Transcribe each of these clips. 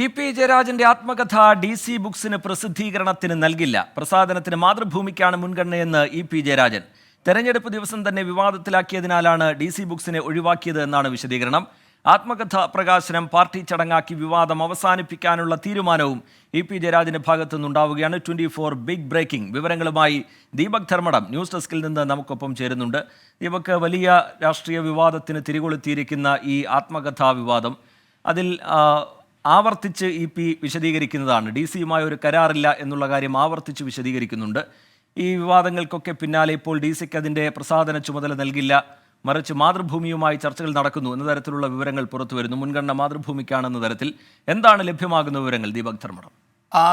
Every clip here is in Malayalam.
പി ജയരാജന്റെ ആത്മകഥ DC ബുക്സിന് പ്രസിദ്ധീകരണത്തിന് നൽകില്ല. പ്രസാധനത്തിന് മാതൃഭൂമിക്കാണ് മുൻഗണനയെന്ന് പി ജയരാജൻ. തെരഞ്ഞെടുപ്പ് ദിവസം തന്നെ വിവാദത്തിലാക്കിയതിനാലാണ് DC ബുക്സിനെ ഒഴിവാക്കിയത് എന്നാണ് വിശദീകരണം. ആത്മകഥ പ്രകാശനം പാർട്ടി ചടങ്ങാക്കി വിവാദം അവസാനിപ്പിക്കാനുള്ള തീരുമാനവും പി ജയരാജന്റെ ഭാഗത്തു നിന്നുണ്ടാവുകയാണ്. 24 ബിഗ് ബ്രേക്കിംഗ് വിവരങ്ങളുമായി ദീപക് ധർമ്മടം ന്യൂസ് ഡെസ്കിൽ നിന്ന് നമുക്കൊപ്പം ചേരുന്നുണ്ട്. ദീപക്, വലിയ രാഷ്ട്രീയ വിവാദത്തിന് തിരികൊളുത്തിയിരിക്കുന്ന ഈ ആത്മകഥാ വിവാദം, അതിൽ ആവർത്തിച്ച് പി വിശദീകരിക്കുന്നതാണ്. DC-യുമായി ഒരു കരാറില്ല എന്നുള്ള കാര്യം ആവർത്തിച്ച് വിശദീകരിക്കുന്നുണ്ട്. ഈ വിവാദങ്ങൾക്കൊക്കെ പിന്നാലെ ഇപ്പോൾ DC-ക്ക് അതിൻ്റെ പ്രസാധന ചുമതല നൽകില്ല, മറിച്ച് മാതൃഭൂമിയുമായി ചർച്ചകൾ നടക്കുന്നു എന്ന തരത്തിലുള്ള വിവരങ്ങൾ പുറത്തു വരുന്നു. മുൻഗണന മാതൃഭൂമിക്കാണെന്ന തരത്തിൽ എന്താണ് ലഭ്യമാകുന്ന വിവരങ്ങൾ? ദീപക് ധർമ്മടം.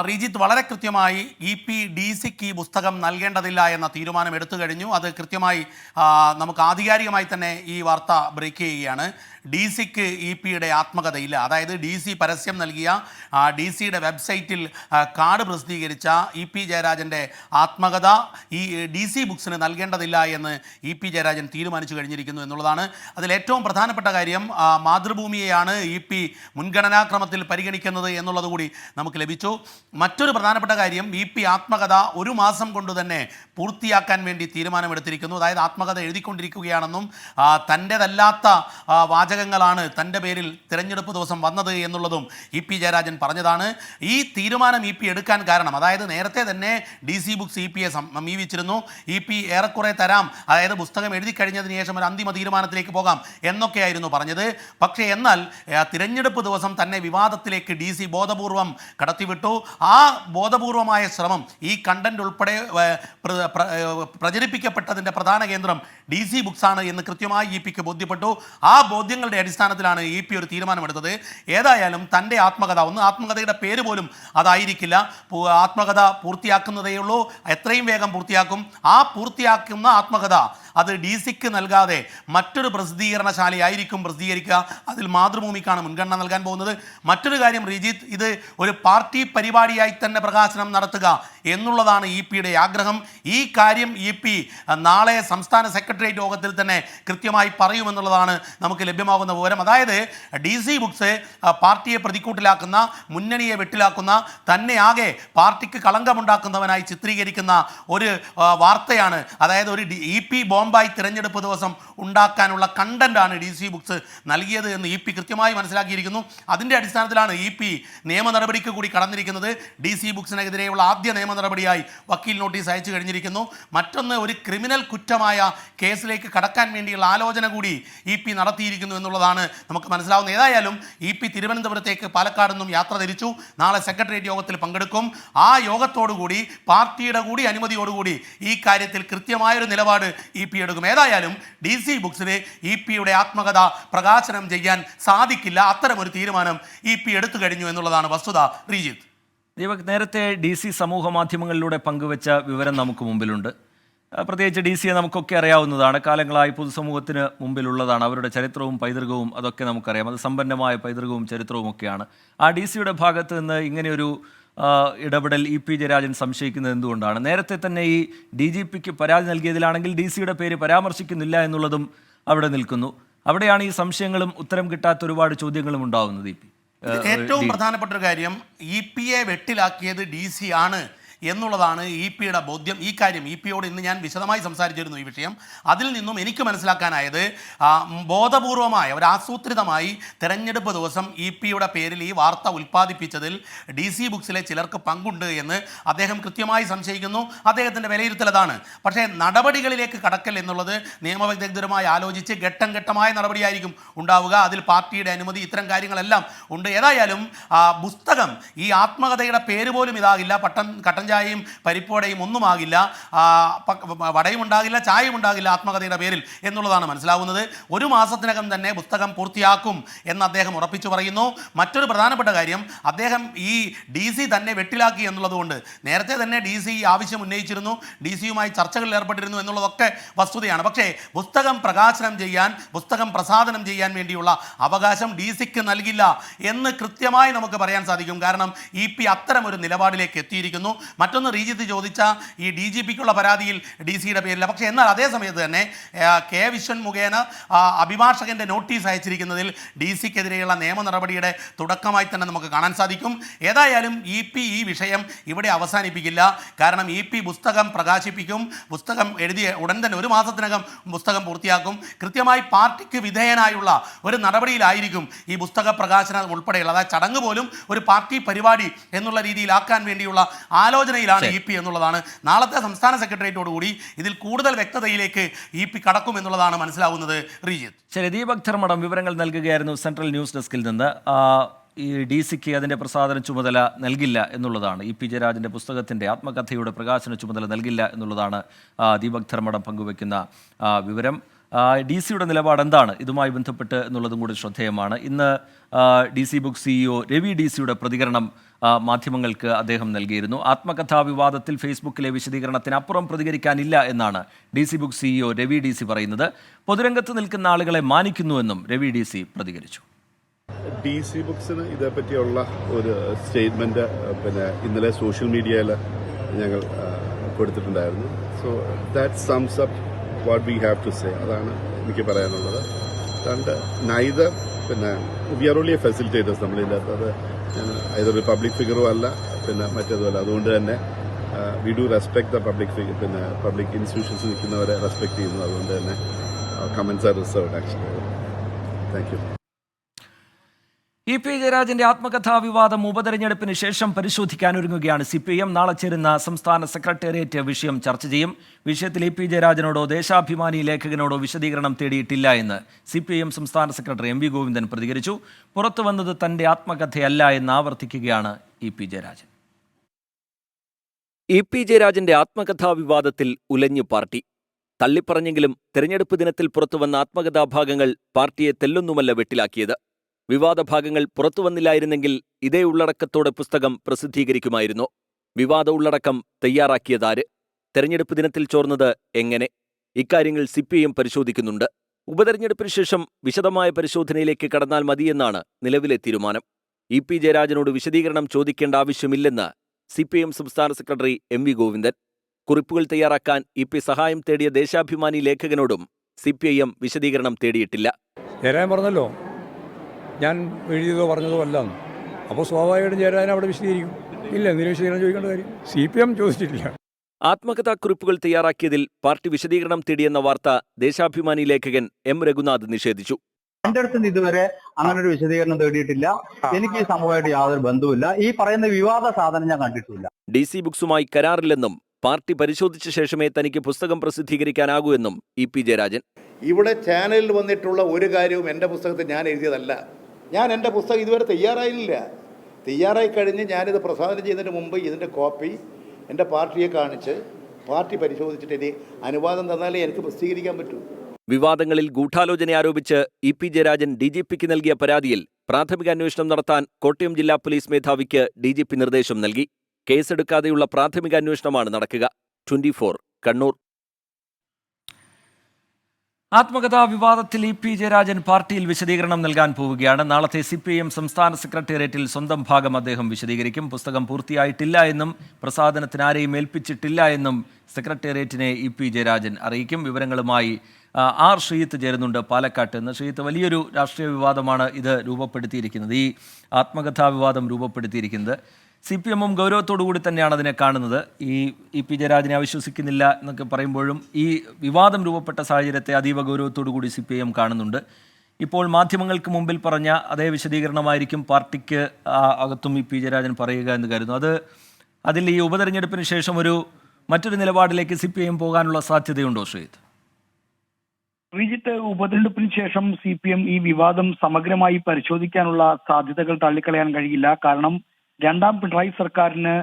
റീജിത്ത്, വളരെ കൃത്യമായി DC-ക്ക് ഈ പുസ്തകം നൽകേണ്ടതില്ല എന്ന തീരുമാനം എടുത്തു കഴിഞ്ഞു. അത് നമുക്ക് ആധികാരികമായി തന്നെ ഈ വാർത്ത ബ്രേക്ക് ചെയ്യുകയാണ്. DC-ക്ക് യുടെ ആത്മകഥയില്ല. അതായത് DC പരസ്യം നൽകിയ DC-യുടെ വെബ്സൈറ്റിൽ കാർഡ് പ്രസിദ്ധീകരിച്ച പി ജയരാജൻ്റെ ആത്മകഥ ഈ DC ബുക്സിന് നൽകേണ്ടതില്ല എന്ന് പി ജയരാജൻ തീരുമാനിച്ചു കഴിഞ്ഞിരിക്കുന്നു എന്നുള്ളതാണ്. അതിലേറ്റവും പ്രധാനപ്പെട്ട കാര്യം, മാതൃഭൂമിയെയാണ് പി മുൻഗണനാക്രമത്തിൽ പരിഗണിക്കുന്നത് എന്നുള്ളത് കൂടി നമുക്ക് ലഭിച്ചു. മറ്റൊരു പ്രധാനപ്പെട്ട കാര്യം, പി ആത്മകഥ ഒരു മാസം കൊണ്ട് തന്നെ പൂർത്തിയാക്കാൻ വേണ്ടി തീരുമാനമെടുത്തിരിക്കുന്നു. അതായത് ആത്മകഥ എഴുതിക്കൊണ്ടിരിക്കുകയാണെന്നും തൻ്റേതല്ലാത്ത വാചകങ്ങളാണ് തൻ്റെ പേരിൽ തിരഞ്ഞെടുപ്പ് ദിവസം വന്നത് എന്നുള്ളതും പി ജയരാജൻ പറഞ്ഞതാണ്. ഈ തീരുമാനം പി എടുക്കാൻ കാരണം, അതായത് നേരത്തെ തന്നെ DC ബുക്സ് പിയെ സമീപിച്ചിരുന്നു. പി ഏറെക്കുറെ തരാം, അതായത് പുസ്തകം എഴുതി കഴിഞ്ഞതിന് ശേഷം ഒരു അന്തിമ തീരുമാനത്തിലേക്ക് പോകാം എന്നൊക്കെയായിരുന്നു പറഞ്ഞത്. പക്ഷേ എന്നാൽ തിരഞ്ഞെടുപ്പ് ദിവസം തന്നെ വിവാദത്തിലേക്ക് DC ബോധപൂർവം കടത്തിവിട്ടു. ആ ബോധപൂർവമായ ശ്രമം, ഈ കണ്ടന്റ് ഉൾപ്പെടെ പ്രചരിപ്പിക്കപ്പെട്ടതിൻ്റെ പ്രധാന കേന്ദ്രം DC ബുക്സാണ് എന്ന് കൃത്യമായി പിക്ക് ബോധ്യപ്പെട്ടു. ആ ബോധ്യങ്ങളുടെ അടിസ്ഥാനത്തിലാണ് പി ഒരു തീരുമാനമെടുത്തത്. ഏതായാലും തൻ്റെ ആത്മകഥയുടെ പേര് പോലും അതായിരിക്കില്ല. ആത്മകഥ പൂർത്തിയാക്കുന്നതേയുള്ളൂ, എത്രയും വേഗം പൂർത്തിയാക്കും. ആ പൂർത്തിയാക്കുന്ന ആത്മകഥ അത് DC-ക്ക് നൽകാതെ മറ്റൊരു പ്രസിദ്ധീകരണശാലയായിരിക്കും പ്രസിദ്ധീകരിക്കുക. അതിൽ മാതൃഭൂമിക്കാണ് മുൻഗണന നൽകാൻ പോകുന്നത്. മറ്റൊരു കാര്യം റീജിത്ത്, ഇത് ഒരു പാർട്ടി പരിപാടിയായി തന്നെ പ്രകാശനം നടത്തുക എന്നുള്ളതാണ് പിയുടെ ആഗ്രഹം. ഈ കാര്യം പി നാളെ സംസ്ഥാന സെക്രട്ടേറിയറ്റ് യോഗത്തിൽ തന്നെ കൃത്യമായി പറയുമെന്നുള്ളതാണ് നമുക്ക് ലഭ്യമാകുന്ന വിവരം. അതായത് DC ബുക്സ് പാർട്ടിയെ പ്രതിക്കൂട്ടിലാക്കുന്ന, മുന്നണിയെ വെട്ടിലാക്കുന്ന, തന്നെ ആകെ പാർട്ടിക്ക് കളങ്കമുണ്ടാക്കുന്നവനായി ചിത്രീകരിക്കുന്ന ഒരു വാർത്തയാണ്. അതായത് ഒരു പി ബോംബായി തിരഞ്ഞെടുപ്പ് ദിവസം ഉണ്ടാക്കാനുള്ള കണ്ടന്റാണ് DC ബുക്സ് നൽകിയത് എന്ന് പി കൃത്യമായി മനസ്സിലാക്കിയിരിക്കുന്നു. അതിൻ്റെ അടിസ്ഥാനത്തിലാണ് പി നിയമ നടപടിക്ക് കൂടി കടന്നിരിക്കുന്നത്. DC ബുക്സിനെതിരെയുള്ള ആദ്യ നിയമ നടപടിയായി വക്കീൽ നോട്ടീസ് അയച്ചു കഴിഞ്ഞിരിക്കുന്നു. മറ്റൊന്ന്, ഒരു ക്രിമിനൽ കുറ്റമായ കേസിലേക്ക് കടക്കാൻ വേണ്ടിയുള്ള ആലോചന കൂടി പി നടത്തിയിരിക്കുന്നു എന്നുള്ളതാണ് നമുക്ക് മനസ്സിലാവുന്നത്. ഏതായാലും പി തിരുവനന്തപുരത്തേക്ക് പാലക്കാട് നിന്നും യാത്ര തിരിച്ചു. നാളെ സെക്രട്ടേറിയറ്റ് യോഗത്തിൽ പങ്കെടുക്കും. ആ യോഗത്തോടുകൂടി പാർട്ടിയുടെ കൂടി അനുമതിയോടുകൂടി ഈ കാര്യത്തിൽ കൃത്യമായൊരു നിലപാട് പി എടുക്കും. ഏതായാലും DC ബുക്സിന് പിയുടെ ആത്മകഥ പ്രകാശനം ചെയ്യാൻ സാധിക്കില്ല. അത്തരമൊരു തീരുമാനം പി എടുത്തു കഴിഞ്ഞു എന്നുള്ളതാണ് വസ്തുത. റീജിത്ത്, ദീപക്, നേരത്തെ DC സമൂഹ മാധ്യമങ്ങളിലൂടെ പങ്കുവച്ച വിവരം നമുക്ക് മുമ്പിലുണ്ട്. പ്രത്യേകിച്ച് DC-യെ നമുക്കൊക്കെ അറിയാവുന്നതാണ്, കാലങ്ങളായി പൊതുസമൂഹത്തിന് മുമ്പിലുള്ളതാണ്. അവരുടെ ചരിത്രവും പൈതൃകവും അതൊക്കെ നമുക്കറിയാം. അത് സമ്പന്നമായ പൈതൃകവും ചരിത്രവും ഒക്കെയാണ്. ആ DC-യുടെ ഭാഗത്ത് നിന്ന് ഇങ്ങനെയൊരു ഇടപെടൽ പി ജയരാജൻ സംശയിക്കുന്നത് എന്തുകൊണ്ടാണ്? നേരത്തെ തന്നെ ഈ DGP-ക്ക് പരാതി നൽകിയതിലാണെങ്കിൽ DC-യുടെ പേര് പരാമർശിക്കുന്നില്ല എന്നുള്ളതും അവിടെ നിൽക്കുന്നു. അവിടെയാണ് ഈ സംശയങ്ങളും ഉത്തരം കിട്ടാത്ത ഒരുപാട് ചോദ്യങ്ങളും ഉണ്ടാവുന്നത്. ഏറ്റവും പ്രധാനപ്പെട്ട ഒരു കാര്യം, പിയെ വെട്ടിലാക്കിയത് DC ആണ് എന്നുള്ളതാണ് പിയുടെ ബോധ്യം. ഈ കാര്യം പിയോട് ഇന്ന് ഞാൻ വിശദമായി സംസാരിച്ചിരുന്നു ഈ വിഷയം. അതിൽ നിന്നും എനിക്ക് മനസ്സിലാക്കാനായത്, ബോധപൂർവമായ ആസൂത്രിതമായി തെരഞ്ഞെടുപ്പ് ദിവസം പിയുടെ പേരിൽ ഈ വാർത്ത ഉൽപ്പാദിപ്പിച്ചതിൽ DC ബുക്സിലെ ചിലർക്ക് പങ്കുണ്ട് എന്ന് അദ്ദേഹം കൃത്യമായി സംശയിക്കുന്നു. അദ്ദേഹത്തിൻ്റെ വിലയിരുത്തൽ അതാണ്. പക്ഷേ നടപടികളിലേക്ക് കടക്കൽ എന്നുള്ളത് നിയമവിദഗ്ധരുമായി ആലോചിച്ച് ഘട്ടം ഘട്ടമായ നടപടിയായിരിക്കും ഉണ്ടാവുക. അതിൽ പാർട്ടിയുടെ അനുമതി, ഇത്തരം കാര്യങ്ങളെല്ലാം ഉണ്ട്. ഏതായാലും പുസ്തകം, ഈ ആത്മകഥയുടെ പേര് പോലും ഇതാകില്ല. കട്ടൻ ചായയും പരിപ്പോടയും ഒന്നുമാകില്ല, വടയും ഉണ്ടാകില്ല, ചായയും ഉണ്ടാകില്ല ആത്മകഥയുടെ പേരിൽ എന്നുള്ളതാണ് മനസ്സിലാവുന്നത്. ഒരു മാസത്തിനകം തന്നെ പുസ്തകം പൂർത്തിയാക്കും എന്ന് അദ്ദേഹം ഉറപ്പിച്ചു പറയുന്നു. മറ്റൊരു പ്രധാനപ്പെട്ട കാര്യം, അദ്ദേഹം ഈ DC തന്നെ വെട്ടിലാക്കി എന്നുള്ളതുകൊണ്ട് നേരത്തെ തന്നെ DC ആവശ്യം ഉന്നയിച്ചിരുന്നു, DC-യുമായി ചർച്ചകളിൽ ഏർപ്പെട്ടിരുന്നു എന്നുള്ളതൊക്കെ വസ്തുതയാണ്. പക്ഷേ പുസ്തകം പ്രകാശനം ചെയ്യാൻ, പുസ്തകം പ്രസാധനം ചെയ്യാൻ വേണ്ടിയുള്ള അവകാശം DC-ക്ക് നൽകില്ല എന്ന് കൃത്യമായി നമുക്ക് പറയാൻ സാധിക്കും. കാരണം പി അത്തരം ഒരു നിലപാടിലേക്ക് എത്തിയിരിക്കുന്നു. മറ്റൊന്ന് റീജിത്ത് ചോദിച്ച ഈ DGPക്കുള്ള പരാതിയിൽ DC-യുടെ പേരില്ല. പക്ഷേ എന്നാൽ അതേ സമയത്ത് തന്നെ കെ വിശ്വൻ മുഖേന അഭിഭാഷകന്റെ നോട്ടീസ് അയച്ചിരിക്കുന്നതിൽ DC-ക്കെതിരെയുള്ള നിയമ നടപടിയുടെ തുടക്കമായി തന്നെ നമുക്ക് കാണാൻ സാധിക്കും. ഏതായാലും EP ഈ വിഷയം ഇവിടെ അവസാനിപ്പിക്കില്ല. കാരണം EP പുസ്തകം പ്രകാശിപ്പിക്കും. പുസ്തകം എഴുതിയ ഉടൻ തന്നെ 1 മാസത്തിനകം പുസ്തകം പൂർത്തിയാക്കും. കൃത്യമായി പാർട്ടിക്ക് വിധേയനായുള്ള ഒരു നടപടിയിലായിരിക്കും ഈ പുസ്തക പ്രകാശനം ഉൾപ്പെടെയുള്ള, അതായത് ചടങ്ങ് പോലും ഒരു പാർട്ടി പരിപാടി എന്നുള്ള രീതിയിലാക്കാൻ വേണ്ടിയുള്ള ആലോചനയിലാണ് EP എന്നുള്ളതാണ്. നാളത്തെ സംസ്ഥാന സെക്രട്ടേറിയറ്റോടുകൂടി ഇതിൽ കൂടുതൽ വ്യക്തതയിലേക്ക് EP കടക്കും എന്നുള്ളതാണ് മനസ്സിലാവുന്നത്. റീജിത്ത്. ശരി, ദീപക് ധർമ്മടം വിവരങ്ങൾ നൽകുകയായിരുന്നു സെൻട്രൽ ന്യൂസ് ഡെസ്കിൽ നിന്ന്. ഈ DC-ക്ക് അതിൻ്റെ പ്രസാധന ചുമതല നൽകില്ല എന്നുള്ളതാണ്, EP ജയരാജൻ്റെ പുസ്തകത്തിൻ്റെ ആത്മകഥയുടെ പ്രകാശന ചുമതല നൽകില്ല എന്നുള്ളതാണ് ദീപക് ധർമ്മടം പങ്കുവയ്ക്കുന്ന വിവരം. DC-യുടെ നിലപാട് എന്താണ് ഇതുമായി ബന്ധപ്പെട്ട് എന്നുള്ളതും കൂടി ശ്രദ്ധേയമാണ്. ഇന്ന് DC ബുക്ക് CEO രവി DC-യുടെ പ്രതികരണം മാധ്യമങ്ങൾക്ക് അദ്ദേഹം നൽകിയിരുന്നു. ആത്മകഥാ വിവാദത്തിൽ ഫേസ്ബുക്കിലെ വിശദീകരണത്തിനപ്പുറം പ്രതികരിക്കാനില്ല എന്നാണ് DC book CEO Ravi DC പറയുന്നത്. പൊതുരംഗത്ത് നിൽക്കുന്ന ആളുകളെ മാനിക്കുന്നുവെന്നും രവി DC പ്രതികരിച്ചു. DC ബുക്സിന് ഇതേപ്പറ്റിയുള്ള ഒരു സ്റ്റേറ്റ്മെന്റ് ഇന്നലെ സോഷ്യൽ മീഡിയയിൽ ഞങ്ങൾ കൊടുത്തിട്ടുണ്ടായിരുന്നു. So that sums up what we have to say. അതാണ് എനിക്ക് പറയാനുള്ളത്. അതുകൊണ്ട് neither we are only a facilitators. നമ്മളില്ലാത്ത അത് ഏതൊരു പബ്ലിക് ഫിഗറും അല്ല, മറ്റേതുമല്ല. അതുകൊണ്ട് തന്നെ we do respect the public figure, public institutions നിൽക്കുന്നവരെ റെസ്പെക്ട് ചെയ്യുന്നു. അതുകൊണ്ട് തന്നെ comments are reserved actually. Thank you. EP ജയരാജന്റെ ആത്മകഥാ വിവാദം ഉപതെരഞ്ഞെടുപ്പിന് ശേഷം പരിശോധിക്കാനൊരുങ്ങുകയാണ് CPM. നാളെ ചേരുന്ന സംസ്ഥാന സെക്രട്ടേറിയറ്റ് വിഷയം ചർച്ച ചെയ്യും. വിഷയത്തിൽ EP ജയരാജനോടോ ദേശാഭിമാനി ലേഖകനോടോ വിശദീകരണം തേടിയിട്ടില്ല എന്ന് CPM സംസ്ഥാന സെക്രട്ടറി MV ഗോവിന്ദൻ പ്രതികരിച്ചു. പുറത്തു വന്നത് തന്റെ ആത്മകഥയല്ല എന്ന് ആവർത്തിക്കുകയാണ് EP ജയരാജൻ. EP ജയരാജന്റെ ആത്മകഥാ വിവാദത്തിൽ ഉലഞ്ഞു പാർട്ടി. തള്ളിപ്പറഞ്ഞെങ്കിലും തെരഞ്ഞെടുപ്പ് ദിനത്തിൽ പുറത്തുവന്ന ആത്മകഥാഭാഗങ്ങൾ പാർട്ടിയെ തെല്ലൊന്നുമല്ല വെട്ടിലാക്കിയത്. വിവാദ ഭാഗങ്ങൾ പുറത്തുവന്നില്ലായിരുന്നെങ്കിൽ ഇതേ ഉള്ളടക്കത്തോടെ പുസ്തകം പ്രസിദ്ധീകരിക്കുമായിരുന്നു. വിവാദ ഉള്ളടക്കം തയ്യാറാക്കിയതാര്? തെരഞ്ഞെടുപ്പ് ദിനത്തിൽ ചോർന്നത് എങ്ങനെ? ഇക്കാര്യങ്ങൾ CPM പരിശോധിക്കുന്നുണ്ട്. ഉപതെരഞ്ഞെടുപ്പിന് ശേഷം വിശദമായ പരിശോധനയിലേക്ക് കടന്നാൽ മതിയെന്നാണ് നിലവിലെ തീരുമാനം. EP ജയരാജനോട് വിശദീകരണം ചോദിക്കേണ്ട ആവശ്യമില്ലെന്ന് CPM സംസ്ഥാന സെക്രട്ടറി MV ഗോവിന്ദൻ. കുറിപ്പുകൾ തയ്യാറാക്കാൻ EP സഹായം തേടിയ ദേശാഭിമാനി ലേഖകനോടും CPIM വിശദീകരണം തേടിയിട്ടില്ല. പറഞ്ഞല്ലോ, ഞാൻ എഴുതിയതോ പറഞ്ഞതോ അല്ല. അപ്പോൾ സ്വാഭാവികമായിട്ടും ജയരാജൻ അവിടെ വിശദീകരിക്കും. ഇല്ല, എന്തിനും വിശദീകരണം ചോദിക്കേണ്ട കാര്യം CPM ചോദിച്ചിട്ടില്ല. ആത്മകഥാക്കുറിപ്പുകൾ തയ്യാറാക്കിയതിൽ പാർട്ടി വിശദീകരണം തേടിയെന്ന വാർത്ത ദേശാഭിമാനി ലേഖകൻ M രഘുനാഥ് നിഷേധിച്ചു. എന്റെ അടുത്ത് ഇതുവരെ അങ്ങനെ ഒരു വിശദീകരണം തേടിയിട്ടില്ല. എനിക്ക് ഈ സംഭവമായിട്ട് യാതൊരു ബന്ധവുമില്ല. ഈ പറയുന്ന വിവാദ സാധനം ഞാൻ കണ്ടിട്ടില്ല. DC ബുക്സുമായി കരാറില്ലെന്നും പാർട്ടി പരിശോധിച്ച ശേഷമേ തനിക്ക് പുസ്തകം പ്രസിദ്ധീകരിക്കാനാകൂ എന്നും EP ജയരാജൻ. ഇവിടെ ചാനലിൽ വന്നിട്ടുള്ള ഒരു കാര്യവും എൻ്റെ പുസ്തകത്തിൽ ഞാൻ എഴുതിയതല്ല. ഞാൻ എൻ്റെ പുസ്തകം ഇതുവരെ തയ്യാറായില്ല. തയ്യാറായി കഴിഞ്ഞ് ഞാനിത് പ്രസാദനം ചെയ്യുന്നതിന് മുമ്പ് ഇതിൻ്റെ കോപ്പി എൻ്റെ പാർട്ടിയെ കാണിച്ച് പാർട്ടി പരിശോധിച്ചിട്ട് ഇനി അനുവാദം തന്നാലേ എനിക്ക് പ്രസിദ്ധീകരിക്കാൻ പറ്റൂ. വിവാദങ്ങളിൽ ഗൂഢാലോചന ആരോപിച്ച് EP ജയരാജൻ DGPക്ക് നൽകിയ പരാതിയിൽ പ്രാഥമിക അന്വേഷണം നടത്താൻ കോട്ടയം ജില്ലാ പോലീസ് മേധാവിക്ക് DGP നിർദ്ദേശം നൽകി. കേസെടുക്കാതെയുള്ള പ്രാഥമിക അന്വേഷണമാണ് നടക്കുക. 24 കണ്ണൂർ. ആത്മകഥാ വിവാദത്തിൽ EP ജയരാജൻ പാർട്ടിയിൽ വിശദീകരണം നൽകാൻ പോവുകയാണ്. നാളത്തെ CPM സംസ്ഥാന സെക്രട്ടേറിയറ്റിൽ സ്വന്തം ഭാഗം അദ്ദേഹം വിശദീകരിക്കും. പുസ്തകം പൂർത്തിയായിട്ടില്ല എന്നും പ്രസാധനത്തിന് ആരെയും ഏൽപ്പിച്ചിട്ടില്ല എന്നും സെക്രട്ടേറിയറ്റിനെ EP ജയരാജൻ അറിയിക്കും. വിവരങ്ങളുമായി R ശ്രീത്ത് ചേരുന്നുണ്ട് പാലക്കാട്ട് നിന്ന്. ശ്രീത്ത്, വലിയൊരു രാഷ്ട്രീയ വിവാദമാണ് ഇത് രൂപപ്പെടുത്തിയിരിക്കുന്നത്, ഈ ആത്മകഥാ വിവാദം രൂപപ്പെടുത്തിയിരിക്കുന്നത്. CPM ഗൗരവത്തോടു കൂടി തന്നെയാണ് അതിനെ കാണുന്നത്. ഈ EP ജയരാജനെ അവിശ്വസിക്കുന്നില്ല എന്നൊക്കെ പറയുമ്പോഴും ഈ വിവാദം രൂപപ്പെട്ട സാഹചര്യത്തെ അതീവ ഗൗരവത്തോടു കൂടി CPM കാണുന്നുണ്ട്. ഇപ്പോൾ മാധ്യമങ്ങൾക്ക് മുമ്പിൽ പറഞ്ഞ അതേ വിശദീകരണമായിരിക്കും പാർട്ടിക്ക് അകത്തും EP ജയരാജൻ പറയുക എന്ന് കരുതുന്നു. അതിൽ ഈ ഉപതെരഞ്ഞെടുപ്പിന് ശേഷം മറ്റൊരു നിലപാടിലേക്ക് CPM പോകാനുള്ള സാധ്യതയുണ്ടോ ശ്രീത്? ശ്രീജിത്ത്, ഉപതെരഞ്ഞെടുപ്പിന് ശേഷം CPM ഈ വിവാദം സമഗ്രമായി പരിശോധിക്കാനുള്ള സാധ്യതകൾ തള്ളിക്കളയാൻ കഴിയില്ല. കാരണം രണ്ടാം പിണറായി സർക്കാരിന്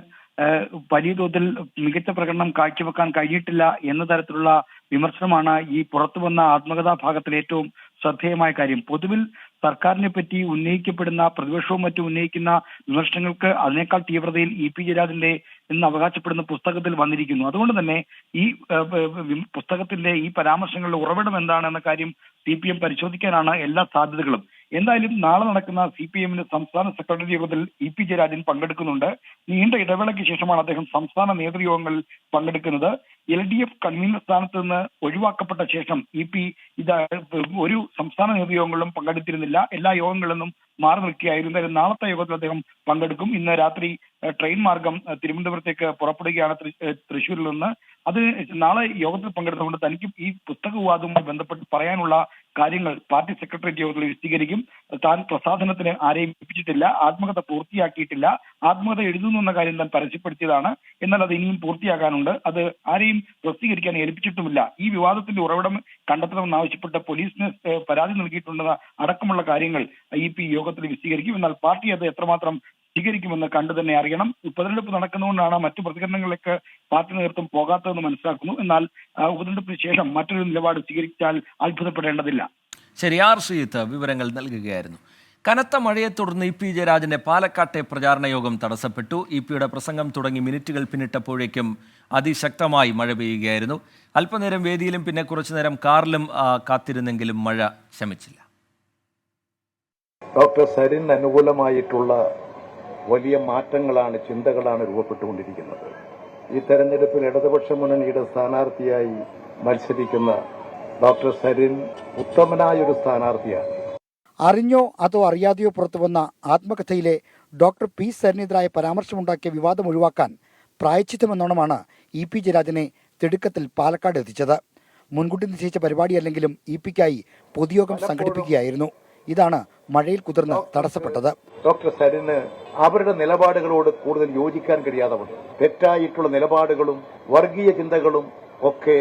വലിയ തോതിൽ മികച്ച പ്രകടനം കാഴ്ചവെക്കാൻ കഴിഞ്ഞിട്ടില്ല എന്ന തരത്തിലുള്ള വിമർശനമാണ് ഈ പുറത്തു വന്ന ആത്മകഥാ ഭാഗത്തിൽ ഏറ്റവും ശ്രദ്ധേയമായ കാര്യം. പൊതുവിൽ സർക്കാരിനെ പറ്റി ഉന്നയിക്കപ്പെടുന്ന പ്രതിപക്ഷവും മറ്റും ഉന്നയിക്കുന്ന വിമർശനങ്ങൾക്ക് അതിനേക്കാൾ തീവ്രതയിൽ EP ജയരാജന്റെ എന്ന് അവകാശപ്പെടുന്ന പുസ്തകത്തിൽ വന്നിരിക്കുന്നു. അതുകൊണ്ട് തന്നെ ഈ പുസ്തകത്തിന്റെ ഈ പരാമർശങ്ങളുടെ ഉറവിടം എന്താണെന്ന കാര്യം CPM പരിശോധിക്കാനാണ് എല്ലാ സാധ്യതകളും. എന്തായാലും നാളെ നടക്കുന്ന CPM-ന്റെ സംസ്ഥാന സെക്രട്ടറി യോഗത്തിൽ EP ജയരാജൻ പങ്കെടുക്കുന്നുണ്ട്. നീണ്ട ഇടവേളയ്ക്ക് ശേഷമാണ് അദ്ദേഹം സംസ്ഥാന നേതൃയോഗങ്ങളിൽ പങ്കെടുക്കുന്നത്. LDF കൺവീനർ സ്ഥാനത്ത് നിന്ന് ഒഴിവാക്കപ്പെട്ട ശേഷം EP ഒരു സംസ്ഥാന നേതൃയോഗങ്ങളിലും പങ്കെടുത്തിരുന്നില്ല. എല്ലാ യോഗങ്ങളിൽ നിന്നും മാറി നിൽക്കുകയായിരുന്നു. നാളത്തെ യോഗത്തിൽ അദ്ദേഹം പങ്കെടുക്കും. ഇന്ന് രാത്രി ട്രെയിൻ മാർഗം തിരുവനന്തപുരത്തേക്ക് പുറപ്പെടുകയാണ് തൃശ്ശൂരിൽ നിന്ന്. അത് നാളെ യോഗത്തിൽ പങ്കെടുത്തുകൊണ്ട് തനിക്കും ഈ പുസ്തക വിവാദവുമായി ബന്ധപ്പെട്ട് പറയാനുള്ള കാര്യങ്ങൾ പാർട്ടി സെക്രട്ടേറിയറ്റ് യോഗത്തിൽ വിശദീകരിക്കും. താൻ പ്രസാധനത്തിന് ആരെയും ഏൽപ്പിച്ചിട്ടില്ല, ആത്മകഥ പൂർത്തിയാക്കിയിട്ടില്ല, ആത്മകഥ എഴുതുന്നു എന്ന കാര്യം താൻ പരസ്യപ്പെടുത്തിയതാണ്, എന്നാൽ അത് ഇനിയും പൂർത്തിയാക്കാനുണ്ട്, അത് ആരെയും പ്രസിദ്ധീകരിക്കാൻ ഏൽപ്പിച്ചിട്ടുമില്ല, ഈ വിവാദത്തിന്റെ ഉറവിടം കണ്ടെത്തണമെന്നാവശ്യപ്പെട്ട് പോലീസിന് പരാതി നൽകിയിട്ടുണ്ടെന്ന അടക്കമുള്ള കാര്യങ്ങൾ EP യോഗത്തിൽ വിശദീകരിക്കും. എന്നാൽ പാർട്ടി അത് എത്രമാത്രം സ്വീകരിക്കുമെന്ന് കണ്ടു തന്നെ അറിയണം. ഉപതെരഞ്ഞെടുപ്പ് നടക്കുന്നതുകൊണ്ടാണ് മറ്റു പ്രതികരണങ്ങളിലേക്ക് പാർട്ടി നേതൃത്വം പോകാത്തതെന്ന് മനസ്സിലാക്കുന്നു. എന്നാൽ ഉപതെരഞ്ഞെടുപ്പിന് ശേഷം മറ്റൊരു നിലപാട് സ്വീകരിച്ചാൽ അത്ഭുതപ്പെടേണ്ടതില്ല. ശരി, ആർ ശ്രീജിത്ത് വിവരങ്ങൾ നൽകുകയായിരുന്നു. കനത്ത മഴയെ തുടർന്ന് EP ജയരാജന്റെ പാലക്കാട്ടെ പ്രചാരണ യോഗം തടസ്സപ്പെട്ടു. EP-യുടെ പ്രസംഗം തുടങ്ങി മിനിറ്റുകൾ പിന്നിട്ടപ്പോഴേക്കും അതിശക്തമായി മഴ പെയ്യുകയായിരുന്നു. അല്പനേരം വേദിയിലും പിന്നെ കുറച്ചുനേരം കാറിലും കാത്തിരുന്നെങ്കിലും മഴ ശമിച്ചില്ല. ഡോക്ടർ സരിൻ അനുകൂലമായിട്ടുള്ള വലിയ മാറ്റങ്ങളാണ്, ചിന്തകളാണ് രൂപപ്പെട്ടുകൊണ്ടിരിക്കുന്നത്. ഈ തെരഞ്ഞെടുപ്പിൽ ഇടതുപക്ഷ മുന്നണിയുടെ സ്ഥാനാർത്ഥിയായി മത്സരിക്കുന്ന ഡോക്ടർ സരിൻ ഉത്തമനായൊരു സ്ഥാനാർത്ഥിയാണ്. അറിഞ്ഞോ അതോ അറിയാതെയോ പുറത്തുവന്ന ആത്മകഥയിലെ ഡോക്ടർ P. സരിനെതിരായ പരാമർശമുണ്ടാക്കിയ വിവാദം ഒഴിവാക്കാൻ പ്രായശ്ചിത്തമെന്നോണമാണ് EP ജയരാജനെ തിടുക്കത്തിൽ പാലക്കാട് എത്തിച്ചത്. മുൻകൂട്ടി നിശ്ചയിച്ച പരിപാടിയല്ലെങ്കിലും EP-ക്കായി പൊതുയോഗം സംഘടിപ്പിക്കുകയായിരുന്നു. ഇതാണ് മഴയിൽ കുതിർന്ന് തടസ്സപ്പെട്ടത്. ഡോക്ടർ സരിന് അവരുടെ നിലപാടുകളോട് കൂടുതൽ യോജിക്കാൻ കഴിയാതെ വന്നു. തെറ്റായിട്ടുള്ള നിലപാടുകളും വർഗീയ ചിന്തകളും ഒക്കെ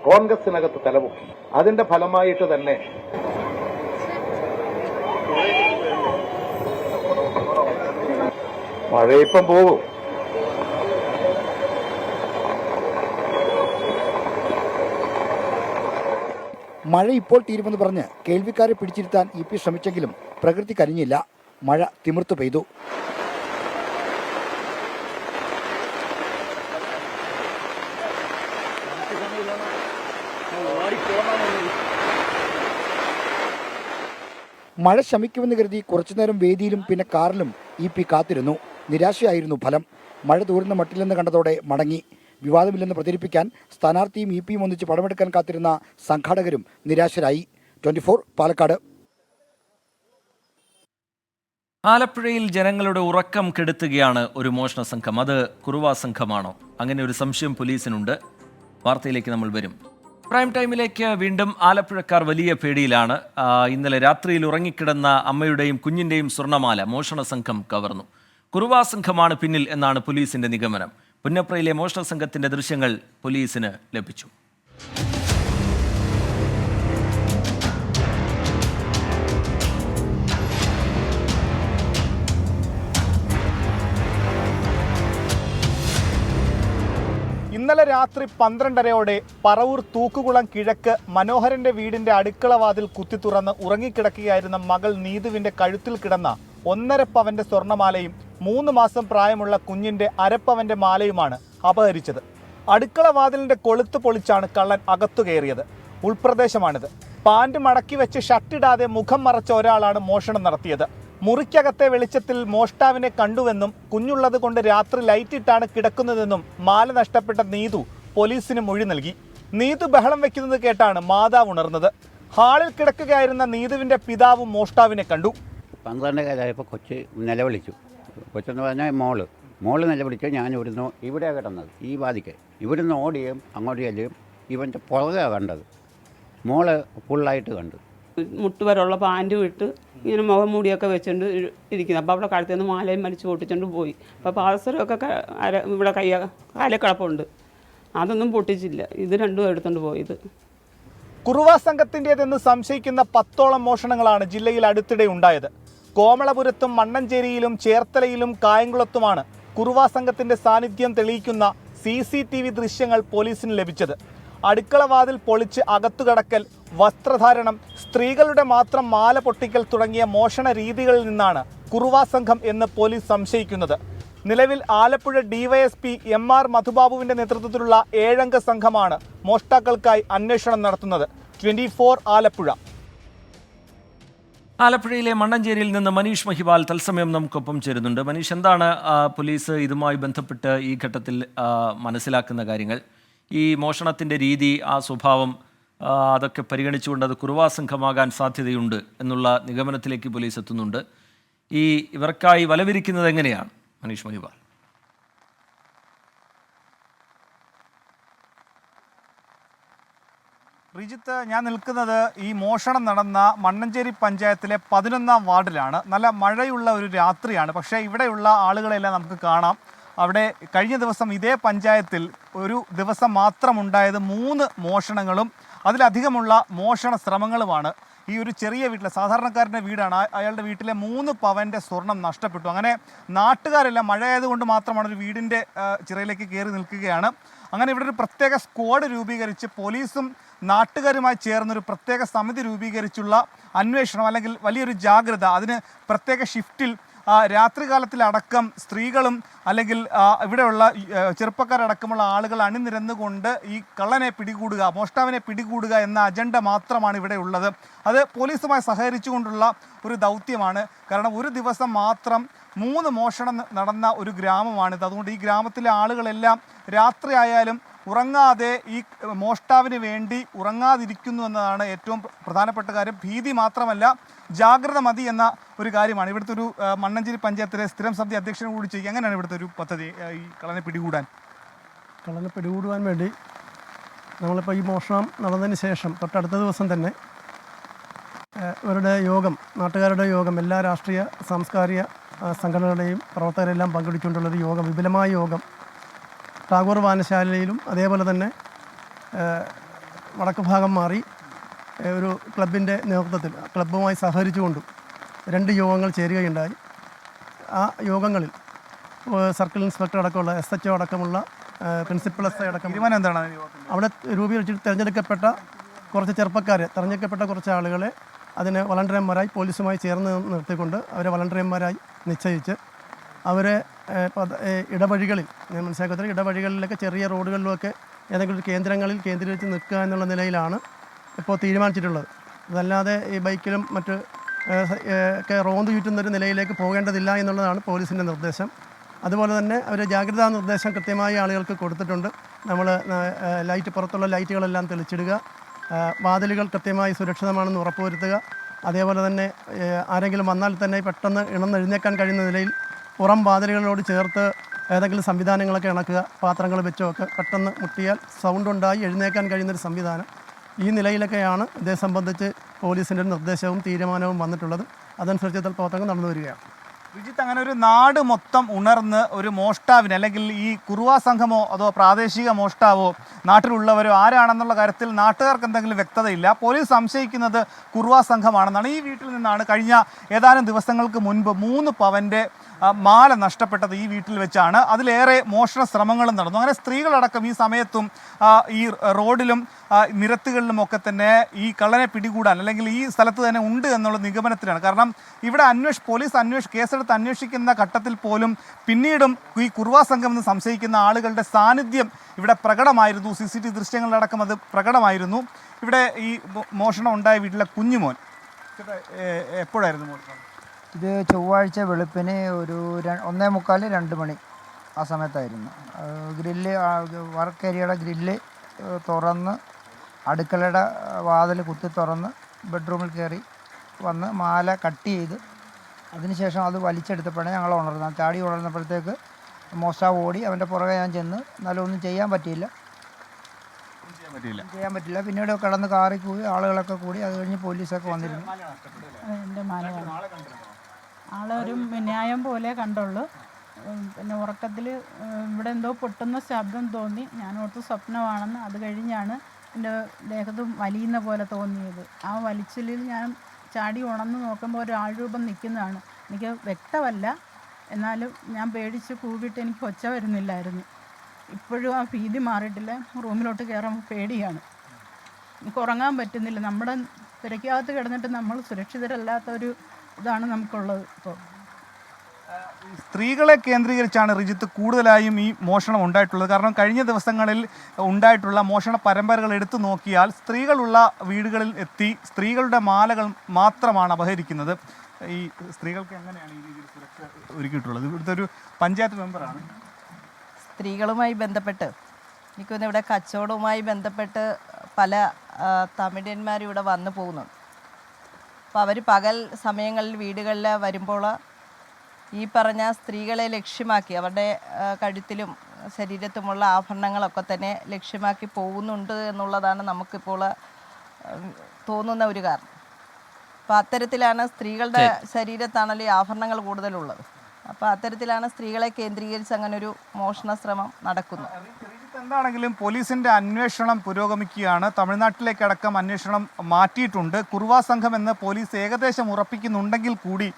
കോൺഗ്രസിനകത്ത് തലമുക്കി. അതിന്റെ ഫലമായിട്ട് തന്നെ മഴയിപ്പം പോകും. മഴ ഇപ്പോൾ തീരുമെന്ന് പറഞ്ഞ് കേൾവിക്കാരെ പിടിച്ചിരുത്താൻ EP ശ്രമിച്ചെങ്കിലും പ്രകൃതി കരിഞ്ഞില്ല. മഴ തിമിർത്തു പെയ്തു. മഴ ശമിക്കുമെന്ന് കരുതി കുറച്ചുനേരം വേദിയിലും പിന്നെ കാറിലും EP കാത്തിരുന്നു. നിരാശയായിരുന്നു ഫലം. മഴ തൂരുന്ന മട്ടില്ലെന്ന് കണ്ടതോടെ മടങ്ങി. വിവാദമില്ലെന്ന് പ്രചരിപ്പിക്കാൻ സ്ഥാനാർത്ഥിയും EP-യും ഒന്നിച്ച് പടമെടുക്കാൻ കാത്തിരുന്ന സംഘാടകരും നിരാശരായി. 24 പാലക്കാട്. ആലപ്പുഴയിൽ ജനങ്ങളുടെ ഉറക്കം കെടുത്തുകയാണ് ഒരു മോഷണ സംഘം. അത് കുറുവാ സംഘമാണോ? അങ്ങനെ ഒരു സംശയം പോലീസിനുണ്ട്. വാർത്തയിലേക്ക് നമ്മൾ വരും. പ്രൈം ടൈമിലേക്ക് വീണ്ടും. ആലപ്പുഴക്കാർ വലിയ പേടിയിലാണ്. ഇന്നലെ രാത്രിയിൽ ഉറങ്ങിക്കിടന്ന അമ്മയുടെയും കുഞ്ഞിൻ്റെയും സ്വർണ്ണമാല മോഷണ സംഘം കവർന്നു. കുറുവാ സംഘമാണ് പിന്നിൽ എന്നാണ് പോലീസിന്റെ നിഗമനം. പുന്നപ്രയിലെ മോഷണ സംഘത്തിന്റെ ദൃശ്യങ്ങൾ പോലീസിന് ലഭിച്ചു. ഇന്നലെ രാത്രി 12:30-ഓടെ പറവൂർ തൂക്കുകുളം കിഴക്ക് മനോഹരന്റെ വീടിന്റെ അടുക്കള വാതിൽ കുത്തി തുറന്ന് ഉറങ്ങിക്കിടക്കുകയായിരുന്ന മകൾ നീതുവിന്റെ കഴുത്തിൽ കിടന്ന 1.5 പവന്റെ സ്വർണ്ണമാലയും 3 മാസം പ്രായമുള്ള കുഞ്ഞിന്റെ 1/2 പവന്റെ മാലയുമാണ് അപഹരിച്ചത്. അടുക്കള വാതിലിന്റെ കൊളുത്ത് പൊളിച്ചാണ് കള്ളൻ അകത്തു കയറിയത്. ഉൾപ്രദേശമാണിത്. പാന്റ് മടക്കി വെച്ച് ഷർട്ടിടാതെ മുഖം മറച്ച ഒരാളാണ് മോഷണം നടത്തിയത്. മുറിക്കകത്തെ വെളിച്ചത്തിൽ മോഷ്ടാവിനെ കണ്ടുവെന്നും കുഞ്ഞുള്ളത് കൊണ്ട് രാത്രി ലൈറ്റിട്ടാണ് കിടക്കുന്നതെന്നും മാല നഷ്ടപ്പെട്ട നീതു പോലീസിന് മൊഴി നൽകി. നീതു ബഹളം വെക്കുന്നത് കേട്ടാണ് മാതാവ് ഉണർന്നത്. ഹാളിൽ കിടക്കുകയായിരുന്ന നീതുവിന്റെ പിതാവും മോഷ്ടാവിനെ കണ്ടു. 12 കാലമായപ്പോൾ കൊച്ച് നിലവിളിച്ചു. കൊച്ചെന്ന് പറഞ്ഞാൽ മോള് നിലവിളിച്ചു. ഞാൻ ഇവിടുന്ന് ഇവിടെയാണ് കിടന്നത്, ഈ വാതിക്ക്. ഇവിടുന്ന് ഓടിയും അങ്ങോട്ട് ചെല്ലുകയും ഇവൻ്റെ പുറകെയാണ് കണ്ടത്. മോള് ഫുള്ളായിട്ട് കണ്ടു. മുട്ടുവരെയുള്ള പാൻറ്റും ഇട്ട് ഇങ്ങനെ മുഖം മൂടിയൊക്കെ വെച്ചുകൊണ്ട് ഇരിക്കുന്നത്. അപ്പോൾ അവിടെ കഴുത്തിൽ നിന്ന് മാലയും വലിച്ചു പൊട്ടിച്ചുകൊണ്ട് പോയി. അപ്പോൾ പാദസരമൊക്കെ ഇവിടെ കാലെ കിടപ്പുണ്ട്, അതൊന്നും പൊട്ടിച്ചില്ല. ഇത് രണ്ടും എടുത്തുകൊണ്ട് പോയത്. കുറുവാ സംഘത്തിൻ്റേതെന്ന് സംശയിക്കുന്ന 10ഓളം മോഷണങ്ങളാണ് ജില്ലയിൽ അടുത്തിടെ ഉണ്ടായത്. കോമളപുരത്തും മണ്ണഞ്ചേരിയിലും ചേർത്തലയിലും കായംകുളത്തുമാണ് കുറുവാ സംഘത്തിന്റെ സാന്നിധ്യം തെളിയിക്കുന്ന CCTV ദൃശ്യങ്ങൾ പോലീസിന് ലഭിച്ചത്. അടുക്കള വാതിൽ പൊളിച്ച് അകത്തുകടക്കൽ, വസ്ത്രധാരണം, സ്ത്രീകളുടെ മാത്രം മാല പൊട്ടിക്കൽ തുടങ്ങിയ മോഷണ രീതികളിൽ നിന്നാണ് കുറുവാ സംഘം എന്ന് പോലീസ് സംശയിക്കുന്നത്. നിലവിൽ ആലപ്പുഴ DYSP MR മധുബാബുവിന്റെ നേതൃത്വത്തിലുള്ള 7-അംഗ സംഘമാണ് മോഷ്ടാക്കൾക്കായി അന്വേഷണം നടത്തുന്നത്. 24 ആലപ്പുഴ. ആലപ്പുഴയിലെ മണ്ണഞ്ചേരിയിൽ നിന്ന് മനീഷ് മഹിവാൽ തത്സമയം നമുക്കൊപ്പം ചേരുന്നുണ്ട്. മനീഷ്, എന്താണ് പോലീസ് ഇതുമായി ബന്ധപ്പെട്ട് ഈ ഘട്ടത്തിൽ മനസ്സിലാക്കുന്ന കാര്യങ്ങൾ? ഈ മോഷണത്തിൻ്റെ രീതി, ആ സ്വഭാവം, അതൊക്കെ പരിഗണിച്ചുകൊണ്ട് അത് കുറുവാ സംഘമാകാൻ സാധ്യതയുണ്ട് എന്നുള്ള നിഗമനത്തിലേക്ക് പോലീസ് എത്തുന്നുണ്ട്. ഇവർക്കായി വലവിരിക്കുന്നത് എങ്ങനെയാണ് മനീഷ് മഹിവാൽ? റിജിത്ത്, ഞാൻ നിൽക്കുന്നത് ഈ മോഷണം നടന്ന മണ്ണഞ്ചേരി പഞ്ചായത്തിലെ 11-ാം വാർഡിലാണ്. നല്ല മഴയുള്ള ഒരു രാത്രിയാണ്. പക്ഷേ ഇവിടെയുള്ള ആളുകളെല്ലാം നമുക്ക് കാണാം. അവിടെ കഴിഞ്ഞ ദിവസം ഇതേ പഞ്ചായത്തിൽ ഒരു ദിവസം മാത്രം ഉണ്ടായത് 3 മോഷണങ്ങളും അതിലധികമുള്ള മോഷണ ശ്രമങ്ങളുമാണ്. ഈ ഒരു ചെറിയ വീട്ടിലെ സാധാരണക്കാരൻ്റെ വീടാണ്. അയാളുടെ വീട്ടിലെ 3 പവൻ്റെ സ്വർണം നഷ്ടപ്പെട്ടു. അങ്ങനെ നാട്ടുകാരെല്ലാം മഴയായതുകൊണ്ട് മാത്രമാണ് ഒരു വീടിൻ്റെ ചിറയിലേക്ക് കയറി നിൽക്കുകയാണ്. അങ്ങനെ ഇവിടെ ഒരു പ്രത്യേക സ്ക്വാഡ് രൂപീകരിച്ച് പോലീസും നാട്ടുകാരുമായി ചേർന്നൊരു പ്രത്യേക സമിതി രൂപീകരിച്ചുള്ള അന്വേഷണം, അല്ലെങ്കിൽ വലിയൊരു ജാഗ്രത, അതിന് പ്രത്യേക ഷിഫ്റ്റിൽ രാത്രികാലത്തിലടക്കം സ്ത്രീകളും അല്ലെങ്കിൽ ഇവിടെയുള്ള ചെറുപ്പക്കാരടക്കമുള്ള ആളുകൾ അണിനിരന്നുകൊണ്ട് ഈ കള്ളനെ പിടികൂടുക, മോഷ്ടാവിനെ പിടികൂടുക എന്ന അജണ്ട മാത്രമാണ് ഇവിടെ ഉള്ളത്. അത് പോലീസുമായി സഹകരിച്ചുകൊണ്ടുള്ള ഒരു ദൗത്യമാണ്. കാരണം ഒരു ദിവസം മാത്രം 3 മോഷണം നടന്ന ഒരു ഗ്രാമമാണിത്. അതുകൊണ്ട് ഈ ഗ്രാമത്തിലെ ആളുകളെല്ലാം രാത്രിയായാലും ഉറങ്ങാതെ ഈ മോഷ്ടാവിന് വേണ്ടി ഉറങ്ങാതിരിക്കുന്നു എന്നതാണ് ഏറ്റവും പ്രധാനപ്പെട്ട കാര്യം. ഭീതി മാത്രമല്ല, ജാഗ്രത മതി എന്ന ഒരു കാര്യമാണ്. ഇവിടുത്തെ ഒരു മണ്ണഞ്ചേരി പഞ്ചായത്തിലെ സ്ഥിരം സമിതി അധ്യക്ഷനും കൂടി ചെയ്യുക. എങ്ങനെയാണ് ഇവിടുത്തെ ഒരു പദ്ധതി ഈ കള്ളനെ പിടികൂടാൻ? കള്ളനെ പിടികൂടുവാൻ വേണ്ടി നമ്മളിപ്പോൾ ഈ മോഷണം നടന്നതിന് ശേഷം തൊട്ടടുത്ത ദിവസം തന്നെ ഇവരുടെ യോഗം, നാട്ടുകാരുടെ യോഗം, എല്ലാ രാഷ്ട്രീയ സാംസ്കാരിക സംഘടനകളുടെയും പ്രവർത്തകരെല്ലാം പങ്കെടുത്തുകൊണ്ടുള്ളൊരു യോഗം, വിപുലമായ യോഗം ടാഗോർ വായനശാലയിലും അതേപോലെ തന്നെ വടക്ക് ഭാഗം മാറി ഒരു ക്ലബിൻ്റെ നേതൃത്വത്തിൽ ക്ലബ്ബുമായി സഹകരിച്ചുകൊണ്ടും 2 യോഗങ്ങൾ ചേരുകയുണ്ടായി. ആ യോഗങ്ങളിൽ സർക്കിൾ ഇൻസ്പെക്ടർ അടക്കമുള്ള SHO അടക്കമുള്ള പ്രിൻസിപ്പൽ SI അടക്കം അവിടെ രൂപീകരിച്ചിട്ട് തിരഞ്ഞെടുക്കപ്പെട്ട കുറച്ച് ആളുകളെ അതിന് വളണ്ടറിയന്മാരായി പോലീസുമായി ചേർന്ന് നിർത്തിക്കൊണ്ട് അവരെ വളണ്ടറിയന്മാരായി നിശ്ചയിച്ച് അവരെ ഇടവഴികളിൽ, ഞാൻ മനസ്സിലാക്കുന്നത് ഇടവഴികളിലൊക്കെ ചെറിയ റോഡുകളിലുമൊക്കെ ഏതെങ്കിലും ഒരു കേന്ദ്രങ്ങളിൽ കേന്ദ്രീകരിച്ച് നിൽക്കുക എന്നുള്ള നിലയിലാണ് ഇപ്പോൾ തീരുമാനിച്ചിട്ടുള്ളത്. അതല്ലാതെ ഈ ബൈക്കിലും മറ്റ് ഒക്കെ റോന്ത് ചുറ്റുന്നൊരു നിലയിലേക്ക് പോകേണ്ടതില്ല എന്നുള്ളതാണ് പോലീസിൻ്റെ നിർദ്ദേശം. അതുപോലെ തന്നെ അവർ ജാഗ്രതാ നിർദ്ദേശം കൃത്യമായി ആളുകൾക്ക് കൊടുത്തിട്ടുണ്ട്. നമ്മൾ ലൈറ്റ്, പുറത്തുള്ള ലൈറ്റുകളെല്ലാം തെളിച്ചിടുക, വാതിലുകൾ കൃത്യമായി സുരക്ഷിതമാണെന്ന് ഉറപ്പുവരുത്തുക, അതേപോലെ തന്നെ ആരെങ്കിലും വന്നാൽ തന്നെ പെട്ടെന്ന് ഇണന്നെഴുന്നേക്കാൻ കഴിയുന്ന നിലയിൽ പുറം വാതിലുകളോട് ചേർത്ത് ഏതെങ്കിലും സംവിധാനങ്ങളൊക്കെ ഇണക്കുക, പാത്രങ്ങൾ വെച്ചൊക്കെ പെട്ടെന്ന് മുട്ടിയാൽ സൗണ്ട് ഉണ്ടായി എഴുന്നേക്കാൻ കഴിയുന്നൊരു സംവിധാനം. ഈ നിലയിലൊക്കെയാണ് ഇതേ സംബന്ധിച്ച് പോലീസിൻ്റെ നിർദ്ദേശവും തീരുമാനവും വന്നിട്ടുള്ളത്. അതനുസരിച്ച് പ്രവർത്തനങ്ങൾ നടന്നു വരികയാണ്. വിജിത്ത്, അങ്ങനെ ഒരു നാട് മൊത്തം ഉണർന്ന് ഒരു മോഷ്ടാവിന്, അല്ലെങ്കിൽ ഈ കുറുവാ സംഘമോ അതോ പ്രാദേശിക മോഷ്ടാവോ നാട്ടിലുള്ളവരോ ആരാണെന്നുള്ള കാര്യത്തിൽ നാട്ടുകാർക്ക് എന്തെങ്കിലും വ്യക്തതയില്ല. പോലീസ് സംശയിക്കുന്നത് കുറുവാ സംഘമാണെന്നാണ്. ഈ വീട്ടിൽ നിന്നാണ് കഴിഞ്ഞ ഏതാനും ദിവസങ്ങൾക്ക് മുൻപ് 3 പവൻ്റെ മാല നഷ്ടപ്പെട്ടത്. ഈ വീട്ടിൽ വെച്ചാണ്. അതിലേറെ മോഷണ ശ്രമങ്ങളും നടന്നു. അങ്ങനെ സ്ത്രീകളടക്കം ഈ സമയത്തും ഈ റോഡിലും നിരത്തുകളിലുമൊക്കെ തന്നെ ഈ കള്ളനെ പിടികൂടാൻ, അല്ലെങ്കിൽ ഈ സ്ഥലത്ത് തന്നെ ഉണ്ട് എന്നുള്ള നിഗമനത്തിലാണ്. കാരണം ഇവിടെ പോലീസ് കേസെടുത്ത് അന്വേഷിക്കുന്ന ഘട്ടത്തിൽ പോലും പിന്നീടും ഈ കുറുവാ സംഘം എന്ന് സംശയിക്കുന്ന ആളുകളുടെ സാന്നിധ്യം ഇവിടെ പ്രകടമായിരുന്നു. CCTV ദൃശ്യങ്ങളിലടക്കം അത് പ്രകടമായിരുന്നു. ഇവിടെ ഈ മോഷണം ഉണ്ടായ വീട്ടിലെ കുഞ്ഞുമോൻ എപ്പോഴായിരുന്നു മോഷണം? ഇത് ചൊവ്വാഴ്ച വെളുപ്പിന് ഒരു 1:45-2 മണി ആ സമയത്തായിരുന്നു. ഗ്രില്ല്, വർക്ക് ഏരിയയുടെ ഗ്രില്ല് തുറന്ന് അടുക്കളയുടെ വാതിൽ കുത്തി തുറന്ന് ബെഡ്റൂമിൽ കയറി വന്ന് മാല കട്ട് ചെയ്ത് അതിനുശേഷം അത് വലിച്ചെടുത്തപ്പോഴാണ് ഞങ്ങൾ ഉണർന്നത്. ചാടി ഉണർന്നപ്പോഴത്തേക്ക് മോഷ്ടാവ് ഓടി. അവൻ്റെ പുറകെ ഞാൻ ചെന്ന്, എന്നാലും ഒന്നും ചെയ്യാൻ പറ്റിയില്ല. പിന്നീട് കിടന്ന് കാറി കൂടി ആളുകളൊക്കെ കൂടി. അത് കഴിഞ്ഞ് പോലീസൊക്കെ വന്നിരുന്നു. എൻ്റെ മാലയാണ്. ആളൊരു ന്യായം പോലെ കണ്ടുള്ളൂ. പിന്നെ ഉറക്കത്തിൽ ഇവിടെ എന്തോ പൊട്ടുന്ന ശബ്ദം തോന്നി. ഞാനോർത്ത് സ്വപ്നമാണെന്ന്. അത് കഴിഞ്ഞാണ് എൻ്റെ ദേഹത്ത് വലിയുന്ന പോലെ തോന്നിയത്. ആ വലിച്ചിലിൽ ഞാൻ ചാടി ഉണർന്ന് നോക്കുമ്പോൾ ഒരു ആൾരൂപം നിൽക്കുന്നതാണ്. എനിക്ക് വ്യക്തമല്ല, എന്നാലും ഞാൻ പേടിച്ച് കൂവിട്ട് എനിക്ക് ഒച്ച വരുന്നില്ലായിരുന്നു. ഇപ്പോഴും ആ ഭീതി മാറിയിട്ടില്ല. റൂമിലോട്ട് കയറുമ്പോൾ പേടിയാണ്. എനിക്ക് ഉറങ്ങാൻ പറ്റുന്നില്ല. നമ്മുടെ തിരക്കകത്ത് കിടന്നിട്ട് നമ്മൾ സുരക്ഷിതരല്ലാത്തൊരു ഇതാണ് നമുക്കുള്ളത്. ഇപ്പോൾ സ്ത്രീകളെ കേന്ദ്രീകരിച്ചാണ് റിജിത്ത് കൂടുതലായും ഈ മോഷണം ഉണ്ടായിട്ടുള്ളത്. കാരണം കഴിഞ്ഞ ദിവസങ്ങളിൽ ഉണ്ടായിട്ടുള്ള മോഷണ പരമ്പരകൾ എടുത്തു നോക്കിയാൽ സ്ത്രീകളുള്ള വീടുകളിൽ എത്തി സ്ത്രീകളുടെ മാലകൾ മാത്രമാണ് അപഹരിക്കുന്നത്. ഈ സ്ത്രീകൾക്ക് എങ്ങനെയാണ് ഈ രീതിയിൽ സുരക്ഷ ഒരുക്കിയിട്ടുള്ളത്? ഇവിടുത്തെ ഒരു പഞ്ചായത്ത് മെമ്പറാണ്. സ്ത്രീകളുമായി ബന്ധപ്പെട്ട് എനിക്കൊന്ന് ഇവിടെ കച്ചവടവുമായി ബന്ധപ്പെട്ട് പല തമിഴന്മാരും ഇവിടെ വന്നു പോകുന്നുണ്ട്. അപ്പോൾ അവർ പകൽ സമയങ്ങളിൽ വീടുകളിൽ വരുമ്പോൾ ഈ പറഞ്ഞ സ്ത്രീകളെ ലക്ഷ്യമാക്കി അവരുടെ കഴുത്തിലും ശരീരത്തുമുള്ള ആഭരണങ്ങളൊക്കെ തന്നെ ലക്ഷ്യമാക്കി പോകുന്നുണ്ട് എന്നുള്ളതാണ് നമുക്കിപ്പോൾ തോന്നുന്ന ഒരു കാരണം. അപ്പോൾ അത്തരത്തിലാണ് സ്ത്രീകളുടെ ശരീരത്താണല്ലോ ഈ ആഭരണങ്ങൾ കൂടുതലുള്ളത്. അപ്പോൾ അത്തരത്തിലാണ് സ്ത്രീകളെ കേന്ദ്രീകരിച്ച് അങ്ങനെ ഒരു മോഷണ ശ്രമം നടക്കുന്നത്. എന്താണെങ്കിലും പോലീസിന്റെ അന്വേഷണം പുരോഗമിക്കുകയാണ്. തമിഴ്നാട്ടിലേക്കടക്കം അന്വേഷണം മാറ്റിയിട്ടുണ്ട്. കുറുവാ സംഘം എന്ന് പോലീസ് ഏകദേശം ഉറപ്പിക്കുന്നുണ്ടെങ്കിൽ കൂടി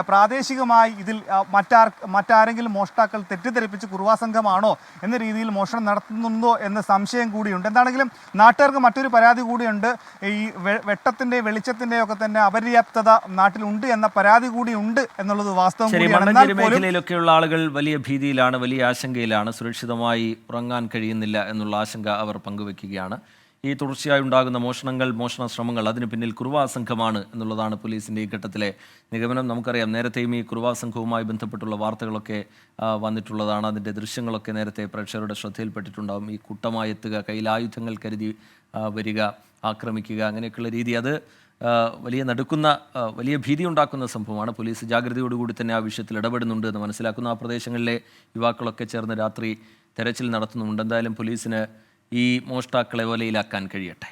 പ്രാദേശികമായി ഇതിൽ മറ്റാരെങ്കിലും മോഷ്ടാക്കൾ തെറ്റിദ്ധരിപ്പിച്ച് കുറുവാ സംഘമാണോ എന്ന രീതിയിൽ മോഷണം നടത്തുന്നുണ്ടോ എന്ന സംശയം കൂടിയുണ്ട്. എന്താണെങ്കിലും നാട്ടുകാർക്ക് മറ്റൊരു പരാതി കൂടിയുണ്ട്. ഈ വെട്ടത്തിൻ്റെ വെളിച്ചത്തിൻ്റെ ഒക്കെ തന്നെ അപര്യാപ്തത നാട്ടിലുണ്ട് എന്ന പരാതി കൂടിയുണ്ട് എന്നുള്ളത് വാസ്തവം കൂടിയാണ്. മേഖലയിലൊക്കെയുള്ള ആളുകൾ വലിയ ഭീതിയിലാണ്, വലിയ ആശങ്കയിലാണ്. സുരക്ഷിതമായി ഉറങ്ങാൻ കഴിയുന്നില്ല എന്നുള്ള ആശങ്ക അവർ പങ്കുവെക്കുകയാണ്. ഈ തുടർച്ചയായി ഉണ്ടാകുന്ന മോഷണ ശ്രമങ്ങൾ അതിന് പിന്നിൽ കുറുവാ സംഘമാണ് എന്നുള്ളതാണ് പോലീസിൻ്റെ ഈ ഘട്ടത്തിലെ നിഗമനം. നമുക്കറിയാം, നേരത്തെയും ഈ കുറുവാ സംഘവുമായി ബന്ധപ്പെട്ടുള്ള വാർത്തകളൊക്കെ വന്നിട്ടുള്ളതാണ്. അതിൻ്റെ ദൃശ്യങ്ങളൊക്കെ നേരത്തെ പ്രേക്ഷകരുടെ ശ്രദ്ധയിൽപ്പെട്ടിട്ടുണ്ടാകും. ഈ കൂട്ടമായി എത്തുക, കയ്യിൽ ആയുധങ്ങൾ കരുതി വരിക, ആക്രമിക്കുക, അങ്ങനെയൊക്കെയുള്ള രീതി അത് വലിയ നടുക്കുന്ന, വലിയ ഭീതി ഉണ്ടാക്കുന്ന സംഭവമാണ്. പോലീസ് ജാഗ്രതയോടുകൂടി തന്നെ ആ വിഷയത്തിൽ ഇടപെടുന്നുണ്ട് എന്ന് മനസ്സിലാക്കുന്നു. ആ പ്രദേശങ്ങളിലെ യുവാക്കളൊക്കെ ചേർന്ന് രാത്രി തെരച്ചിൽ നടത്തുന്നുണ്ട്. എന്തായാലും പോലീസിന് ഈ മോഷ്ടാക്കളെ വലയിലാക്കാൻ കഴിയട്ടെ.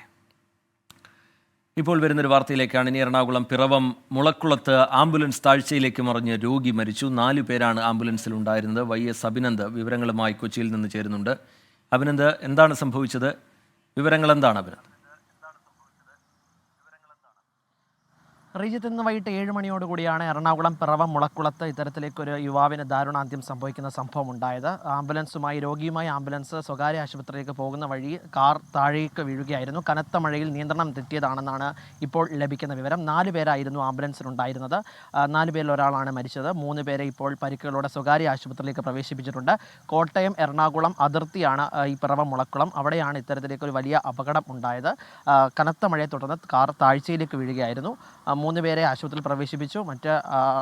ഇപ്പോൾ വരുന്നൊരു വാർത്തയിലേക്കാണ്. ഇനി എറണാകുളം പിറവം മുളക്കുളത്ത് ആംബുലൻസ് താഴ്ചയിലേക്ക് മറിഞ്ഞ് രോഗി മരിച്ചു. 4 പേരാണ് ആംബുലൻസിൽ ഉണ്ടായിരുന്നത്. YS അഭിനന്ദ് വിവരങ്ങളുമായി കൊച്ചിയിൽ നിന്ന് ചേരുന്നുണ്ട്. അഭിനന്ദ്, എന്താണ് സംഭവിച്ചത്? വിവരങ്ങൾ എന്താണ് അഭിനന്ദ്? റീജിത്ത്, ഇന്ന് വൈകിട്ട് 7 മണിയോടുകൂടിയാണ് എറണാകുളം പിറവം മുളക്കുളത്ത് ഇത്തരത്തിലേക്കൊരു യുവാവിന് ദാരുണാന്ത്യം സംഭവിക്കുന്ന സംഭവം ഉണ്ടായത്. രോഗിയുമായി ആംബുലൻസ് സ്വകാര്യ ആശുപത്രിയിലേക്ക് പോകുന്ന വഴി കാർ താഴേക്ക് വീഴുകയായിരുന്നു. കനത്ത മഴയിൽ നിയന്ത്രണം തെറ്റിയതാണെന്നാണ് ഇപ്പോൾ ലഭിക്കുന്ന വിവരം. 4 പേരായിരുന്നു ആംബുലൻസിലുണ്ടായിരുന്നത്. 4 പേരിൽ ഒരാളാണ് മരിച്ചത്. 3 പേരെ ഇപ്പോൾ പരിക്കുകളോടെ സ്വകാര്യ ആശുപത്രിയിലേക്ക് പ്രവേശിപ്പിച്ചിട്ടുണ്ട്. കോട്ടയം എറണാകുളം അതിർത്തിയാണ് ഈ പിറവം മുളക്കുളം. അവിടെയാണ് ഇത്തരത്തിലേക്കൊരു വലിയ അപകടം ഉണ്ടായത്. കനത്ത മഴയെ തുടർന്ന് കാർ താഴ്ചയിലേക്ക് വീഴുകയായിരുന്നു. 3 പേരെ ആശുപത്രിയിൽ പ്രവേശിപ്പിച്ചു. മറ്റ്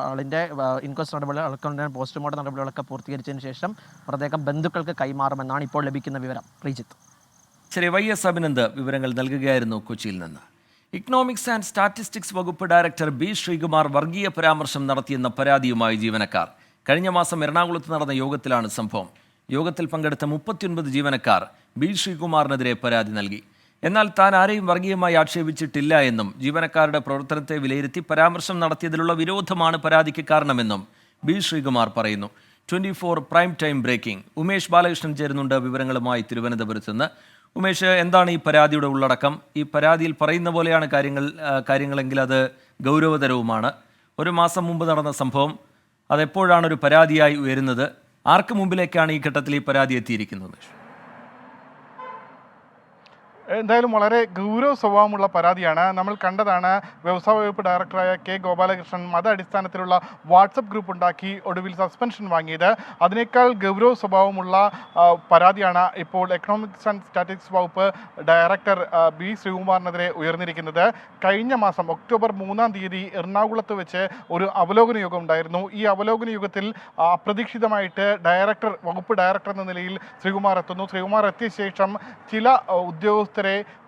ആളിൻ്റെ ഇൻക്വസ്റ്റ് നടപടികൾ, പോസ്റ്റ്മോർട്ടം നടപടികളൊക്കെ പൂർത്തീകരിച്ചതിന് ശേഷം മൃതദേഹം ബന്ധുക്കൾക്ക് കൈമാറുമെന്നാണ് ഇപ്പോൾ ലഭിക്കുന്ന വിവരം. പ്രീജിത്ത്. ശരി, YS അഭിനന്ദ് വിവരങ്ങൾ നൽകുകയായിരുന്നു കൊച്ചിയിൽ നിന്ന്. ഇക്കണോമിക്സ് ആൻഡ് സ്റ്റാറ്റിസ്റ്റിക്സ് വകുപ്പ് ഡയറക്ടർ B. ശ്രീകുമാർ വർഗീയ പരാമർശം നടത്തിയെന്ന പരാതിയുമായി ജീവനക്കാർ. കഴിഞ്ഞ മാസം എറണാകുളത്ത് നടന്ന യോഗത്തിലാണ് സംഭവം. യോഗത്തിൽ പങ്കെടുത്ത 39 ജീവനക്കാർ B. ശ്രീകുമാറിനെതിരെ പരാതി നൽകി. എന്നാൽ താൻ ആരെയും വർഗീയമായി ആക്ഷേപിച്ചിട്ടില്ല എന്നും ജീവനക്കാരുടെ പ്രവർത്തനത്തെ വിലയിരുത്തി പരാമർശം നടത്തിയതിലുള്ള വിരോധമാണ് പരാതിക്ക് കാരണമെന്നും B. ശ്രീകുമാർ പറയുന്നു. 24 prime time breaking. Umesh Balakrishnan ചേരുന്നുണ്ട് വിവരങ്ങളുമായി തിരുവനന്തപുരത്ത് നിന്ന്. ഉമേഷ്, എന്താണ് ഈ പരാതിയുടെ ഉള്ളടക്കം? ഈ പരാതിയിൽ പറയുന്ന പോലെയാണ് കാര്യങ്ങളെങ്കിൽ അത് ഗൗരവതരവുമാണ്. 1 മാസം മുമ്പ് നടന്ന സംഭവം, അതെപ്പോഴാണ് ഒരു പരാതിയായി ഉയരുന്നത്? ആർക്ക് മുമ്പിലേക്കാണ് ഈ ഘട്ടത്തിൽ ഈ പരാതി എത്തിയിരിക്കുന്നത്? എന്തായാലും വളരെ ഗൗരവ സ്വഭാവമുള്ള പരാതിയാണ്. നമ്മൾ കണ്ടതാണ് വ്യവസായ വകുപ്പ് ഡയറക്ടറായ K. ഗോപാലകൃഷ്ണൻ മത അടിസ്ഥാനത്തിലുള്ള വാട്സപ്പ് ഗ്രൂപ്പ് ഉണ്ടാക്കി ഒടുവിൽ സസ്പെൻഷൻ വാങ്ങിയത്. അതിനേക്കാൾ ഗൗരവ സ്വഭാവമുള്ള പരാതിയാണ് ഇപ്പോൾ എക്കണോമിക്സ് ആൻഡ് സ്റ്റാറ്റിസ്റ്റിക്സ് വകുപ്പ് ഡയറക്ടർ B. ശ്രീകുമാറിനെതിരെ ഉയർന്നിരിക്കുന്നത്. കഴിഞ്ഞ മാസം ഒക്ടോബർ 3-ാം തീയതി എറണാകുളത്ത് വെച്ച് ഒരു അവലോകന യോഗം ഉണ്ടായിരുന്നു. ഈ അവലോകന യോഗത്തിൽ അപ്രതീക്ഷിതമായിട്ട് വകുപ്പ് ഡയറക്ടർ എന്ന നിലയിൽ ശ്രീകുമാർ എത്തുന്നു. ശ്രീകുമാർ എത്തിയ ശേഷം ചില ഉദ്യോഗസ്ഥരെ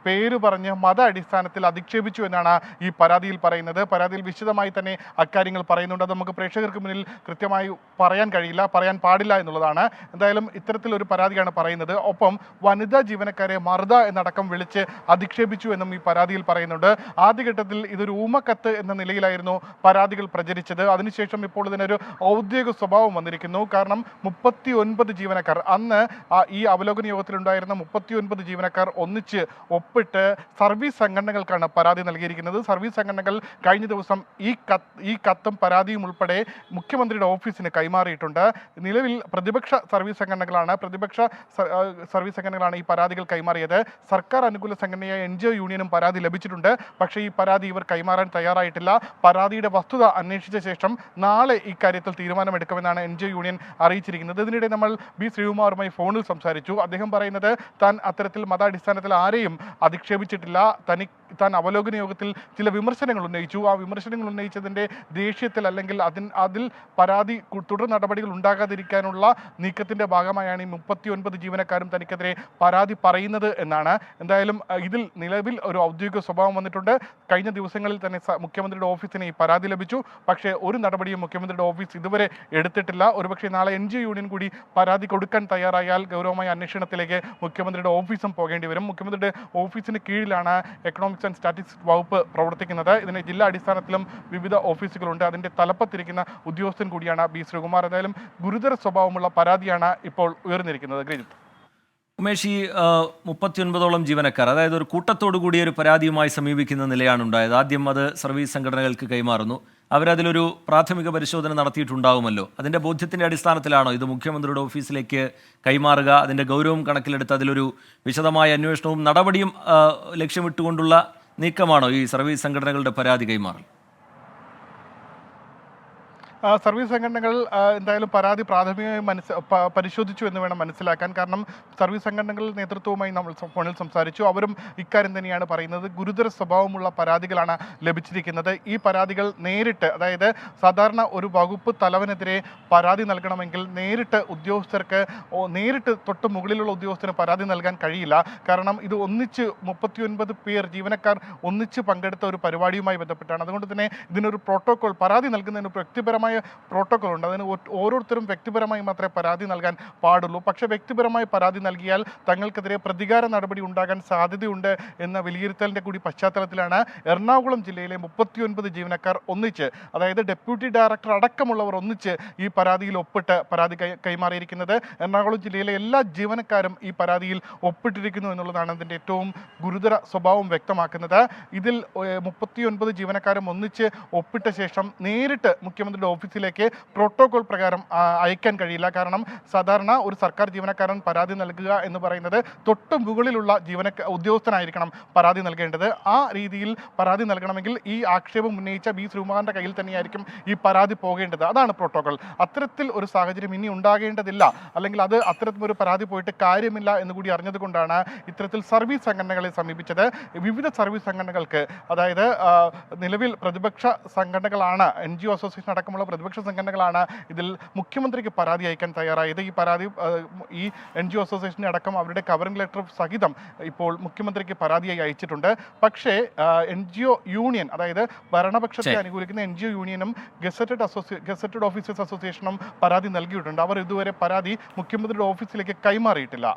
പേര് പറഞ്ഞ് മത അടിസ്ഥാനത്തിൽ അധിക്ഷേപിച്ചു എന്നാണ് ഈ പരാതിയിൽ പറയുന്നത്. പരാതിയിൽ വിശദമായി തന്നെ അക്കാര്യങ്ങൾ പറയുന്നുണ്ട്. അത് നമുക്ക് പ്രേക്ഷകർക്ക് മുന്നിൽ കൃത്യമായി പറയാൻ കഴിയില്ല, പറയാൻ പാടില്ല എന്നുള്ളതാണ്. എന്തായാലും ഇത്തരത്തിലൊരു പരാതിയാണ് പറയുന്നത്. ഒപ്പം വനിതാ ജീവനക്കാരെ മർദ എന്നടക്കം വിളിച്ച് അധിക്ഷേപിച്ചു എന്നും ഈ പരാതിയിൽ പറയുന്നുണ്ട്. ആദ്യഘട്ടത്തിൽ ഇതൊരു ഊമക്കത്ത് എന്ന നിലയിലായിരുന്നു പരാതികൾ പ്രചരിച്ചത്. അതിനുശേഷം ഇപ്പോൾ ഇതിനൊരു ഔദ്യോഗിക സ്വഭാവം വന്നിരിക്കുന്നു. കാരണം 39 ജീവനക്കാർ, അന്ന് ഈ അവലോകന യോഗത്തിലുണ്ടായിരുന്ന 39 ജീവനക്കാർ ഒന്നിച്ച് ഒന്നിച്ച് ഒപ്പിട്ട് സർവീസ് സംഘടനകൾക്കാണ് പരാതി നൽകിയിരിക്കുന്നത്. സർവീസ് സംഘടനകൾ കഴിഞ്ഞ ദിവസം ഈ കത്തും പരാതിയും ഉൾപ്പെടെ മുഖ്യമന്ത്രിയുടെ ഓഫീസിന് കൈമാറിയിട്ടുണ്ട്. നിലവിൽ പ്രതിപക്ഷ സർവീസ് സംഘടനകളാണ് ഈ പരാതികൾ കൈമാറിയത്. സർക്കാർ അനുകൂല സംഘടനയായ NGO യൂണിയനും പരാതി ലഭിച്ചിട്ടുണ്ട്. പക്ഷേ ഈ പരാതി ഇവർ കൈമാറാൻ തയ്യാറായിട്ടില്ല. പരാതിയുടെ വസ്തുത അന്വേഷിച്ച ശേഷം നാളെ ഇക്കാര്യത്തിൽ തീരുമാനമെടുക്കുമെന്നാണ് NGO യൂണിയൻ അറിയിച്ചിരിക്കുന്നത്. ഇതിനിടെ നമ്മൾ B. ശ്രീകുമാറുമായി ഫോണിൽ സംസാരിച്ചു. അദ്ദേഹം പറയുന്നത് താൻ അത്തരത്തിൽ മതാടിസ്ഥാനത്തിൽ ആരെയും അധിക്ഷേപിച്ചിട്ടില്ല. താൻ അവലോകന യോഗത്തിൽ ചില വിമർശനങ്ങൾ ഉന്നയിച്ചു. ആ വിമർശനങ്ങൾ ഉന്നയിച്ചതിൻ്റെ ദേഷ്യത്തിൽ അല്ലെങ്കിൽ അതിൽ പരാതി തുടർ നടപടികൾ ഉണ്ടാകാതിരിക്കാനുള്ള നീക്കത്തിൻ്റെ ഭാഗമായാണ് ഈ 39 ജീവനക്കാരും തനിക്കെതിരെ പരാതി പറയുന്നത് എന്നാണ്. എന്തായാലും ഇതിൽ നിലവിൽ ഒരു ഔദ്യോഗിക സ്വഭാവം വന്നിട്ടുണ്ട്. കഴിഞ്ഞ ദിവസങ്ങളിൽ തന്നെ മുഖ്യമന്ത്രിയുടെ ഓഫീസിന് ഈ പരാതി ലഭിച്ചു. പക്ഷേ ഒരു നടപടിയും മുഖ്യമന്ത്രിയുടെ ഓഫീസ് ഇതുവരെ എടുത്തിട്ടില്ല. ഒരുപക്ഷെ നാളെ NGO യൂണിയൻ കൂടി പരാതി കൊടുക്കാൻ തയ്യാറായാൽ ഗൗരവമായ അന്വേഷണത്തിലേക്ക് മുഖ്യമന്ത്രിയുടെ ഓഫീസും പോകേണ്ടി വരും. മുഖ്യമന്ത്രിയുടെ ഓഫീസിന് കീഴിലാണ് എക്കണോമിക്സ് ആൻഡ് സ്റ്റാറ്റിസ്റ്റിക്സ് വകുപ്പ് പ്രവർത്തിക്കുന്നത്. ഇതിന് ജില്ലാ അടിസ്ഥാനത്തിലും വിവിധ ഓഫീസുകളുണ്ട്. അതിൻ്റെ തലപ്പത്തിരിക്കുന്ന ഉദ്യോഗസ്ഥൻ കൂടിയാണ് B. ശ്രീകുമാർ. എന്തായാലും ഗുരുതര സ്വഭാവമുള്ള പരാതിയാണ് ഇപ്പോൾ ഉയർന്നിരിക്കുന്നത്. ഗ്രീജിത്ത്, ഉമേഷ്, ഈ 39ഓളം ജീവനക്കാർ, അതായത് ഒരു കൂട്ടത്തോടു കൂടി ഒരു പരാതിയുമായി സമീപിക്കുന്ന നിലയാണ് ഉണ്ടായത്. ആദ്യം അത് സർവീസ് സംഘടനകൾക്ക് കൈമാറുന്നു. അവരതിലൊരു പ്രാഥമിക പരിശോധന നടത്തിയിട്ടുണ്ടാവുമല്ലോ. അതിൻ്റെ ബോധ്യത്തിൻ്റെ അടിസ്ഥാനത്തിലാണോ ഇത് മുഖ്യമന്ത്രിയുടെ ഓഫീസിലേക്ക് കൈമാറുക? അതിൻ്റെ ഗൗരവം കണക്കിലെടുത്ത് അതിലൊരു വിശദമായ അന്വേഷണവും നടപടിയും ലക്ഷ്യമിട്ടുകൊണ്ടുള്ള നീക്കമാണോ ഈ സർവീസ് സംഘടനകളുടെ പരാതി കൈമാറൽ? സർവീസ് സംഘടനകൾ എന്തായാലും പരാതി പ്രാഥമികമായി പരിശോധിച്ചു എന്ന് വേണം മനസ്സിലാക്കാൻ. കാരണം സർവീസ് സംഘടനകൾ നേതൃത്വവുമായി നമ്മൾ ഫോണിൽ സംസാരിച്ചു. അവരും ഇക്കാര്യം തന്നെയാണ് പറയുന്നത്. ഗുരുതര സ്വഭാവമുള്ള പരാതികളാണ് ലഭിച്ചിരിക്കുന്നത്. ഈ പരാതികൾ നേരിട്ട്, അതായത് സാധാരണ ഒരു വകുപ്പ് തലവനെതിരെ പരാതി നൽകണമെങ്കിൽ നേരിട്ട് തൊട്ട് മുകളിലുള്ള ഉദ്യോഗസ്ഥന് പരാതി നൽകാൻ കഴിയില്ല. കാരണം ഇത് ഒന്നിച്ച് 39 പേർ ജീവനക്കാർ ഒന്നിച്ച് പങ്കെടുത്ത ഒരു പരിപാടിയുമായി ബന്ധപ്പെട്ടാണ്. അതുകൊണ്ട് തന്നെ ഇതിനൊരു പ്രോട്ടോകോൾ, പരാതി നൽകുന്നതിന് വ്യക്തിപരമായ പ്രോട്ടോകോൾ ഉണ്ട്. അതിന് ഓരോരുത്തരും വ്യക്തിപരമായി മാത്രമേ പരാതി നൽകാൻ പാടുള്ളൂ. പക്ഷേ വ്യക്തിപരമായി പരാതി നൽകിയാൽ തങ്ങൾക്കെതിരെ പ്രതികാര നടപടി ഉണ്ടാകാൻ സാധ്യതയുണ്ട് എന്ന വിലയിരുത്തലിൻ്റെ കൂടി പശ്ചാത്തലത്തിലാണ് എറണാകുളം ജില്ലയിലെ 39 ജീവനക്കാർ ഒന്നിച്ച്, അതായത് ഡെപ്യൂട്ടി ഡയറക്ടർ അടക്കമുള്ളവർ ഒന്നിച്ച് ഈ പരാതിയിൽ ഒപ്പിട്ട് പരാതി കൈമാറിയിരിക്കുന്നത്. എറണാകുളം ജില്ലയിലെ എല്ലാ ജീവനക്കാരും ഈ പരാതിയിൽ ഒപ്പിട്ടിരിക്കുന്നു എന്നുള്ളതാണ് അതിൻ്റെ ഏറ്റവും ഗുരുതര സ്വഭാവം വ്യക്തമാക്കുന്നത്. ഇതിൽ 39 ജീവനക്കാരും ഒന്നിച്ച് ഒപ്പിട്ട ശേഷം നേരിട്ട് മുഖ്യമന്ത്രിയുടെ ഓഫീസിലേക്ക് പ്രോട്ടോകോൾ പ്രകാരം അയക്കാൻ കഴിയില്ല. കാരണം സാധാരണ ഒരു സർക്കാർ ജീവനക്കാരൻ പരാതി നൽകുക എന്ന് പറയുന്നത് തൊട്ട് മുകളിലുള്ള ഉദ്യോഗസ്ഥനായിരിക്കണം പരാതി നൽകേണ്ടത്. ആ രീതിയിൽ പരാതി നൽകണമെങ്കിൽ ഈ ആക്ഷേപം ഉന്നയിച്ച B. ശ്രീകുമാറിൻ്റെ കയ്യിൽ തന്നെയായിരിക്കും ഈ പരാതി പോകേണ്ടത്. അതാണ് പ്രോട്ടോകോൾ. അത്തരത്തിൽ ഒരു സാഹചര്യം ഇനി ഉണ്ടാകേണ്ടതില്ല, അല്ലെങ്കിൽ അത്തരത്തിലൊരു പരാതി പോയിട്ട് കാര്യമില്ല എന്ന് കൂടി അറിഞ്ഞതുകൊണ്ടാണ് ഇത്തരത്തിൽ സർവീസ് സംഘടനകളെ സമീപിച്ചത്. വിവിധ സർവീസ് സംഘടനകൾക്ക്, അതായത് നിലവിൽ പ്രതിപക്ഷ സംഘടനകളാണ്, NGO അസോസിയേഷൻ അടക്കമുള്ള പ്രതിപക്ഷ സംഘടനകളാണ് ഇതിൽ മുഖ്യമന്ത്രിക്ക് പരാതി അയക്കാൻ തയ്യാറായത്. ഈ പരാതി ഈ NGO അസോസിയേഷനെ അടക്കം അവരുടെ കവറിംഗ് ലെറ്റർ സഹിതം ഇപ്പോൾ മുഖ്യമന്ത്രിക്ക് പരാതിയായി അയച്ചിട്ടുണ്ട്. പക്ഷേ NGO യൂണിയൻ, അതായത് ഭരണപക്ഷത്തെ അനുകൂലിക്കുന്ന NGO യൂണിയനും ഗസറ്റഡ് ഓഫീസേഴ്സ് അസോസിയേഷനും പരാതി നൽകിയിട്ടുണ്ട്. അവർ ഇതുവരെ പരാതി മുഖ്യമന്ത്രിയുടെ ഓഫീസിലേക്ക് കൈമാറിയിട്ടില്ല.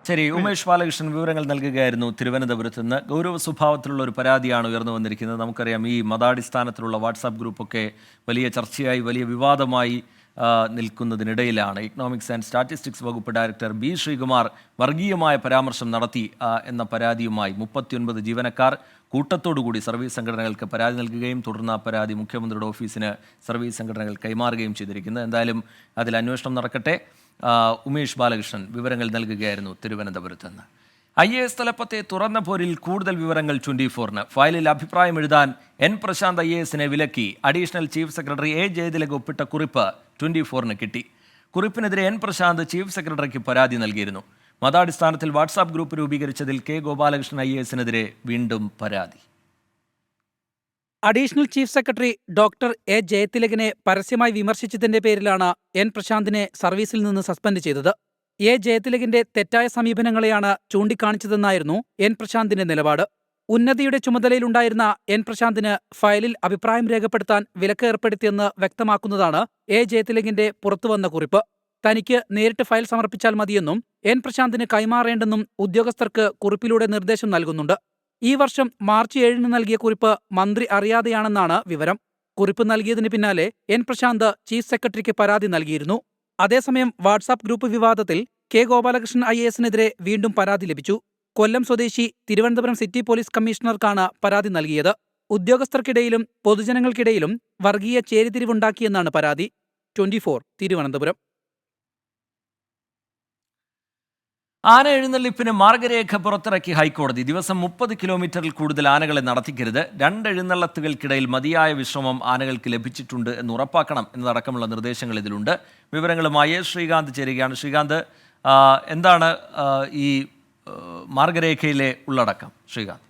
ശരി, ഉമേഷ് ബാലകൃഷ്ണൻ വിവരങ്ങൾ നൽകുകയായിരുന്നു തിരുവനന്തപുരത്ത് നിന്ന്. ഗൗരവ സ്വഭാവത്തിലുള്ള ഒരു പരാതിയാണ് ഉയർന്നു വന്നിരിക്കുന്നത്. നമുക്കറിയാം, ഈ മതാടിസ്ഥാനത്തിലുള്ള വാട്സാപ്പ് ഗ്രൂപ്പൊക്കെ വലിയ ചർച്ചയായി, വലിയ വിവാദമായി നിൽക്കുന്നതിനിടയിലാണ് എക്കണോമിക്സ് ആൻഡ് സ്റ്റാറ്റിസ്റ്റിക്സ് വകുപ്പ് ഡയറക്ടർ B. ശ്രീകുമാർ വർഗീയമായ പരാമർശം നടത്തി എന്ന പരാതിയുമായി 39 ജീവനക്കാർ കൂട്ടത്തോടുകൂടി സർവീസ് സംഘടനകൾക്ക് പരാതി നൽകുകയും തുടർന്ന് ആ പരാതി മുഖ്യമന്ത്രിയുടെ ഓഫീസിന് സർവീസ് സംഘടനകൾ കൈമാറുകയും ചെയ്തിരിക്കുന്നത്. എന്തായാലും അതിൽ അന്വേഷണം നടക്കട്ടെ. ഉമേഷ് ബാലകൃഷ്ണൻ വിവരങ്ങൾ നൽകുകയായിരുന്നു തിരുവനന്തപുരത്ത് നിന്ന്. IAS തലപ്പത്തെ തുറന്ന പോരിൽ കൂടുതൽ വിവരങ്ങൾ 24-ന്. ഫയലിൽ അഭിപ്രായം എഴുതാൻ N. പ്രശാന്ത് IASനെ വിലക്കി additional chief secretary A. Jayathilak ഒപ്പിട്ട കുറിപ്പ് 24-ന് കിട്ടി. കുറിപ്പിനെതിരെ N. പ്രശാന്ത് ചീഫ് സെക്രട്ടറിക്ക് പരാതി നൽകിയിരുന്നു. മതാടിസ്ഥാനത്തിൽ വാട്സാപ്പ് ഗ്രൂപ്പ് രൂപീകരിച്ചതിൽ K. ഗോപാലകൃഷ്ണൻ IASനെതിരെ വീണ്ടും പരാതി. Additional chief secretary doctor A. ജയതിലകിനെ പരസ്യമായി വിമർശിച്ചതിന്റെ പേരിലാണ് N. പ്രശാന്തിനെ സർവീസിൽ നിന്ന് സസ്പെൻഡ് ചെയ്തത്. A. ജയതിലകിന്റെ തെറ്റായ സമീപനങ്ങളെയാണ് ചൂണ്ടിക്കാണിച്ചതെന്നായിരുന്നു N. പ്രശാന്തിന്റെ നിലപാട്. ഉന്നതിയുടെ ചുമതലയിലുണ്ടായിരുന്ന N. പ്രശാന്തിന് ഫയലിൽ അഭിപ്രായം രേഖപ്പെടുത്താൻ വിലക്ക് ഏർപ്പെടുത്തിയെന്ന് വ്യക്തമാക്കുന്നതാണ് A. ജയതിലകിന്റെ പുറത്തുവന്ന കുറിപ്പ്. തനിക്ക് നേരിട്ട് ഫയൽ സമർപ്പിച്ചാൽ മതിയെന്നും N. പ്രശാന്തിന് കൈമാറേണ്ടെന്നും ഉദ്യോഗസ്ഥർക്ക് കുറിപ്പിലൂടെ നിർദ്ദേശം നൽകുന്നുണ്ട്. ഈ വർഷം മാർച്ച് 7-ന് നൽകിയ കുറിപ്പ് മന്ത്രി അറിയാതെയാണെന്നാണ് വിവരം. കുറിപ്പ് നൽകിയതിന് പിന്നാലെ N. പ്രശാന്ത് ചീഫ് സെക്രട്ടറിക്ക് പരാതി നൽകിയിരുന്നു. അതേസമയം വാട്സാപ്പ് ഗ്രൂപ്പ് വിവാദത്തിൽ K. ഗോപാലകൃഷ്ണൻ IASനെതിരെ വീണ്ടും പരാതി ലഭിച്ചു. കൊല്ലം സ്വദേശി തിരുവനന്തപുരം സിറ്റി പോലീസ് കമ്മീഷണർക്കാണ് പരാതി നൽകിയത്. ഉദ്യോഗസ്ഥർക്കിടയിലും പൊതുജനങ്ങൾക്കിടയിലും വർഗീയ ചേരിതിരിവുണ്ടാക്കിയെന്നാണ് പരാതി. 24 തിരുവനന്തപുരം. ആന എഴുന്നള്ളിപ്പിന് മാർഗരേഖ പുറത്തിറക്കി ഹൈക്കോടതി. ദിവസം 30 കിലോമീറ്ററിൽ കൂടുതൽ ആനകളെ നടത്തിക്കരുത്. 2 എഴുന്നള്ളത്തുകൾക്കിടയിൽ മതിയായ വിശ്രമം ആനകൾക്ക് ലഭിച്ചിട്ടുണ്ട് എന്ന് ഉറപ്പാക്കണം എന്നതടക്കമുള്ള നിർദ്ദേശങ്ങൾ ഇതിലുണ്ട്. വിവരങ്ങളുമായി ശ്രീകാന്ത് ചേരുകയാണ്. ശ്രീകാന്ത്, എന്താണ് ഈ മാർഗരേഖയിലെ ഉള്ളടക്കം? ശ്രീകാന്ത്.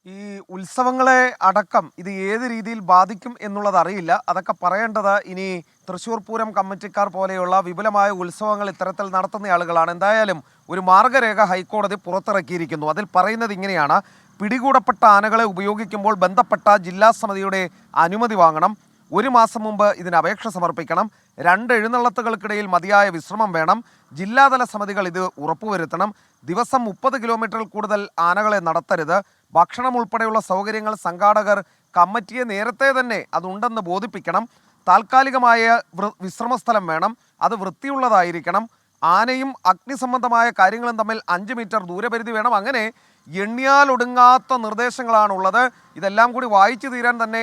ഈ ഉത്സവങ്ങളെ അടക്കം ഇത് ഏത് രീതിയിൽ ബാധിക്കും എന്നുള്ളത് അറിയില്ല. അതൊക്കെ പറയേണ്ടത് ഇനി തൃശ്ശൂർ പൂരം കമ്മിറ്റിക്കാർ പോലെയുള്ള വിപുലമായ ഉത്സവങ്ങൾ ഇത്തരത്തിൽ നടത്തുന്ന ആളുകളാണ്. എന്തായാലും ഒരു മാർഗരേഖ ഹൈക്കോടതി പുറത്തിറക്കിയിരിക്കുന്നു. അതിൽ പറയുന്നത് ഇങ്ങനെയാണ്: പിടികൂടപ്പെട്ട ആനകളെ ഉപയോഗിക്കുമ്പോൾ ബന്ധപ്പെട്ട ജില്ലാ സമിതിയുടെ അനുമതി വാങ്ങണം. 1 മാസം മുമ്പ് ഇതിന് അപേക്ഷ സമർപ്പിക്കണം. 2 എഴുന്നള്ളത്തുകൾക്കിടയിൽ മതിയായ വിശ്രമം വേണം. ജില്ലാതല സമിതികൾ ഇത് ഉറപ്പുവരുത്തണം. ദിവസം 30 കിലോമീറ്ററിൽ കൂടുതൽ ആനകളെ നടത്തരുത്. ഭക്ഷണം ഉൾപ്പെടെയുള്ള സൗകര്യങ്ങൾ സംഘാടകർ കമ്മിറ്റിയെ നേരത്തെ തന്നെ അതുണ്ടെന്ന് ബോധിപ്പിക്കണം. താൽക്കാലികമായ വിശ്രമസ്ഥലം വേണം. അത് വൃത്തിയുള്ളതായിരിക്കണം. ആനയും അഗ്നിസംബന്ധമായ കാര്യങ്ങളും തമ്മിൽ 5 മീറ്റർ ദൂരപരിധി വേണം. അങ്ങനെ എണ്ണിയാലൊടുങ്ങാത്ത നിർദ്ദേശങ്ങളാണുള്ളത്. ഇതെല്ലാം കൂടി വായിച്ചു തീരാൻ തന്നെ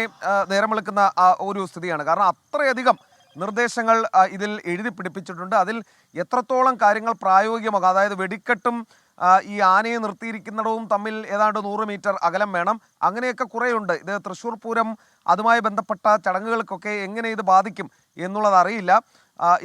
നേരം വെളുക്കുന്ന ഒരു സ്ഥിതിയാണ്. കാരണം അത്രയധികം നിർദ്ദേശങ്ങൾ ഇതിൽ എഴുതി പിടിപ്പിച്ചിട്ടുണ്ട്. അതിൽ എത്രത്തോളം കാര്യങ്ങൾ പ്രായോഗികമാകും, അതായത് വെടിക്കെട്ടും ഈ ആനയെ നിർത്തിയിരിക്കുന്നിടവും തമ്മിൽ ഏതാണ്ട് 100 മീറ്റർ അകലം വേണം. അങ്ങനെയൊക്കെ കുറേയുണ്ട്. ഇത് തൃശ്ശൂർ പൂരം അതുമായി ബന്ധപ്പെട്ട ചടങ്ങുകൾക്കൊക്കെ എങ്ങനെ ഇത് ബാധിക്കും എന്നുള്ളത് അറിയില്ല.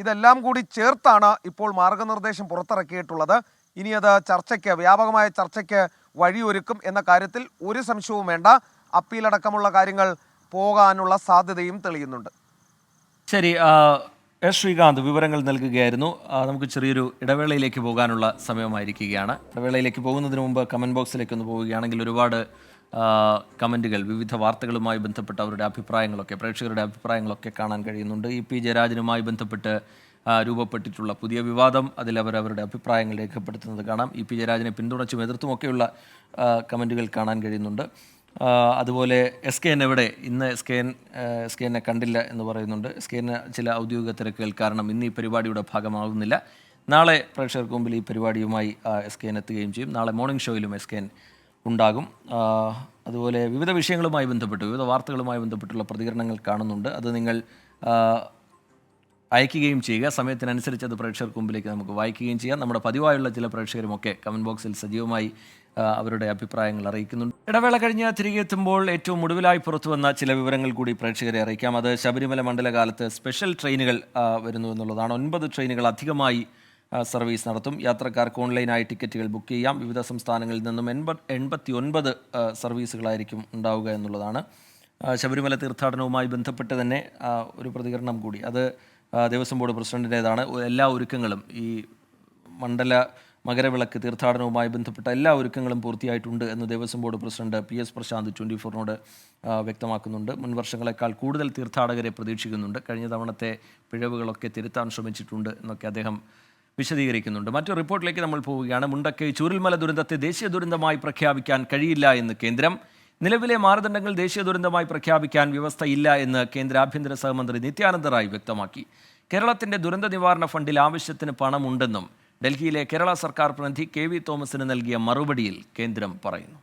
ഇതെല്ലാം കൂടി ചേർത്താണ് ഇപ്പോൾ മാർഗനിർദ്ദേശം പുറത്തിറക്കിയിട്ടുള്ളത്. ഇനി അത് ചർച്ചയ്ക്ക്, വ്യാപകമായ ചർച്ചയ്ക്ക് വഴിയൊരുക്കും എന്ന കാര്യത്തിൽ ഒരു സംശയവും വേണ്ട. അപ്പീലടക്കമുള്ള കാര്യങ്ങൾ പോകാനുള്ള സാധ്യതയും തെളിയുന്നുണ്ട്. ശരി, എസ് ശ്രീകാന്ത് വിവരങ്ങൾ നൽകുകയായിരുന്നു. നമുക്ക് ചെറിയൊരു ഇടവേളയിലേക്ക് പോകാനുള്ള സമയമായിരിക്കുകയാണ്. ഇടവേളയിലേക്ക് പോകുന്നതിന് മുമ്പ് കമൻറ്റ് ബോക്സിലേക്ക് ഒന്ന് പോവുകയാണെങ്കിൽ ഒരുപാട് കമൻറ്റുകൾ, വിവിധ വാർത്തകളുമായി ബന്ധപ്പെട്ട അവരുടെ അഭിപ്രായങ്ങളൊക്കെ, പ്രേക്ഷകരുടെ അഭിപ്രായങ്ങളൊക്കെ കാണാൻ കഴിയുന്നുണ്ട്. ഇ.പി. ജയരാജനുമായി ബന്ധപ്പെട്ട് രൂപപ്പെട്ടിട്ടുള്ള പുതിയ വിവാദം, അതിൽ അവരുടെ അഭിപ്രായങ്ങൾ രേഖപ്പെടുത്തുന്നത് കാണാം. ഇ.പി. ജയരാജനെ പിന്തുണച്ചും എതിർത്തുമൊക്കെയുള്ള കമൻറ്റുകൾ കാണാൻ കഴിയുന്നുണ്ട്. അതുപോലെ SKN എവിടെ? ഇന്ന് SKN കണ്ടില്ല എന്ന് പറയുന്നുണ്ട്. SKN ചില ഔദ്യോഗിക തിരക്കുകൾ കാരണം ഇന്ന് ഈ പരിപാടിയുടെ ഭാഗമാകുന്നില്ല. നാളെ പ്രേക്ഷകർക്ക് മുമ്പിൽ ഈ പരിപാടിയുമായി SKN എത്തുകയും ചെയ്യും. നാളെ മോർണിംഗ് ഷോയിലും SKN ഉണ്ടാകും. അതുപോലെ വിവിധ വിഷയങ്ങളുമായി ബന്ധപ്പെട്ട്, വിവിധ വാർത്തകളുമായി ബന്ധപ്പെട്ടുള്ള പ്രതികരണങ്ങൾ കാണുന്നുണ്ട്. അത് നിങ്ങൾ അയക്കുകയും ചെയ്യുക. സമയത്തിനനുസരിച്ച് അത് പ്രേക്ഷകർക്ക് മുമ്പിലേക്ക് നമുക്ക് വായിക്കുകയും ചെയ്യാം. നമ്മുടെ പതിവായുള്ള ചില പ്രേക്ഷകരുമൊക്കെ കമൻറ്റ് ബോക്സിൽ സജീവമായി അവരുടെ അഭിപ്രായങ്ങൾ അറിയിക്കുന്നുണ്ട്. ഇടവേള കഴിഞ്ഞ് തിരികെ എത്തുമ്പോൾ ഏറ്റവും ഒടുവിലായി പുറത്തുവന്ന ചില വിവരങ്ങൾ കൂടി പ്രേക്ഷകരെ അറിയിക്കാം. അത് ശബരിമല മണ്ഡലകാലത്ത് സ്പെഷ്യൽ ട്രെയിനുകൾ വരുന്നു എന്നുള്ളതാണ്. 9 ട്രെയിനുകൾ അധികമായി സർവീസ് നടത്തും. യാത്രക്കാർക്ക് ഓൺലൈനായി ടിക്കറ്റുകൾ ബുക്ക് ചെയ്യാം. വിവിധ സംസ്ഥാനങ്ങളിൽ നിന്നും 89 സർവീസുകളായിരിക്കും ഉണ്ടാവുക എന്നുള്ളതാണ്. ശബരിമല തീർത്ഥാടനവുമായി ബന്ധപ്പെട്ട് തന്നെ ഒരു പ്രതികരണം കൂടി, അത് ദേവസ്വം ബോർഡ് പ്രസിഡന്റിൻ്റേതാണ്. എല്ലാ ഒരുക്കങ്ങളും, ഈ മകരവിളക്ക് തീർത്ഥാടനവുമായി ബന്ധപ്പെട്ട എല്ലാ ഒരുക്കങ്ങളും പൂർത്തിയായിട്ടുണ്ട് എന്ന് Devaswom board president PS Prashanth 24നോട് വ്യക്തമാക്കുന്നുണ്ട്. മുൻ വർഷങ്ങളെക്കാൾ കൂടുതൽ തീർത്ഥാടകരെ പ്രതീക്ഷിക്കുന്നുണ്ട്. കഴിഞ്ഞ തവണത്തെ പിഴവുകളൊക്കെ തിരുത്താൻ ശ്രമിച്ചിട്ടുണ്ട് എന്നൊക്കെ അദ്ദേഹം വിശദീകരിക്കുന്നുണ്ട്. മറ്റൊരു റിപ്പോർട്ടിലേക്ക് നമ്മൾ പോവുകയാണ്. മുണ്ടക്കൈ ചൂരൽമല ദുരന്തത്തെ ദേശീയ ദുരന്തമായി പ്രഖ്യാപിക്കാൻ കഴിയില്ല എന്ന് കേന്ദ്രം. നിലവിലെ മാനദണ്ഡങ്ങൾ ദേശീയ ദുരന്തമായി പ്രഖ്യാപിക്കാൻ വ്യവസ്ഥയില്ല എന്ന് കേന്ദ്ര ആഭ്യന്തര സഹമന്ത്രി നിത്യാനന്ദ റായ് വ്യക്തമാക്കി. കേരളത്തിന്റെ ദുരന്ത നിവാരണ ഫണ്ടിൽ ആവശ്യത്തിന് പണമുണ്ടെന്നും ഡൽഹിയിലെ കേരള സർക്കാർ പ്രതിനിധി KV തോമസിന് നൽകിയ മറുപടിയിൽ കേന്ദ്രം പറയുന്നു.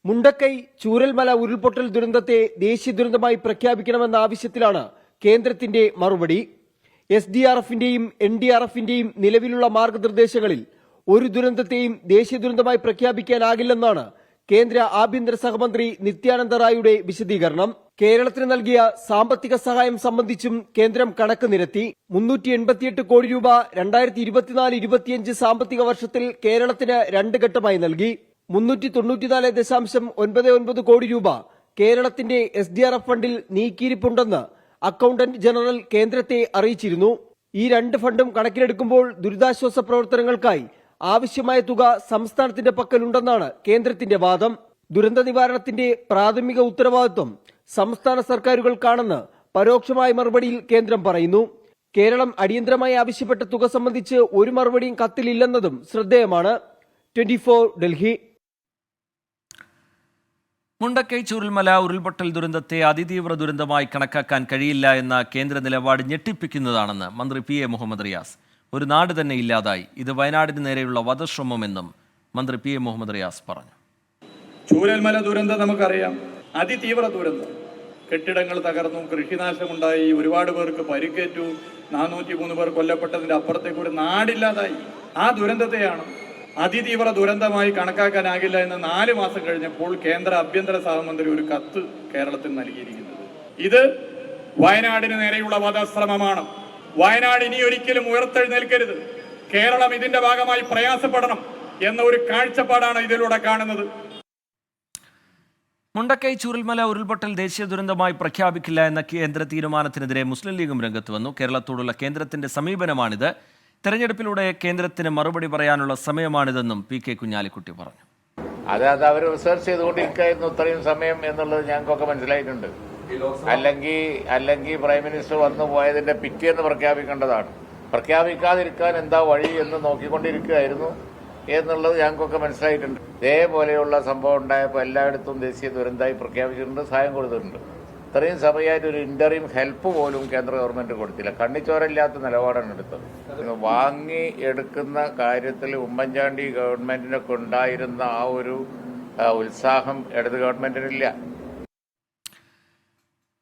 മുണ്ടക്കൈ ചൂരൽമല ഉരുൾപൊട്ടൽ ദുരന്തത്തെ ദേശീയ ദുരന്തമായി പ്രഖ്യാപിക്കണമെന്ന ആവശ്യത്തിലാണ് കേന്ദ്രത്തിന്റെ മറുപടി. SDRFന്റെയും NDRFന്റെയും നിലവിലുള്ള മാർഗനിർദ്ദേശങ്ങളിൽ ഒരു ദുരന്തത്തെയും ദേശീയ ദുരന്തമായി പ്രഖ്യാപിക്കാനാകില്ലെന്നാണ് കേന്ദ്ര ആഭ്യന്തര സഹമന്ത്രി നിത്യാനന്ദ റായിയുടെ വിശദീകരണം. കേരളത്തിന് നൽകിയ സാമ്പത്തിക സഹായം സംബന്ധിച്ചും കേന്ദ്രം കണക്ക് നിരത്തി. 388 കോടി രൂപ 2024-25 സാമ്പത്തിക വർഷത്തിൽ കേരളത്തിന് 2 ഘട്ടമായി നൽകി. 394.99 കോടി രൂപ കേരളത്തിന്റെ SDRF ഫണ്ടിൽ നീക്കിയിരിപ്പുണ്ടെന്ന് അക്കൌണ്ടന്റ് ജനറൽ കേന്ദ്രത്തെ അറിയിച്ചിരുന്നു. ഈ 2 ഫണ്ടും കണക്കിലെടുക്കുമ്പോൾ ദുരിതാശ്വാസ പ്രവർത്തനങ്ങൾക്കായി ആവശ്യമായ തുക സംസ്ഥാനത്തിന്റെ പക്കലുണ്ടെന്നാണ് കേന്ദ്രത്തിന്റെ വാദം. ദുരന്ത നിവാരണത്തിന്റെ പ്രാഥമിക ഉത്തരവാദിത്വം സംസ്ഥാന സർക്കാരുകൾക്കാണെന്ന് പരോക്ഷമായ മറുപടിയിൽ കേന്ദ്രം പറയുന്നു. കേരളം അടിയന്തരമായി ആവശ്യപ്പെട്ട തുക സംബന്ധിച്ച് ഒരു മറുപടിയും കത്തിലില്ലെന്നതും ശ്രദ്ധേയമാണ്. 24 ഡൽഹി. മുണ്ടക്കൈ ചൂരൽമല ഉരുൾപൊട്ടൽ ദുരന്തത്തെ അതിതീവ്ര ദുരന്തമായി കണക്കാക്കാൻ കഴിയില്ല എന്ന കേന്ദ്ര നിലപാട് ഞെട്ടിപ്പിക്കുന്നതാണെന്ന് മന്ത്രി PA മുഹമ്മദ് റിയാസ്. ഒരു നാട് തന്നെ ഇല്ലാതായി. ഇത് വയനാടിന് നേരെയുള്ള വധശ്രമമെന്നും മന്ത്രി പി എ മുഹമ്മദ് റിയാസ് പറഞ്ഞു. ചൂരൽമല ദുരന്തം നമുക്കറിയാം, അതിതീവ്ര ദുരന്തം. കെട്ടിടങ്ങൾ തകർന്നു, കൃഷിനാശമുണ്ടായി, ഒരുപാട് പേർക്ക് പരിക്കേറ്റു, 403 പേർ കൊല്ലപ്പെട്ടതിൻ്റെ അപ്പുറത്തേക്ക് ഒരു നാടില്ലാതായി. ആ ദുരന്തത്തെയാണ് അതിതീവ്ര ദുരന്തമായി കണക്കാക്കാനാകില്ല എന്ന് 4 മാസം കഴിഞ്ഞപ്പോൾ കേന്ദ്ര ആഭ്യന്തര സഹമന്ത്രി ഒരു കത്ത് കേരളത്തിന് നൽകിയിരിക്കുന്നത്. ഇത് വയനാടിന് നേരെയുള്ള വധശ്രമമാണ്. വയനാട് ഇനി ഒരിക്കലും ഉയർത്തെഴുന്നേൽക്കരുത്. കേരളം ഇതിന്റെ ഭാഗമായി പ്രയാസപ്പെടണം എന്ന ഒരു കാഴ്ചപ്പാടാണ് ഇതിലൂടെ കാണുന്നത്. മുണ്ടക്കൈ ചൂരൽമല ഉരുൾപൊട്ടൽ ദേശീയ ദുരന്തമായി പ്രഖ്യാപിക്കില്ല എന്ന കേന്ദ്ര തീരുമാനത്തിനെതിരെ മുസ്ലിം ലീഗും രംഗത്ത് വന്നു. കേരളത്തോടുള്ള കേന്ദ്രത്തിന്റെ സമീപനമാണിത്. തെരഞ്ഞെടുപ്പിലൂടെ കേന്ദ്രത്തിന് മറുപടി പറയാനുള്ള സമയമാണിതെന്നും പി കെ കുഞ്ഞാലിക്കുട്ടി പറഞ്ഞു. അത് അവർ റിസർച്ച് ചെയ്തുകൊണ്ടിരിക്കുകയായിരുന്നു ഇത്രയും സമയം എന്നുള്ളത് ഞങ്ങൾക്കൊക്കെ മനസ്സിലായിട്ടുണ്ട്. അല്ലെങ്കിൽ പ്രൈം മിനിസ്റ്റർ വന്നു പോയതിന്റെ പിറ്റേന്ന് പ്രഖ്യാപിക്കേണ്ടതാണ്. പ്രഖ്യാപിക്കാതിരിക്കാൻ എന്താ വഴി എന്ന് നോക്കിക്കൊണ്ടിരിക്കുകയായിരുന്നു എന്നുള്ളത് ഞങ്ങൾക്കൊക്കെ മനസ്സിലായിട്ടുണ്ട്. ഇതേപോലെയുള്ള സംഭവം ഉണ്ടായപ്പോൾ എല്ലായിടത്തും ദേശീയ ദുരന്തമായി പ്രഖ്യാപിച്ചിട്ടുണ്ട്, സഹായം കൊടുത്തിട്ടുണ്ട്. ഇത്രയും സമയമായിട്ട് ഒരു ഇന്ററിം ഹെൽപ്പ് പോലും കേന്ദ്ര ഗവൺമെന്റ് കൊടുത്തില്ല. കണ്ണിച്ചോരല്ലാത്ത നിലപാടാണ് എടുത്തത്. വാങ്ങി എടുക്കുന്ന കാര്യത്തിൽ ഉമ്മൻചാണ്ടി ഗവൺമെന്റിനൊക്കെ ഉണ്ടായിരുന്ന ആ ഒരു ഉത്സാഹം ഇടത് ഗവൺമെന്റിനില്ല.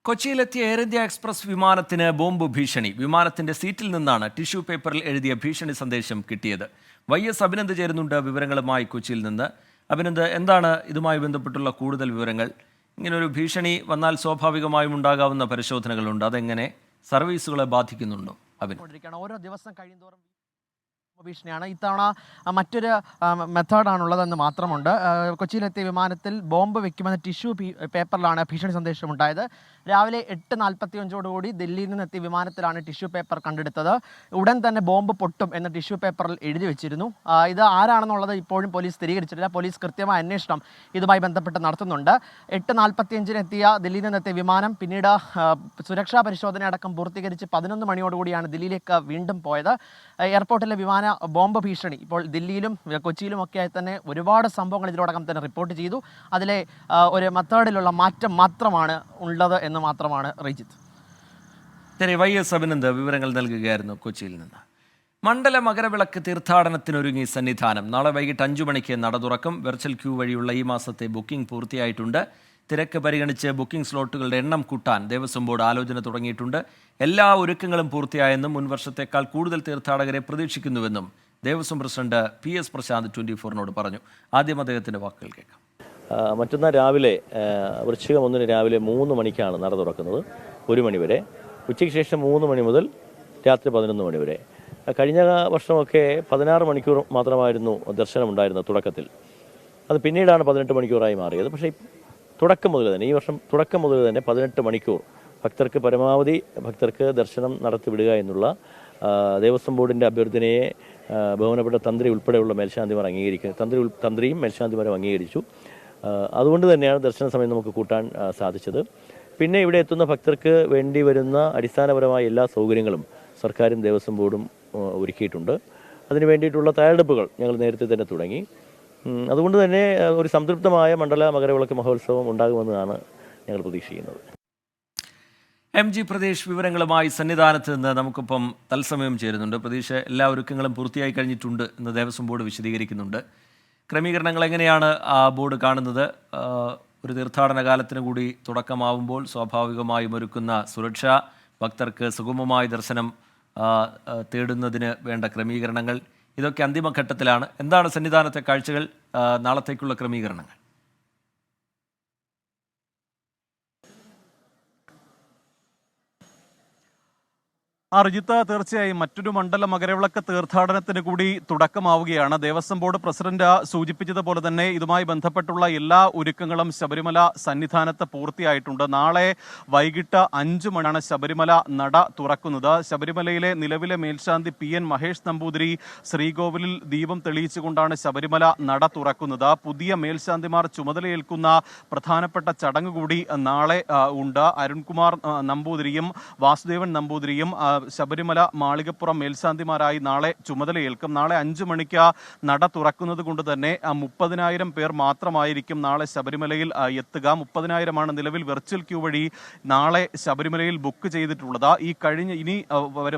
കൊച്ചിയിലെത്തിയ എയർ ഇന്ത്യ എക്സ്പ്രസ് വിമാനത്തിന് ബോംബ് ഭീഷണി. വിമാനത്തിന്റെ സീറ്റിൽ നിന്നാണ് ടിഷ്യൂ പേപ്പറിൽ എഴുതിയ ഭീഷണി സന്ദേശം കിട്ടിയത്. YS അഭിനന്ദ് ചേരുന്നുണ്ട് വിവരങ്ങളുമായി കൊച്ചിയിൽ നിന്ന്. അഭിനന്ദ്, എന്താണ് ഇതുമായി ബന്ധപ്പെട്ടുള്ള കൂടുതൽ വിവരങ്ങൾ? ഇങ്ങനൊരു ഭീഷണി വന്നാൽ സ്വാഭാവികമായും ഉണ്ടാകാവുന്ന പരിശോധനകളുണ്ട്. അതെങ്ങനെ സർവീസുകളെ ബാധിക്കുന്നുണ്ടോ? ഓരോ ദിവസം കഴിയുന്തോറും ഭീഷണിയാണ്. ഇത്തവണ മറ്റൊരു മെത്തേഡാണുള്ളതെന്ന് മാത്രമുണ്ട്. കൊച്ചിയിലെത്തിയ വിമാനത്തിൽ ബോംബ് വെക്കുമെന്ന ടിഷ്യൂ പേപ്പറിലാണ് ഭീഷണി സന്ദേശം ഉണ്ടായത്. രാവിലെ 8:45 ദില്ലിയിൽ നിന്നെത്തിയ വിമാനത്തിലാണ് ടിഷ്യൂ പേപ്പർ കണ്ടെടുത്തത്. ഉടൻ തന്നെ ബോംബ് പൊട്ടും എന്ന ടിഷ്യൂ പേപ്പറിൽ എഴുതി വെച്ചിരുന്നു. ഇത് ആരാണെന്നുള്ളത് ഇപ്പോഴും പോലീസ് സ്ഥിരീകരിച്ചിട്ടില്ല. പോലീസ് കൃത്യമായ അന്വേഷണം ഇതുമായി ബന്ധപ്പെട്ട് നടത്തുന്നുണ്ട്. 8:45 ദില്ലിയിൽ നിന്നെത്തിയ വിമാനം പിന്നീട് സുരക്ഷാ പരിശോധന അടക്കം പൂർത്തീകരിച്ച് 11 മണിയോടുകൂടിയാണ് ദില്ലിയിലേക്ക് വീണ്ടും പോയത്. എയർപോർട്ടിലെ വിമാന ബോംബ് ഭീഷണി ഇപ്പോൾ ദില്ലിയിലും കൊച്ചിയിലും ഒക്കെയായി തന്നെ ഒരുപാട് സംഭവങ്ങൾ ഇതിനോടകം തന്നെ റിപ്പോർട്ട് ചെയ്തു. അതിലെ ഒരു മെത്തേഡിലുള്ള മാറ്റം മാത്രമാണ് ഉള്ളത് എന്ന് മാത്രമാണ് റിജിത്ത്. ശരി, YS അഭിനന്ദ് വിവരങ്ങൾ നൽകുകയായിരുന്നു കൊച്ചിയിൽ നിന്ന്. മണ്ഡല മകരവിളക്ക് തീർത്ഥാടനത്തിനൊരുങ്ങി സന്നിധാനം. നാളെ വൈകിട്ട് 5 മണിക്ക് നട തുറക്കും. വെർച്വൽ ക്യൂ വഴിയുള്ള ഈ മാസത്തെ ബുക്കിംഗ് പൂർത്തിയായിട്ടുണ്ട്. തിരക്ക് പരിഗണിച്ച് ബുക്കിംഗ് സ്ലോട്ടുകളുടെ എണ്ണം കൂട്ടാൻ ദേവസ്വം ബോർഡ് ആലോചന തുടങ്ങിയിട്ടുണ്ട്. എല്ലാ ഒരുക്കങ്ങളും പൂർത്തിയായെന്നും മുൻവർഷത്തേക്കാൾ കൂടുതൽ തീർത്ഥാടകരെ പ്രതീക്ഷിക്കുന്നുവെന്നും ദേവസ്വം പ്രസിഡന്റ് PS പ്രശാന്ത് 24 പറഞ്ഞു. ആദ്യം അദ്ദേഹത്തിന്റെ വാക്കുകൾ കേൾക്കാം. മറ്റന്നാൾ രാവിലെ വൃശ്ചികം 1 രാവിലെ 3 മണിക്കാണ് നട തുറക്കുന്നത്. 1 മണി വരെ. ഉച്ചയ്ക്ക് ശേഷം 3 മണി മുതൽ രാത്രി 11 മണി വരെ. കഴിഞ്ഞ വർഷമൊക്കെ 16 മണിക്കൂർ മാത്രമായിരുന്നു ദർശനമുണ്ടായിരുന്നത് തുടക്കത്തിൽ. അത് പിന്നീടാണ് 18 മണിക്കൂറായി മാറിയത്. പക്ഷേ തുടക്കം മുതൽ തന്നെ, ഈ വർഷം തുടക്കം മുതൽ തന്നെ 18 മണിക്കൂർ പരമാവധി ഭക്തർക്ക് ദർശനം നടത്തിവിടുക എന്നുള്ള ദേവസ്വം ബോർഡിൻ്റെ അഭ്യർത്ഥനയെ ബഹുമാനപ്പെട്ട തന്ത്രി ഉൾപ്പെടെയുള്ള മേൽശാന്തിമാർ അംഗീകരിക്കുന്നു. തന്ത്രിയും മേൽശാന്തിമാരും അംഗീകരിച്ചു. അതുകൊണ്ട് തന്നെയാണ് ദർശന സമയം നമുക്ക് കൂട്ടാൻ സാധിച്ചത്. പിന്നെ ഇവിടെ എത്തുന്ന ഭക്തർക്ക് വേണ്ടി വരുന്ന അടിസ്ഥാനപരമായ എല്ലാ സൗകര്യങ്ങളും സർക്കാരും ദേവസ്വം ബോർഡും ഒരുക്കിയിട്ടുണ്ട്. അതിനു വേണ്ടിയിട്ടുള്ള തയ്യാറെടുപ്പുകൾ ഞങ്ങൾ നേരത്തെ തന്നെ തുടങ്ങി. അതുകൊണ്ട് തന്നെ ഒരു സംതൃപ്തമായ മണ്ഡല മകരവിളക്ക് മഹോത്സവം ഉണ്ടാകുമെന്നാണ് ഞങ്ങൾ പ്രതീക്ഷിക്കുന്നത്. MG പ്രതീഷ് വിവരങ്ങളുമായി സന്നിധാനത്ത് നിന്ന് നമുക്കൊപ്പം തത്സമയം ചേരുന്നുണ്ട്. പ്രതീഷ്, എല്ലാ ഒരുക്കങ്ങളും പൂർത്തിയായി കഴിഞ്ഞിട്ടുണ്ട് എന്ന് ദേവസ്വം ബോർഡ് വിശദീകരിക്കുന്നുണ്ട്. ക്രമീകരണങ്ങൾ എങ്ങനെയാണ് ബോർഡ് കാണുന്നത്? ഒരു തീർത്ഥാടന കാലത്തിന് കൂടി തുടക്കമാവുമ്പോൾ സ്വാഭാവികമായും ഒരുക്കുന്ന സുരക്ഷ, ഭക്തർക്ക് സുഗമമായ ദർശനം തേടുന്നതിന് വേണ്ട ക്രമീകരണങ്ങൾ, ഇതൊക്കെ അന്തിമഘട്ടത്തിലാണ്. എന്താണ് സന്നിധാനത്തെ കാഴ്ചകൾ, നാളത്തേക്കുള്ള ക്രമീകരണങ്ങൾ? റിജിത്ത്, തീർച്ചയായും മറ്റൊരു മണ്ഡല മകരവിളക്ക് തീർത്ഥാടനത്തിന് കൂടി തുടക്കമാവുകയാണ്. ദേവസ്വം ബോർഡ് പ്രസിഡന്റ് സൂചിപ്പിച്ചതുപോലെ തന്നെ ഇതുമായി ബന്ധപ്പെട്ടുള്ള എല്ലാ ഒരുക്കങ്ങളും ശബരിമല സന്നിധാനത്ത് പൂർത്തിയായിട്ടുണ്ട്. നാളെ വൈകിട്ട് 5 മണിയാണ് ശബരിമല നട തുറക്കുന്നത്. ശബരിമലയിലെ നിലവിലെ മേൽശാന്തി PN മഹേഷ് നമ്പൂതിരി ശ്രീകോവിലിൽ ദീപം തെളിയിച്ചുകൊണ്ടാണ് ശബരിമല നട തുറക്കുന്നത്. പുതിയ മേൽശാന്തിമാർ ചുമതലയേൽക്കുന്ന പ്രധാനപ്പെട്ട ചടങ്ങ് കൂടി നാളെ ഉണ്ട്. അരുൺകുമാർ നമ്പൂതിരിയും വാസുദേവൻ നമ്പൂതിരിയും ശബരിമല മാളികപ്പുറം മേൽശാന്തിമാരായി നാളെ ചുമതലയേൽക്കും. നാളെ 5 മണിക്ക് നട തുറക്കുന്നത് കൊണ്ട് തന്നെ 30,000 പേർ മാത്രമായിരിക്കും നാളെ ശബരിമലയിൽ എത്തുക. 30,000 നിലവിൽ വെർച്വൽ ക്യൂ വഴി നാളെ ശബരിമലയിൽ ബുക്ക് ചെയ്തിട്ടുള്ളത്. ഇനി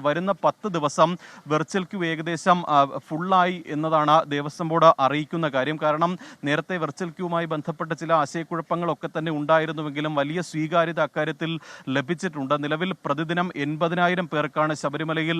വരുന്ന 10 ദിവസം വെർച്വൽ ക്യൂ ഏകദേശം ഫുള്ളായി എന്നതാണ് ദേവസ്വം ബോർഡ് അറിയിക്കുന്ന കാര്യം. കാരണം നേരത്തെ വെർച്വൽ ക്യൂവുമായി ബന്ധപ്പെട്ട ചില ആശയക്കുഴപ്പങ്ങളൊക്കെ തന്നെ ഉണ്ടായിരുന്നുവെങ്കിലും വലിയ സ്വീകാര്യത അക്കാര്യത്തിൽ ലഭിച്ചിട്ടുണ്ട്. നിലവിൽ പ്രതിദിനം 80,000 പേർക്കാണ് ശബരിമലയിൽ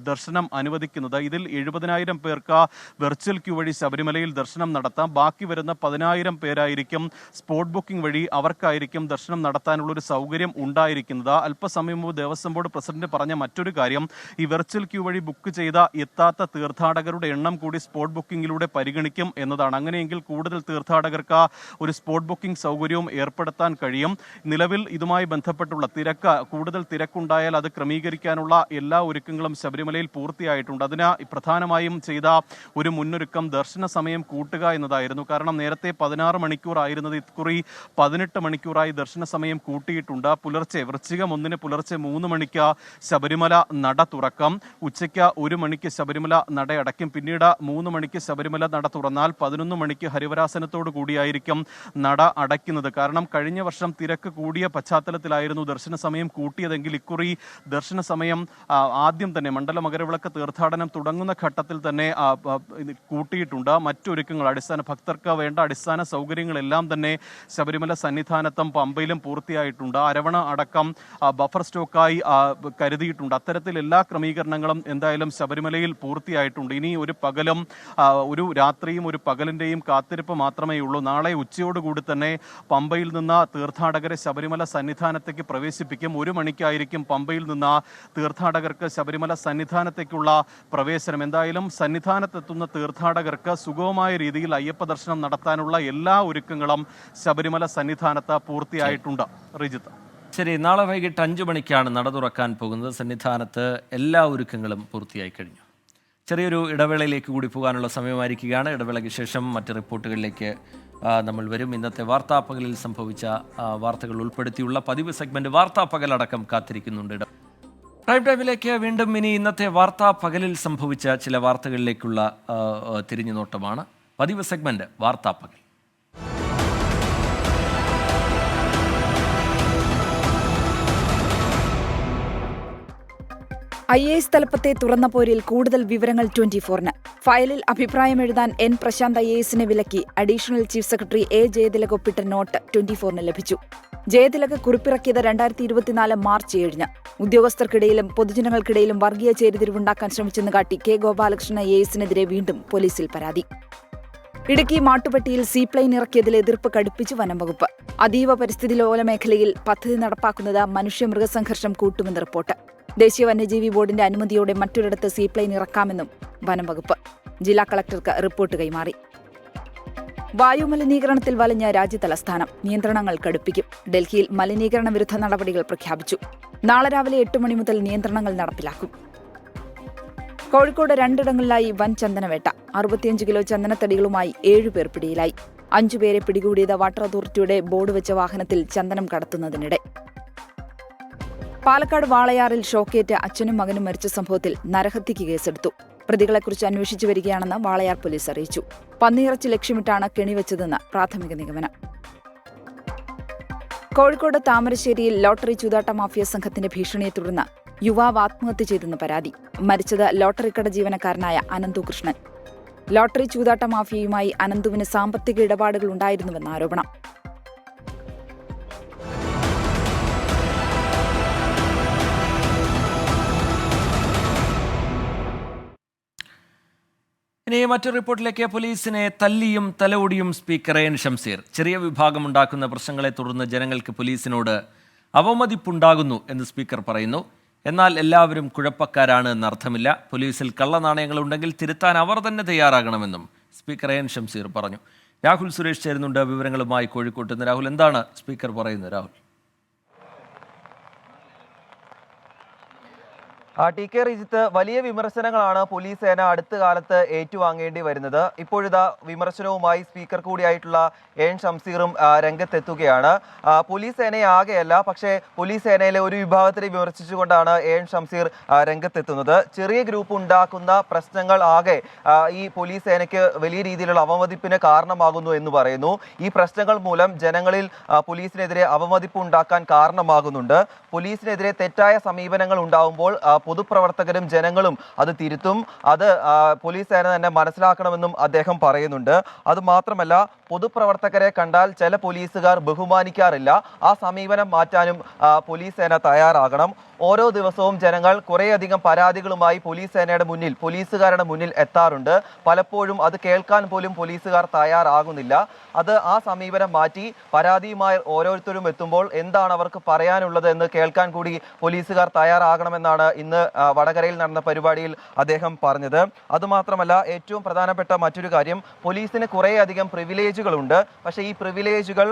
ദർശനം അനുവദിക്കുന്നത്. ഇതിൽ 70,000 പേർക്ക് വെർച്വൽ ക്യൂ വഴി ശബരിമലയിൽ ദർശനം നടത്താം. ബാക്കി വരുന്ന 10,000 പേരായിരിക്കും സ്പോട്ട് ബുക്കിംഗ് വഴി അവർക്കായിരിക്കും ദർശനം നടത്താനുള്ളൊരു സൗകര്യം ഉണ്ടായിരിക്കുന്നത്. അല്പസമയം മുമ്പ് ദേവസ്വം ബോർഡ് പ്രസിഡന്റ് പറഞ്ഞ മറ്റൊരു കാര്യം, ഈ വെർച്വൽ ക്യൂ വഴി ബുക്ക് ചെയ്ത എത്താത്ത തീർത്ഥാടകരുടെ എണ്ണം കൂടി സ്പോട്ട് ബുക്കിംഗിലൂടെ പരിഗണിക്കും എന്നതാണ്. അങ്ങനെയെങ്കിൽ കൂടുതൽ തീർത്ഥാടകർക്ക് ഒരു സ്പോട്ട് ബുക്കിംഗ് സൗകര്യവും ഏർപ്പെടുത്താൻ കഴിയും. നിലവിൽ ഇതുമായി ബന്ധപ്പെട്ടുള്ള കൂടുതൽ തിരക്കുണ്ടായാൽ അത് ക്രമീകരിക്കാനുള്ള എല്ലാ ഒരുക്കങ്ങളും ശബരിമലയിൽ പൂർത്തിയായിട്ടുണ്ട്. അതിന് പ്രധാനമായും ചെയ്ത ഒരു മുന്നൊരുക്കം ദർശന സമയം കൂട്ടുക എന്നതായിരുന്നു. കാരണം നേരത്തെ 16 മണിക്കൂർ ആയിരുന്നത് ഇക്കുറി 18 മണിക്കൂറായി ദർശന സമയം കൂട്ടിയിട്ടുണ്ട്. വൃശ്ചികം 1 പുലർച്ചെ 3 മണിക്ക് ശബരിമല നട തുറക്കാം. ഉച്ചയ്ക്ക് 1 മണിക്ക് ശബരിമല നട അടയ്ക്കും. പിന്നീട് 3 മണിക്ക് ശബരിമല നട തുറന്നാൽ 11 മണിക്ക് ഹരിവരാസനത്തോടു കൂടിയായിരിക്കും നട അടയ്ക്കുന്നത്. കാരണം കഴിഞ്ഞ വർഷം തിരക്ക് കൂടിയ പശ്ചാത്തലത്തിലായിരുന്നു ദർശന സമയം കൂട്ടിയതെങ്കിൽ ഇക്കുറി ദർശന സമയം ആദ്യം തന്നെ മണ്ഡല മകരവിളക്ക് തീർത്ഥാടനം തുടങ്ങുന്ന ഘട്ടത്തിൽ തന്നെ കൂട്ടിയിട്ടുണ്ട്. മറ്റൊരുക്കങ്ങൾ ഭക്തർക്ക് വേണ്ട അടിസ്ഥാന സൗകര്യങ്ങളെല്ലാം തന്നെ ശബരിമല സന്നിധാനത്തും പമ്പയിലും പൂർത്തിയായിട്ടുണ്ട്. അരവണ അടക്കം ബഫർ സ്റ്റോക്കായി കരുതിയിട്ടുണ്ട്. അത്തരത്തിൽ എല്ലാ ക്രമീകരണങ്ങളും എന്തായാലും ശബരിമലയിൽ പൂർത്തിയായിട്ടുണ്ട്. ഇനി ഒരു രാത്രിയും ഒരു പകലിൻ്റെയും കാത്തിരിപ്പ് മാത്രമേ ഉള്ളൂ. നാളെ ഉച്ചയോടുകൂടി തന്നെ പമ്പയിൽ നിന്ന് തീർത്ഥാടകരെ ശബരിമല സന്നിധാനത്തേക്ക് പ്രവേശിപ്പിക്കും. 1 മണിക്കായിരിക്കും പമ്പയിൽ നിന്ന് തീർത്ഥാടകർക്ക് ശബരിമല സന്നിധാനത്തേക്കുള്ള പ്രവേശനം. എന്തായാലും സന്നിധാനത്തെത്തുന്ന തീർത്ഥാടകർക്ക് സുഗമമായ രീതിയിൽ അയ്യപ്പ ദർശനം നടത്താനുള്ള എല്ലാ ഒരുക്കങ്ങളും ശബരിമല സന്നിധാനത്ത് പൂർത്തിയായിട്ടുണ്ട്. റിജിത്ത്, ശരി. നാളെ വൈകിട്ട് 5 മണിക്കാണ് നട തുറക്കാൻ പോകുന്നത്. സന്നിധാനത്ത് എല്ലാ ഒരുക്കങ്ങളും പൂർത്തിയായി കഴിഞ്ഞു. ചെറിയൊരു ഇടവേളയിലേക്ക് കൂടി പോകാനുള്ള സമയമായിരിക്കുകയാണ്. ഇടവേളയ്ക്ക് ശേഷം മറ്റ് റിപ്പോർട്ടുകളിലേക്ക് നമ്മൾ വരും. ഇന്നത്തെ വാർത്താപ്പകലിൽ സംഭവിച്ച വാർത്തകൾ ഉൾപ്പെടുത്തിയുള്ള പതിവ് സെഗ്മെന്റ് വാർത്താപ്പകലടക്കം കാത്തിരിക്കുന്നുണ്ട്. പ്രൈം ടൈമിലേക്ക് വീണ്ടും ഇനി ഇന്നത്തെ വാർത്താപ്പകലിൽ സംഭവിച്ച ചില വാർത്തകളിലേക്കുള്ള തിരിഞ്ഞുനോട്ടമാണ്. പതിവ് സെഗ്മെന്റ് വാർത്താപ്പകൽ. IAS തലപ്പത്തെ തുറന്ന പോരിൽ കൂടുതൽ വിവരങ്ങൾ 24-ന്. ഫയലിൽ അഭിപ്രായം എഴുതാൻ N പ്രശാന്ത് IASനെ വിലക്കി additional chief secretary A Jayathilak ഒപ്പിട്ട നോട്ട് 24-ന് ലഭിച്ചു. ജയതിലക് കുറിപ്പിറക്കിയത് 2024 മാർച്ച് 7-ന്. ഉദ്യോഗസ്ഥർക്കിടയിലും പൊതുജനങ്ങൾക്കിടയിലും വർഗീയ ചേരിതിരിവുണ്ടാക്കാൻ ശ്രമിച്ചെന്ന് കാട്ടി K ഗോപാലകൃഷ്ണൻ IASനെതിരെ വീണ്ടും പോലീസിൽ പരാതി. ഇടുക്കി മാട്ടുപ്പെട്ടിയിൽ സീപ്ലെയിൻ ഇറക്കിയതിൽ എതിർപ്പ് കടുപ്പിച്ച് വനം വകുപ്പ്. അതീവ പരിസ്ഥിതി ലോല മേഖലയിൽ പദ്ധതി നടപ്പാക്കുന്നത് മനുഷ്യ-മൃഗസംഘർഷം കൂട്ടുമെന്ന് റിപ്പോർട്ട്. ദേശീയ വന്യജീവി ബോർഡിന്റെ അനുമതിയോടെ മറ്റൊരിടത്ത് സീപ്ലെയിൻ ഇറക്കാമെന്നും വനം വകുപ്പ്. ജില്ലാ കളക്ടർക്ക് റിപ്പോർട്ട് കൈമാറി. വായുമലിനീകരണത്തിൽ വലഞ്ഞ രാജ്യതലസ്ഥാനം. നിയന്ത്രണങ്ങൾ കടുപ്പിക്കും. ഡൽഹിയിൽ മലിനീകരണ വിരുദ്ധ നടപടികൾ പ്രഖ്യാപിച്ചു. നാളെ രാവിലെ 8 മണി മുതൽ നിയന്ത്രണങ്ങൾ നടപ്പിലാക്കും. കോഴിക്കോട് 2 ഇടങ്ങളിലായി വൻ ചന്ദനവേട്ട. 65 കിലോ ചന്ദനത്തടികളുമായി 7 പേർ പിടിയിലായി. 5 പേരെ പിടികൂടിയത് വാട്ടർ അതോറിറ്റിയുടെ ബോർഡ് വെച്ച വാഹനത്തിൽ ചന്ദനം കടത്തുന്നതിനിടെ. പാലക്കാട് വാളയാറിൽ ഷോക്കേറ്റ് അച്ഛനും മകനും മരിച്ച സംഭവത്തിൽ നരഹത്യയ്ക്ക് കേസെടുത്തു. പ്രതികളെക്കുറിച്ച് അന്വേഷിച്ചു വരികയാണെന്ന് വാളയാർ പോലീസ് അറിയിച്ചു. പന്നിയിറച്ചി ലക്ഷ്യമിട്ടാണ് കെണിവെച്ചതെന്ന് പ്രാഥമിക നിഗമനം. കോഴിക്കോട് താമരശ്ശേരിയിൽ ലോട്ടറി ചൂതാട്ട മാഫിയ സംഘത്തിന്റെ ഭീഷണിയെ തുടർന്ന് യുവാവ് ആത്മഹത്യ ചെയ്തെന്ന് പരാതി. മരിച്ചത് ലോട്ടറിക്കട ജീവനക്കാരനായ അനന്തു കൃഷ്ണൻ. ലോട്ടറി ചൂതാട്ട മാഫിയയുമായി അനന്തുവിന് സാമ്പത്തിക ഇടപാടുകൾ ഉണ്ടായിരുന്നുവെന്ന് ആരോപണം. ഇനി മറ്റൊരു റിപ്പോർട്ടിലേക്ക്. പോലീസിനെ തല്ലിയും തലോടിയും സ്പീക്കർ എൻ ഷംസീർ. ചെറിയ വിഭാഗമുണ്ടാക്കുന്ന പ്രശ്നങ്ങളെ തുടർന്ന് ജനങ്ങൾക്ക് പോലീസിനോട് അവമതിപ്പുണ്ടാകുന്നു എന്ന് സ്പീക്കർ പറയുന്നു. എന്നാൽ എല്ലാവരും കുഴപ്പക്കാരാണ് എന്നർത്ഥമില്ല. പോലീസിൽ കള്ളനാണയങ്ങളുണ്ടെങ്കിൽ തിരുത്താൻ അവർ തന്നെ തയ്യാറാകണമെന്നും സ്പീക്കർ എൻ ഷംസീർ പറഞ്ഞു. രാഹുൽ സുരേഷ് ചേരുന്നുണ്ട് വിവരങ്ങളുമായി കോഴിക്കോട്ട് നിന്ന്. രാഹുൽ, എന്താണ് സ്പീക്കർ പറയുന്നത്? രാഹുൽ. ടി കെ റിജിത്ത്, വലിയ വിമർശനങ്ങളാണ് പോലീസ് സേന അടുത്ത കാലത്ത് ഏറ്റുവാങ്ങേണ്ടി വരുന്നത്. ഇപ്പോഴിതാ വിമർശനവുമായി സ്പീക്കർ കൂടിയായിട്ടുള്ള എൻ ഷംസീറും രംഗത്തെത്തുകയാണ്. പോലീസ് സേനയെ ആകെയല്ല, പക്ഷേ പോലീസ് സേനയിലെ ഒരു വിഭാഗത്തിനെ വിമർശിച്ചുകൊണ്ടാണ് എൻ ഷംസീർ രംഗത്തെത്തുന്നത്. ചെറിയ ഗ്രൂപ്പ് ഉണ്ടാക്കുന്ന പ്രശ്നങ്ങൾ ആകെ ഈ പോലീസ് സേനയ്ക്ക് വലിയ രീതിയിലുള്ള അവമതിപ്പിന് കാരണമാകുന്നു എന്ന് പറയുന്നു. ഈ പ്രശ്നങ്ങൾ മൂലം ജനങ്ങളിൽ പോലീസിനെതിരെ അവമതിപ്പ് ഉണ്ടാക്കാൻ കാരണമാകുന്നുണ്ട്. പോലീസിനെതിരെ തെറ്റായ സമീപനങ്ങൾ ഉണ്ടാവുമ്പോൾ പൊതുപ്രവർത്തകരും ജനങ്ങളും അത് തിരുത്തും. അത് പോലീസ് സേന തന്നെ മനസ്സിലാക്കണമെന്നും അദ്ദേഹം പറയുന്നുണ്ട്. അതുമാത്രമല്ല, പൊതുപ്രവർത്തകരെ കണ്ടാൽ ചില പോലീസുകാർ ബഹുമാനിക്കാറില്ല. ആ സമീപനം മാറ്റാനും പോലീസ് സേന തയ്യാറാകണം. ഓരോ ദിവസവും ജനങ്ങൾ കുറേയധികം പരാതികളുമായി പോലീസ് സേനയുടെ മുന്നിൽ, പോലീസുകാരുടെ മുന്നിൽ എത്താറുണ്ട്. പലപ്പോഴും അത് കേൾക്കാൻ പോലും പോലീസുകാർ തയ്യാറാകുന്നില്ല. അത് ആ സമീപനം മാറ്റി പരാതിയുമായി ഓരോരുത്തരും എത്തുമ്പോൾ എന്താണ് അവർക്ക് പറയാനുള്ളത് എന്ന് കേൾക്കാൻ കൂടി പോലീസുകാർ തയ്യാറാകണമെന്നാണ് ഇന്ന് വടകരയിൽ നടന്ന പരിപാടിയിൽ അദ്ദേഹം പറഞ്ഞത്. അതുമാത്രമല്ല, ഏറ്റവും പ്രധാനപ്പെട്ട മറ്റൊരു കാര്യം, പോലീസിന് കുറേയധികം പ്രിവിലേജുകളുണ്ട്. പക്ഷേ ഈ പ്രിവിലേജുകൾ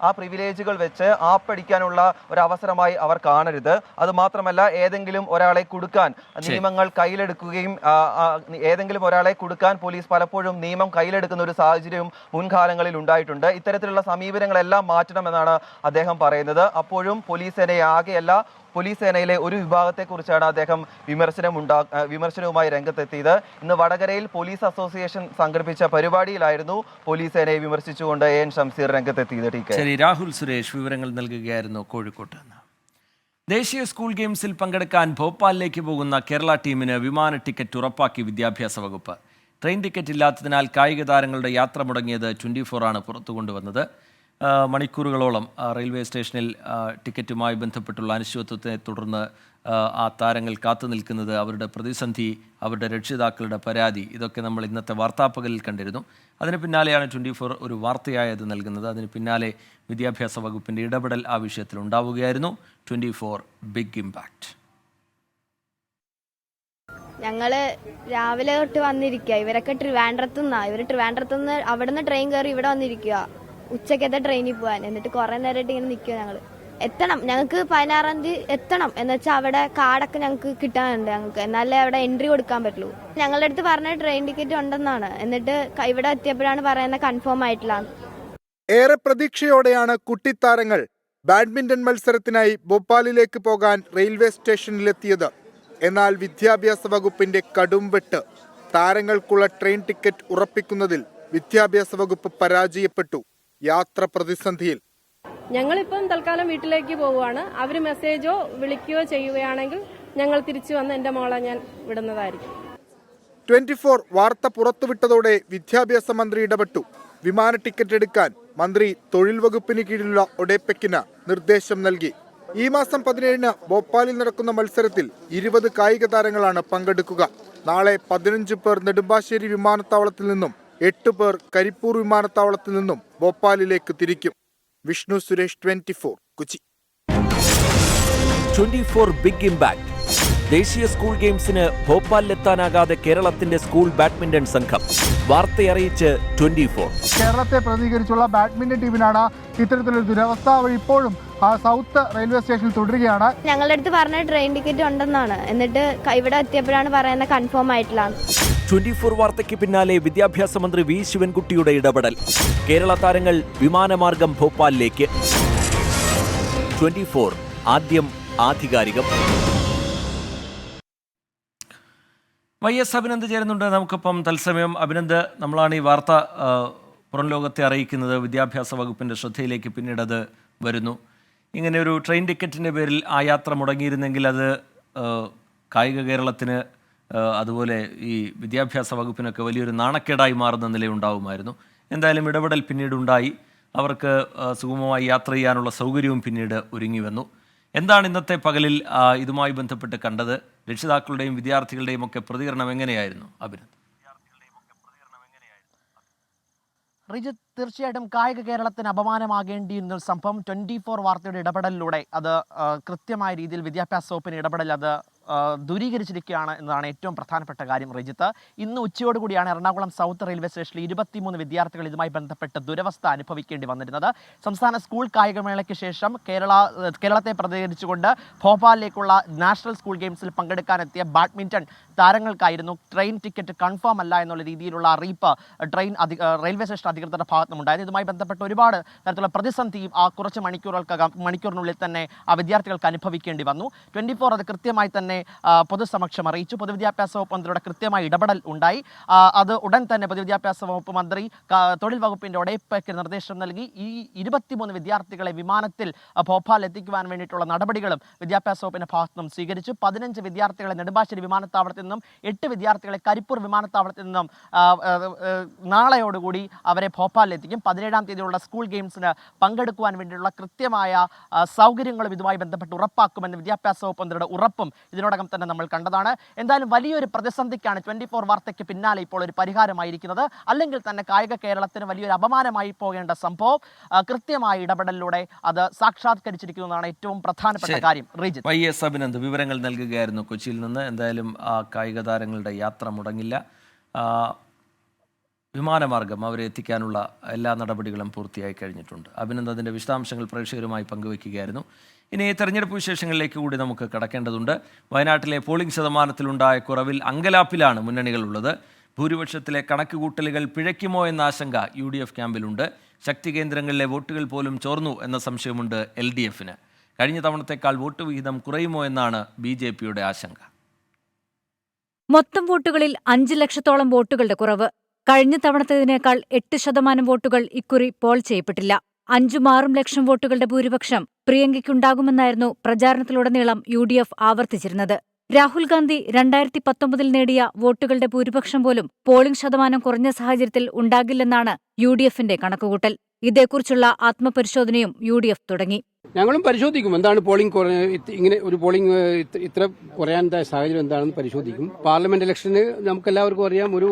ആ പ്രിവിലേജുകൾ വെച്ച് ആപ്പടിക്കാനുള്ള ഒരു അവസരമായി അവർ കാണരുത്. അതുമാത്രമല്ല, ഏതെങ്കിലും ഒരാളെ കൊടുക്കാൻ നിയമങ്ങൾ കയ്യിലെടുക്കുകയും ഏതെങ്കിലും ഒരാളെ കൊടുക്കാൻ പോലീസ് പലപ്പോഴും നിയമം കയ്യിലെടുക്കുന്ന ഒരു സാഹചര്യവും മുൻകാലങ്ങളിൽ ഉണ്ടായിട്ടുണ്ട്. ഇത്തരത്തിലുള്ള സമീപനങ്ങളെല്ലാം മാറ്റണമെന്നാണ് അദ്ദേഹം പറയുന്നത്. അപ്പോഴും പോലീസ് സേനയെ ആകെയല്ല, പോലീസ് സേനയിലെ ഒരു വിഭാഗത്തെക്കുറിച്ചാണ് അദ്ദേഹം വിമർശനവുമായി രംഗത്തെത്തിയത്. ഇന്ന് വടകരയിൽ പോലീസ് അസോസിയേഷൻ സംഘടിപ്പിച്ച പരിപാടിയിലായിരുന്നു പോലീസ് സേനയെ വിമർശിച്ചുകൊണ്ട് എൻ ഷംസീർ രംഗത്തെത്തിയത്. ശരി, രാഹുൽ സുരേഷ് വിവരങ്ങൾ നൽകുകയായിരുന്നു കോഴിക്കോട്ട് നിന്ന്. ദേശീയ സ്കൂൾ ഗെയിംസിൽ പങ്കെടുക്കാൻ ഭോപ്പാലിലേക്ക് പോകുന്ന കേരള ടീമിന് വിമാന ടിക്കറ്റ് ഉറപ്പാക്കി വിദ്യാഭ്യാസ വകുപ്പ്. ട്രെയിൻ ടിക്കറ്റ് ഇല്ലാത്തതിനാൽ കായിക താരങ്ങളുടെ യാത്ര മുടങ്ങിയത് 24 ആണ് പുറത്തു കൊണ്ടുവന്നത്. മണിക്കൂറുകളോളം റെയിൽവേ സ്റ്റേഷനിൽ ടിക്കറ്റുമായി ബന്ധപ്പെട്ടുള്ള അനിശ്ചിതത്വത്തെ തുടർന്ന് ആ താരങ്ങൾ കാത്തു നിൽക്കുന്നത്, അവരുടെ പ്രതിസന്ധി, അവരുടെ രക്ഷിതാക്കളുടെ പരാതി, ഇതൊക്കെ നമ്മൾ ഇന്നത്തെ വാർത്താപ്പകലിൽ കണ്ടിരുന്നു. അതിന് പിന്നാലെയാണ് 24 ഒരു വാർത്തയായത് നൽകുന്നത്. അതിന് പിന്നാലെ വിദ്യാഭ്യാസ വകുപ്പിൻ്റെ ഇടപെടൽ ആ വിഷയത്തിൽ ഉണ്ടാവുകയായിരുന്നു. 24 ബിഗ് ഇമ്പാക്റ്റ്. ഞങ്ങൾ രാവിലെ തൊട്ട് വന്നിരിക്കുക. ഇവരൊക്കെ ട്രിവാൻഡ്രത്തുനിന്ന് അവിടുന്ന് ട്രെയിൻ കയറി ഇവിടെ വന്നിരിക്കുക, ഉച്ചക്കത്തെ ട്രെയിനിൽ പോകാൻ. എന്നിട്ട് കുറേ നേരമായിട്ട് ഇങ്ങനെ നിൽക്കുക. എത്തണം, ഞങ്ങൾക്ക് 16-ാം തീയതി എത്തണം എന്ന് വെച്ചാൽ അവിടെ കാർഡൊക്കെ ഞങ്ങൾക്ക് കിട്ടാനുണ്ട്. ഞങ്ങൾക്ക് എന്നാലേ അവിടെ എൻട്രി കൊടുക്കാൻ പറ്റുള്ളൂ. ഞങ്ങളുടെ അടുത്ത് പറഞ്ഞ ട്രെയിൻ ടിക്കറ്റ് ഉണ്ടെന്നാണ്. എന്നിട്ട് ഇവിടെ എത്തിയപ്പോഴാണ് പറയുന്നത് കൺഫേം ആയിട്ടില്ല. ഏറെ പ്രതീക്ഷയോടെയാണ് കുട്ടിത്താരങ്ങൾ ബാഡ്മിന്റൺ മത്സരത്തിനായി ഭോപ്പാലിലേക്ക് പോകാൻ റെയിൽവേ സ്റ്റേഷനിലെത്തിയത്. എന്നാൽ വിദ്യാഭ്യാസ വകുപ്പിന്റെ കടുംവെട്ട്. താരങ്ങൾക്കുള്ള ട്രെയിൻ ടിക്കറ്റ് ഉറപ്പിക്കുന്നതിൽ വിദ്യാഭ്യാസ വകുപ്പ് പരാജയപ്പെട്ടു. യാത്ര പ്രതിസന്ധിയിൽ. ഞങ്ങളിപ്പം തൽക്കാലം വീട്ടിലേക്ക് പോവുകയാണ്. അവർ മെസ്സേജോ വിളിക്കുകയോ ചെയ്യുകയാണെങ്കിൽ ഞങ്ങൾ തിരിച്ചു വന്ന് എൻ്റെ മോളെ ഞാൻ വിടുന്നതായിരിക്കും. 24 വാർത്ത പുറത്തുവിട്ടതോടെ വിദ്യാഭ്യാസ മന്ത്രി ഇടപെട്ടു. വിമാന ടിക്കറ്റ് എടുക്കാൻ മന്ത്രി തൊഴിൽ വകുപ്പിന് കീഴിലുള്ള ഒഡേപെക്കിന് നിർദ്ദേശം നൽകി. ഈ മാസം 17-ന് ഭോപ്പാലിൽ നടക്കുന്ന മത്സരത്തിൽ 20 കായിക താരങ്ങളാണ് പങ്കെടുക്കുക. നാളെ 15 പേർ നെടുമ്പാശ്ശേരി വിമാനത്താവളത്തിൽ നിന്നും 8 പേർ കരിപ്പൂർ വിമാനത്താവളത്തിൽ നിന്നും ഭോപ്പാലിലേക്ക് തിരിക്കും. വിഷ്ണു സുരേഷ്, 24 കൊച്ചി. 24 big impact. ദേശീയ സ്കൂൾ ഗെയിംസിന് ഭോപ്പാലിലെത്താനാകാതെ കേരളത്തിന്റെ സ്കൂൾ ബാഡ്മിന്റൺ സംഘം വാർത്തയറിയിച്ച് 24. കേരളത്തെ പ്രതികരിച്ചുള്ള ബാഡ്മിന്റൺ ടീമിനാണ് ഇത്തരത്തിലൊരു ദുരവസ്ഥ. അവർ ഇപ്പോഴും സൗത്ത് റെയിൽവേ സ്റ്റേഷനിൽ തുടരുകയാണ്. ഞങ്ങളുടെ അടുത്ത് പറഞ്ഞ ട്രെയിൻ ടിക്കറ്റ് ഉണ്ടെന്നാണ്. എന്നിട്ട് ഇവിടെ എത്തിയപ്പോഴാണ് പറയുന്നത് കൺഫേം ആയിട്ടില്ല. 24 വാർത്തയ്ക്ക് പിന്നാലെ വിദ്യാഭ്യാസ മന്ത്രി വി ശിവൻകുട്ടിയുടെ ഇടപെടൽ. കേരള താരങ്ങൾ വിമാനമാർഗം ഭോപ്പാലിലേക്ക്. 24 ആദ്യം ആധികാരികം. YS അഭിനന്ദ് ചേരുന്നുണ്ട് നമുക്കൊപ്പം തത്സമയം. അഭിനന്ദ്, നമ്മളാണ് ഈ വാർത്ത പുറം ലോകത്തെ അറിയിക്കുന്നത്. വിദ്യാഭ്യാസ വകുപ്പിൻ്റെ ശ്രദ്ധയിലേക്ക് പിന്നീട് അത് വരുന്നു. ഇങ്ങനെ ഒരു ട്രെയിൻ ടിക്കറ്റിൻ്റെ പേരിൽ ആ യാത്ര മുടങ്ങിയിരുന്നെങ്കിൽ അത് കായിക കേരളത്തിന് അതുപോലെ ഈ വിദ്യാഭ്യാസ വകുപ്പിനൊക്കെ വലിയൊരു നാണക്കേടായി മാറുന്ന നിലയുണ്ടാവുമായിരുന്നു. എന്തായാലും ഇടപെടൽ പിന്നീട് ഉണ്ടായി. അവർക്ക് സുഗമമായി യാത്ര ചെയ്യാനുള്ള സൗകര്യവും പിന്നീട് ഒരുങ്ങി വന്നു. എന്താണ് ഇന്നത്തെ പകലിൽ ഇതുമായി ബന്ധപ്പെട്ട് കണ്ടത്? രക്ഷിതാക്കളുടെയും വിദ്യാർത്ഥികളുടെയും ഒക്കെ പ്രതികരണം എങ്ങനെയായിരുന്നു അഭിനന്ദ്? റിജിത്ത്, തീർച്ചയായിട്ടും കായിക കേരളത്തിന് അപമാനമാകേണ്ടിയിരുന്ന ഒരു സംഭവം 24 വാർത്തയുടെ ഇടപെടലിലൂടെ അത് കൃത്യമായ രീതിയിൽ വിദ്യാഭ്യാസ വകുപ്പിന് ഇടപെടൽ അത് ദൂരീകരിച്ചിരിക്കുകയാണ് എന്നതാണ് ഏറ്റവും പ്രധാനപ്പെട്ട കാര്യം. റിജിത്ത്, ഇന്ന് ഉച്ചയോടുകൂടിയാണ് എറണാകുളം സൗത്ത് റെയിൽവേ സ്റ്റേഷനിൽ 23 വിദ്യാർത്ഥികൾ ഇതുമായി ബന്ധപ്പെട്ട് ദുരവസ്ഥ അനുഭവിക്കേണ്ടി വന്നിരുന്നത്. സംസ്ഥാന സ്കൂൾ കായികമേളയ്ക്ക് ശേഷം കേരളത്തെ പ്രതിനിധീകരിച്ചുകൊണ്ട് ഭോപ്പാലിലേക്കുള്ള നാഷണൽ സ്കൂൾ ഗെയിംസിൽ പങ്കെടുക്കാനെത്തിയ ബാഡ്മിൻ്റൺ താരങ്ങൾക്കായിരുന്നു ട്രെയിൻ ടിക്കറ്റ് കൺഫേം അല്ല എന്നുള്ള രീതിയിലുള്ള അറിയിപ്പ് റെയിൽവേ സ്റ്റേഷൻ അധികൃതരുടെ ഭാഗത്തു നിന്നുണ്ടായത്. ഇതുമായി ബന്ധപ്പെട്ട് ഒരുപാട് തരത്തിലുള്ള പ്രതിസന്ധിയും ആ കുറച്ച് മണിക്കൂറിനുള്ളിൽ തന്നെ ആ വിദ്യാർത്ഥികൾക്ക് അനുഭവിക്കേണ്ടി വന്നു. 24 അത് കൃത്യമായി തന്നെ പൊതുസമക്ഷം അറിയിച്ചു. പൊതുവിദ്യാഭ്യാസ വകുപ്പ് മന്ത്രിയുടെ കൃത്യമായ ഇടപെടൽ ഉണ്ടായി. അത് ഉടൻ തന്നെ പൊതുവിദ്യാഭ്യാസ വകുപ്പ് മന്ത്രി തൊഴിൽ വകുപ്പിൻ്റെ ഒഡേപ്പയ്ക്ക് നിർദ്ദേശം നൽകി. ഈ 23 വിദ്യാർത്ഥികളെ വിമാനത്തിൽ ഭോപ്പാൽ എത്തിക്കുവാൻ വേണ്ടിയിട്ടുള്ള നടപടികളും വിദ്യാഭ്യാസ വകുപ്പിന്റെ ഭാഗത്തു നിന്നും സ്വീകരിച്ചു. 15 വിദ്യാർത്ഥികളെ നെടുമ്പാശ്ശേരി വിമാനത്താവളത്തിൽ നിന്നും 8 വിദ്യാർത്ഥികളെ കരിപ്പൂർ വിമാനത്താവളത്തിൽ നിന്നും നാളെയോടുകൂടി അവരെ ഭോപ്പാലിൽ എത്തിക്കും. 17-ാം തീയതിയുള്ള സ്കൂൾ ഗെയിംസിന് പങ്കെടുക്കുവാൻ വേണ്ടിയുള്ള കൃത്യമായ സൗകര്യങ്ങളും ഇതുമായി ബന്ധപ്പെട്ട് ഉറപ്പാക്കുമെന്ന് വിദ്യാഭ്യാസ വകുപ്പ് മന്ത്രിയുടെ ഉറപ്പും ഇതിനോടകം തന്നെ നമ്മൾ കണ്ടതാണ്. എന്തായാലും വലിയൊരു പ്രതിസന്ധിക്കാണ് 24 വാർത്തയ്ക്ക് പിന്നാലെ ഇപ്പോൾ ഒരു പരിഹാരമായിരിക്കുന്നത്. അല്ലെങ്കിൽ തന്നെ കായിക കേരളത്തിന് വലിയൊരു അപമാനമായി പോകേണ്ട സംഭവം കൃത്യമായ ഇടപെടലിലൂടെ അത് സാക്ഷാത്കരിച്ചിരിക്കുന്നതാണ് ഏറ്റവും പ്രധാനപ്പെട്ട കാര്യം. YS അഭിനന്ദ് വിവരങ്ങൾ നൽകുകയായിരുന്നു കൊച്ചിയിൽ നിന്ന്. എന്തായാലും ആ കായിക താരങ്ങളുടെ യാത്ര മുടങ്ങില്ല. വിമാനമാർഗം അവരെ എത്തിക്കാനുള്ള എല്ലാ നടപടികളും പൂർത്തിയായി കഴിഞ്ഞിട്ടുണ്ട്. അഭിനന്ദ് അതിൻ്റെ വിശദാംശങ്ങൾ പ്രേക്ഷകരുമായി പങ്കുവയ്ക്കുകയായിരുന്നു. ഇനി തെരഞ്ഞെടുപ്പ് വിശേഷങ്ങളിലേക്ക് കൂടി നമുക്ക് കടക്കേണ്ടതുണ്ട്. വയനാട്ടിലെ പോളിംഗ് ശതമാനത്തിലുണ്ടായ കുറവിൽ അങ്കലാപ്പിലാണ് മുന്നണികളുള്ളത്. ഭൂരിപക്ഷത്തിലെ കണക്കുകൂട്ടലുകൾ പിഴയ്ക്കുമോ എന്ന ആശങ്ക UDF ക്യാമ്പിലുണ്ട്. ശക്തി കേന്ദ്രങ്ങളിലെ വോട്ടുകൾ പോലും ചോർന്നു എന്ന സംശയമുണ്ട് LDFന്. കഴിഞ്ഞ തവണത്തേക്കാൾ വോട്ട് വിഹിതം കുറയുമോ എന്നാണ് BJPയുടെ ആശങ്ക. മൊത്തം വോട്ടുകളിൽ 5 ലക്ഷത്തോളം വോട്ടുകളുടെ കുറവ്. കഴിഞ്ഞ തവണത്തേതിനേക്കാൾ 8% വോട്ടുകൾ ഇക്കുറി പോൾ ചെയ്യപ്പെട്ടില്ല. 5-6 ലക്ഷം വോട്ടുകളുടെ ഭൂരിപക്ഷം പ്രിയങ്കയ്ക്കുണ്ടാകുമെന്നായിരുന്നു പ്രചാരണത്തിലുടനീളം UDF ആവർത്തിച്ചിരുന്നത്. രാഹുൽ ഗാന്ധി 2019 നേടിയ വോട്ടുകളുടെ ഭൂരിപക്ഷം പോലും പോളിംഗ് ശതമാനം കുറഞ്ഞ സാഹചര്യത്തിൽ ഉണ്ടാകില്ലെന്നാണ് UDFന്റെ കണക്കുകൂട്ടൽ. ഇതേക്കുറിച്ചുള്ള ആത്മപരിശോധനയും UDF തുടങ്ങി. ഞങ്ങളും പരിശോധിക്കും എന്താണ് പോളിംഗ് ഇങ്ങനെ ഒരു പോളിംഗ് ഇത്ര കുറയാൻ സാഹചര്യം എന്താണെന്ന് പരിശോധിക്കും. പാർലമെന്റ് ഇലക്ഷന് നമുക്കെല്ലാവർക്കും അറിയാം ഒരു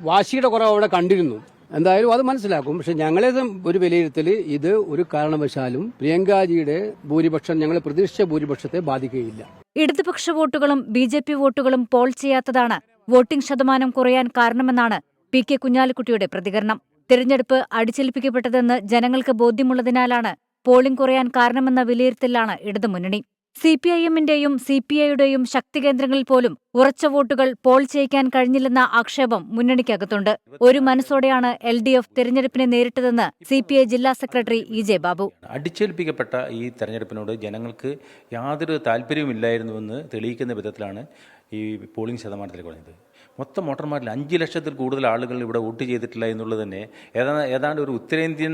വാശിയുടെ കുറവ് അവിടെ കണ്ടിരുന്നു. എന്തായാലും അത് മനസ്സിലാക്കും. പക്ഷെ ഞങ്ങളെ ഒരു വിലയിരുത്തൽ ഇത് ഒരു കാരണവശാലും പ്രിയങ്കാജിയുടെ ഭൂരിപക്ഷം ഞങ്ങൾ പ്രതീക്ഷിച്ച ഭൂരിപക്ഷത്തെ ബാധിക്കുകയില്ല. ഇടതുപക്ഷ വോട്ടുകളും BJP വോട്ടുകളും പോൾ ചെയ്യാത്തതാണ് വോട്ടിംഗ് ശതമാനം കുറയാൻ കാരണമെന്നാണ് PK കുഞ്ഞാലിക്കുട്ടിയുടെ പ്രതികരണം. തിരഞ്ഞെടുപ്പ് അടിച്ചേൽപ്പിക്കപ്പെട്ടതെന്ന് ജനങ്ങൾക്ക് ബോധ്യമുള്ളതിനാലാണ് പോളിംഗ് കുറയാൻ കാരണമെന്ന വിലയിരുത്തലാണ് ഇടതുമുന്നണി. CPIMന്റെയും CPIയുടെയും ശക്തി കേന്ദ്രങ്ങളിൽ പോലും ഉറച്ച വോട്ടുകൾ പോൾ ചെയ്യിക്കാൻ കഴിഞ്ഞില്ലെന്ന ആക്ഷേപം മുന്നണിക്കകത്തുണ്ട്. ഒരു മനസ്സോടെയാണ് LDF തിരഞ്ഞെടുപ്പിനെ നേരിട്ടതെന്ന് CPI ജില്ലാ സെക്രട്ടറി EJ ബാബു. അടിച്ചേൽപ്പിക്കപ്പെട്ട ഈ തെരഞ്ഞെടുപ്പിനോട് ജനങ്ങൾക്ക് യാതൊരു താല്പര്യവുമില്ലായിരുന്നുവെന്ന് തെളിയിക്കുന്ന വിധത്തിലാണ് ഈ പോളിംഗ് ശതമാനത്തിൽ കുറഞ്ഞത്. മൊത്തം വോട്ടർമാരിൽ 5 ലക്ഷത്തിൽ കൂടുതൽ ആളുകൾ ഇവിടെ വോട്ട് ചെയ്തിട്ടില്ല എന്നുള്ളത് തന്നെ ഏതാണ്ട് ഒരു ഉത്തരേന്ത്യൻ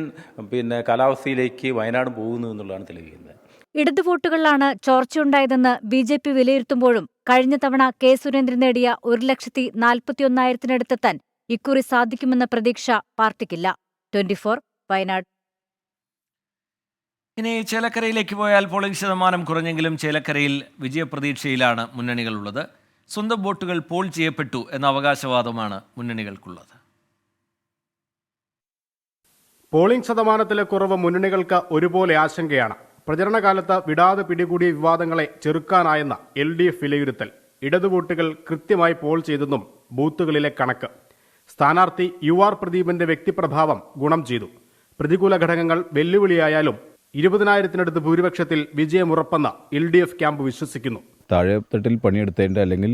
കാലാവസ്ഥയിലേക്ക് വയനാട് പോകുന്നു എന്നുള്ളതാണ് തെളിയിക്കുന്നത്. ഇടതു വോട്ടുകളിലാണ് ചോർച്ചയുണ്ടായതെന്ന് BJP വിലയിരുത്തുമ്പോഴും കഴിഞ്ഞ തവണ K സുരേന്ദ്രൻ നേടിയ 1,41,000-നടുത്തെത്താൻ ഇക്കുറി സാധിക്കുമെന്ന പ്രതീക്ഷ പാർട്ടിക്കില്ല. 24 വയനാട്. ഇനി ചേലക്കരയിലേക്ക് പോയാൽ പോളിംഗ് ശതമാനം കുറഞ്ഞെങ്കിലും ചേലക്കരയിൽ വിജയപ്രതീക്ഷയിലാണ് മുന്നണികളുള്ളത്. സ്വന്തം വോട്ടുകൾ പോൾ ചെയ്യപ്പെട്ടു എന്ന അവകാശവാദമാണ് മുന്നണികൾക്കുള്ളത്. പോളിംഗ് ശതമാനത്തിലെ കുറവ് മുന്നണികൾക്ക് ഒരുപോലെ ആശങ്കയാണ്. പ്രചരണകാലത്ത് വിടാതെ പിടികൂടിയ വിവാദങ്ങളെ ചെറുക്കാനായെന്ന LDF വിലയിരുത്തൽ. ഇടതു വോട്ടുകൾ കൃത്യമായി പോൾ ചെയ്തെന്നും ബൂത്തുകളിലെ കണക്ക്. സ്ഥാനാർത്ഥി UR പ്രദീപിന്റെ വ്യക്തിപ്രഭാവം ഗുണം ചെയ്തു. പ്രതികൂല ഘടകങ്ങൾ വെല്ലുവിളിയായാലും 20,000-നടുത്ത് ഭൂരിപക്ഷത്തിൽ വിജയമുറപ്പെന്ന് LDF ക്യാമ്പ് വിശ്വസിക്കുന്നു. താഴെത്തട്ടിൽ പണിയെടുത്തതിൻ്റെ അല്ലെങ്കിൽ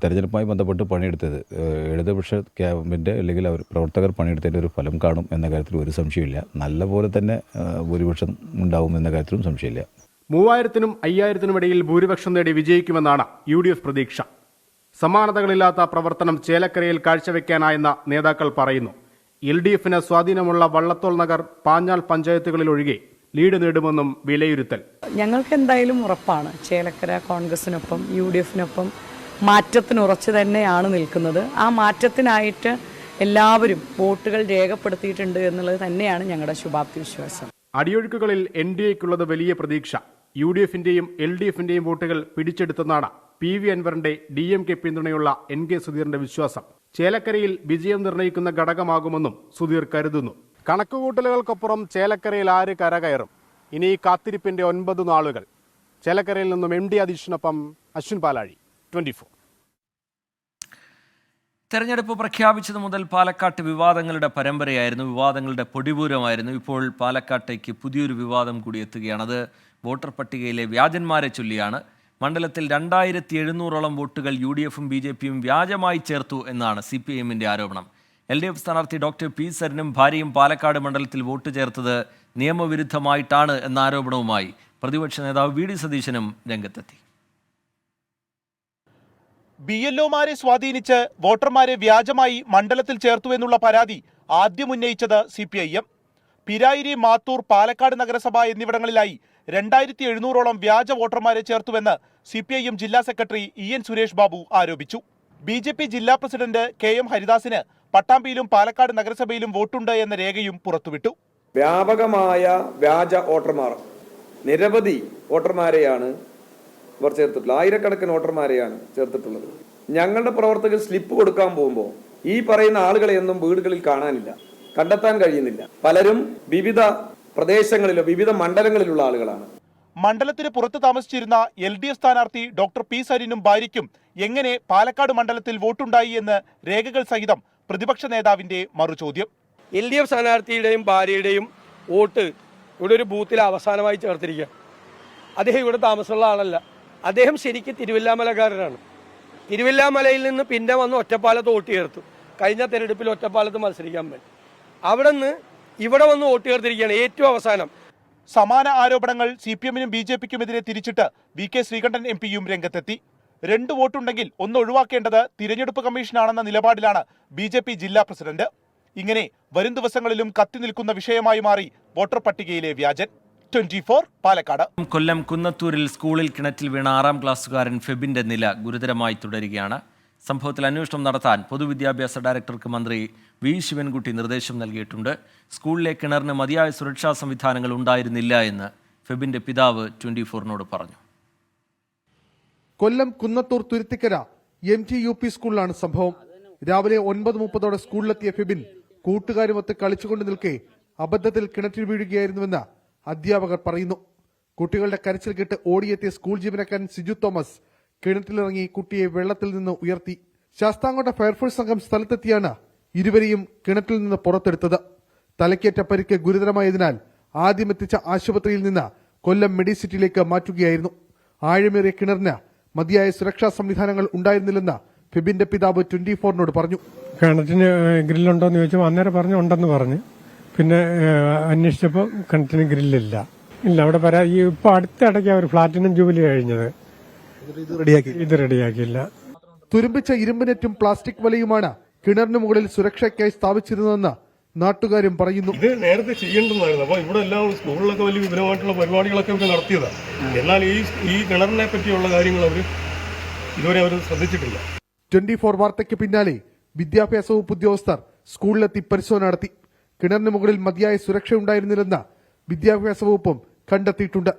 തെരഞ്ഞെടുപ്പുമായി ബന്ധപ്പെട്ട് പണിയെടുത്തത് ഇടതുപക്ഷ ക്യാമ്പിൻ്റെ അല്ലെങ്കിൽ അവർ പ്രവർത്തകർ പണിയെടുത്തതിൻ്റെ ഒരു ഫലം കാണും എന്ന കാര്യത്തിൽ ഒരു സംശയമില്ല. നല്ല പോലെ തന്നെ ഭൂരിപക്ഷം ഉണ്ടാവും എന്ന കാര്യത്തിലും സംശയമില്ല. 3,000-നും 5,000-നും ഇടയിൽ ഭൂരിപക്ഷം നേടി വിജയിക്കുമെന്നാണ് UDF പ്രതീക്ഷ. സമാനതകളില്ലാത്ത പ്രവർത്തനം ചേലക്കരയിൽ കാഴ്ചവെക്കാനായെന്ന നേതാക്കൾ പറയുന്നു. LDFന് സ്വാധീനമുള്ള വള്ളത്തോൾ നഗർ, പാഞ്ഞാൾ പഞ്ചായത്തുകളിലൊഴികെ ലീഡ് നേടുമെന്നും വിലയിരുത്തൽ. ഞങ്ങൾക്ക് എന്തായാലും ഉറപ്പാണ് ചേലക്കര കോൺഗ്രസിനൊപ്പം UDFനൊപ്പം മാറ്റത്തിന് ഉറച്ചു തന്നെയാണ് നിൽക്കുന്നത്. ആ മാറ്റത്തിനായിട്ട് എല്ലാവരും വോട്ടുകൾ രേഖപ്പെടുത്തിയിട്ടുണ്ട് എന്നുള്ളത് തന്നെയാണ് ഞങ്ങളുടെ ശുഭാപ്തി വിശ്വാസം. അടിയൊഴുക്കുകളിൽ NDAക്കുള്ളത് വലിയ പ്രതീക്ഷ. UDFന്റെയും LDFന്റെയും വോട്ടുകൾ പിടിച്ചെടുത്തെന്നാണ് PV അൻവറിന്റെ DMK പിന്തുണയുള്ള NK സുധീറിന്റെ വിശ്വാസം. ചേലക്കരയിൽ വിജയം നിർണ്ണയിക്കുന്ന ഘടകമാകുമെന്നും സുധീർ കരുതുന്നു. കണക്കുകൂട്ടലുകൾക്കൊപ്പുറം ചേലക്കരയിൽ ആര് കരകയറും? ഇനി കാത്തിരിപ്പിന്റെ 9 നാളുകൾ. ചേലക്കരയിൽ നിന്നും MD അധീഷിനൊപ്പം അശ്വിൻ പാലാഴി, 24. തെരഞ്ഞെടുപ്പ് പ്രഖ്യാപിച്ചത് മുതൽ പാലക്കാട്ട് വിവാദങ്ങളുടെ പരമ്പരയായിരുന്നു, വിവാദങ്ങളുടെ പൊടിപൂരമായിരുന്നു. ഇപ്പോൾ പാലക്കാട്ടേക്ക് പുതിയൊരു വിവാദം കൂടി എത്തുകയാണ്. അത് വോട്ടർ പട്ടികയിലെ വ്യാജന്മാരെ ചൊല്ലിയാണ്. മണ്ഡലത്തിൽ 2700ഓളം വോട്ടുകൾ UDFും BJPയും വ്യാജമായി ചേർത്തു എന്നാണ് CPIMന്റെ ആരോപണം. LDF സ്ഥാനാർത്ഥി ഡോക്ടർ പി സരിനും ഭാര്യയും പാലക്കാട് മണ്ഡലത്തിൽ വോട്ട് ചേർത്തത് നിയമവിരുദ്ധമായിട്ടാണ് എന്ന ആരോപണവുമായി പ്രതിപക്ഷ നേതാവ് VD സതീശനും രംഗത്തെത്തി. BLOമാരെ സ്വാധീനിച്ച് വോട്ടർമാരെ വ്യാജമായി മണ്ഡലത്തിൽ ചേർത്തു എന്നുള്ള പരാതി ആദ്യം ഉന്നയിച്ചത് CPIM. പിരായിരി, മാത്തൂർ, പാലക്കാട് നഗരസഭ എന്നിവിടങ്ങളിലായി 2700ഓളം വ്യാജ വോട്ടർമാരെ ചേർത്തുവെന്ന് CPIM ജില്ലാ സെക്രട്ടറി EN സുരേഷ് ബാബു ആരോപിച്ചു. BJP ജില്ലാ പ്രസിഡന്റ് KM ഹരിദാസിന് പട്ടാമ്പിയിലും പാലക്കാട് നഗരസഭയിലും വോട്ടുണ്ട് എന്ന രേഖയും പുറത്തുവിട്ടു. വ്യാപകമായ വ്യാജ വോട്ടർമാർ, നിരവധി വോട്ടർമാരെയാണ് ഇവർ ചേർത്തിട്ടുള്ളത്. ആയിരക്കണക്കിന് വോട്ടർമാരെയാണ് ചേർത്തിട്ടുള്ളത്. ഞങ്ങളുടെ പ്രവർത്തകർ സ്ലിപ്പ് കൊടുക്കാൻ പോകുമ്പോൾ ഈ പറയുന്ന ആളുകളെയൊന്നും വീടുകളിൽ കാണാനില്ല, കണ്ടെത്താൻ കഴിയുന്നില്ല. പലരും വിവിധ പ്രദേശങ്ങളിലോ വിവിധ മണ്ഡലങ്ങളിലുള്ള ആളുകളാണ്. മണ്ഡലത്തിന് പുറത്ത് താമസിച്ചിരുന്ന LDF സ്ഥാനാർത്ഥി ഡോക്ടർ പി സരിനും ഭാര്യയ്ക്കും എങ്ങനെ പാലക്കാട് മണ്ഡലത്തിൽ വോട്ടുണ്ടായി എന്ന് രേഖകൾ സഹിതം പ്രതിപക്ഷ നേതാവിന്റെ മറുചോദ്യം. LDF സ്ഥാനാർത്ഥിയുടെയും ഭാര്യയുടെയും വോട്ട് ഇവിടെ ഒരു ബൂത്തിൽ അവസാനമായി ചേർത്തിരിക്കുക. അദ്ദേഹം ഇവിടെ താമസമുള്ള ആളല്ല. അദ്ദേഹം ശരിക്കും തിരുവല്ലാമലക്കാരനാണ്. തിരുവല്ലാമലയിൽ നിന്ന് പിന്നെ വന്ന് ഒറ്റപ്പാലത്ത് വോട്ട് ചേർത്തു. കഴിഞ്ഞ തെരഞ്ഞെടുപ്പിൽ ഒറ്റപ്പാലത്ത് മത്സരിക്കാൻ വേണ്ടി അവിടെ നിന്ന് ഇവിടെ വന്ന് വോട്ട് ചേർത്തിരിക്കുകയാണ് ഏറ്റവും അവസാനം. സമാന ആരോപണങ്ങൾ CPIMനും BJPക്കുമെതിരെ തിരിച്ചിട്ട് VK ശ്രീകണ്ഠൻ MPയും രംഗത്തെത്തി. 2 വോട്ടുണ്ടെങ്കിൽ ഒന്ന് ഒഴിവാക്കേണ്ടത് തിരഞ്ഞെടുപ്പ് കമ്മീഷനാണെന്ന നിലപാടിലാണ് BJP ജില്ലാ പ്രസിഡന്റ്. ഇങ്ങനെ വരും ദിവസങ്ങളിലും കത്തി നിൽക്കുന്ന വിഷയമായി മാറി വോട്ടർ പട്ടികയിലെ വ്യാജൻ. 24 പാലക്കാട്. കൊല്ലം കുന്നത്തൂരിൽ സ്കൂളിൽ കിണറ്റിൽ വീണ 6ാം ക്ലാസ്സുകാരൻ ഫെബിന്റെ നില ഗുരുതരമായി തുടരുകയാണ്. സംഭവത്തിൽ അന്വേഷണം നടത്താൻ പൊതുവിദ്യാഭ്യാസ ഡയറക്ടർക്ക് മന്ത്രി V ശിവൻകുട്ടി നിർദ്ദേശം നൽകിയിട്ടുണ്ട്. സ്കൂളിലെ കിണറിന് മതിയായ സുരക്ഷാ സംവിധാനങ്ങൾ ഉണ്ടായിരുന്നില്ല എന്ന് ഫെബിന്റെ പിതാവ് 24നോട് പറഞ്ഞു. കൊല്ലം കുന്നത്തൂർ തുരുത്തിക്കര MTUP സ്കൂളിലാണ് സംഭവം. രാവിലെ 9:30 സ്കൂളിലെത്തിയ ഫെബിൻ കൂട്ടുകാരുമൊത്ത് കളിച്ചുകൊണ്ട് നിൽക്കെ അബദ്ധത്തിൽ കിണറ്റിൽ വീഴുകയായിരുന്നുവെന്ന് അധ്യാപകർ പറയുന്നു. കുട്ടികളുടെ കരച്ചിൽ കേട്ട് ഓടിയെത്തിയ സ്കൂൾ ജീവനക്കാരൻ സിജു തോമസ് കിണറ്റിലിറങ്ങി കുട്ടിയെ വെള്ളത്തിൽ നിന്ന് ഉയർത്തി. ശാസ്താംകോട്ട ഫയർഫോഴ്സ് സംഘം സ്ഥലത്തെത്തിയാണ് ഇരുവരെയും കിണറ്റിൽ നിന്ന് പുറത്തെടുത്തത്. തലക്കേറ്റ പരിക്ക് ഗുരുതരമായതിനാൽ ആദ്യം എത്തിച്ച ആശുപത്രിയിൽ നിന്ന് കൊല്ലം മെഡിസിറ്റിയിലേക്ക് മാറ്റുകയായിരുന്നു. ആഴമേറിയ കിണറിന് മതിയായ സുരക്ഷാ സംവിധാനങ്ങൾ ഉണ്ടായിരുന്നില്ലെന്ന് ഫെബിന്റെ പിതാവ് 24നോട് പറഞ്ഞു. കിണറ്റിന് ഗ്രില്ലുണ്ടോ എന്ന് ചോദിച്ചപ്പോൾ അന്നേരം പറഞ്ഞു ഉണ്ടെന്ന് പറഞ്ഞു. പിന്നെ അന്വേഷിച്ചപ്പോൾ കിണറ്റിന് ഗ്രില്ലില്ല. ഇല്ല, അവിടെ ഈ ഇപ്പൊ അടുത്തിടയ്ക്ക് അവർ പ്ലാറ്റിനം ജൂബിലി കഴിഞ്ഞത്, ഇത് റെഡിയാക്കിയില്ല. തുരുമ്പിച്ച ഇരുമ്പ് നെറ്റും പ്ലാസ്റ്റിക് വലയുമാണ് കിണറിന് മുകളിൽ സുരക്ഷയ്ക്കായി സ്ഥാപിച്ചിരുന്നതെന്ന് നാട്ടുകാരും പറയുന്നു. ഇത് നേരത്തെ ചെയ്യേണ്ടതായിരുന്നു. അപ്പോൾ ഇവിടെ എല്ലാം സ്കൂളിലൊക്കെ വലിയ വിപുലമായിട്ടുള്ള പരിപാടികളൊക്കെ ഇവർ നടത്തിയതാണ്. എന്നാൽ ഈ കിണറിനെ പറ്റിയുള്ള കാര്യങ്ങൾ ഇതുവരെ അവർ ശ്രദ്ധിച്ചിട്ടില്ല. 24 വാർത്തയ്ക്ക് പിന്നാലെ വിദ്യാഭ്യാസ വകുപ്പ് ഉദ്യോഗസ്ഥർ സ്കൂളിലെത്തി പരിശോധന നടത്തി. കിണറിന് മുകളിൽ മതിയായ സുരക്ഷ ഉണ്ടായിരുന്നില്ലെന്ന് വിദ്യാഭ്യാസ വകുപ്പും കണ്ടെത്തിയിട്ടുണ്ട്.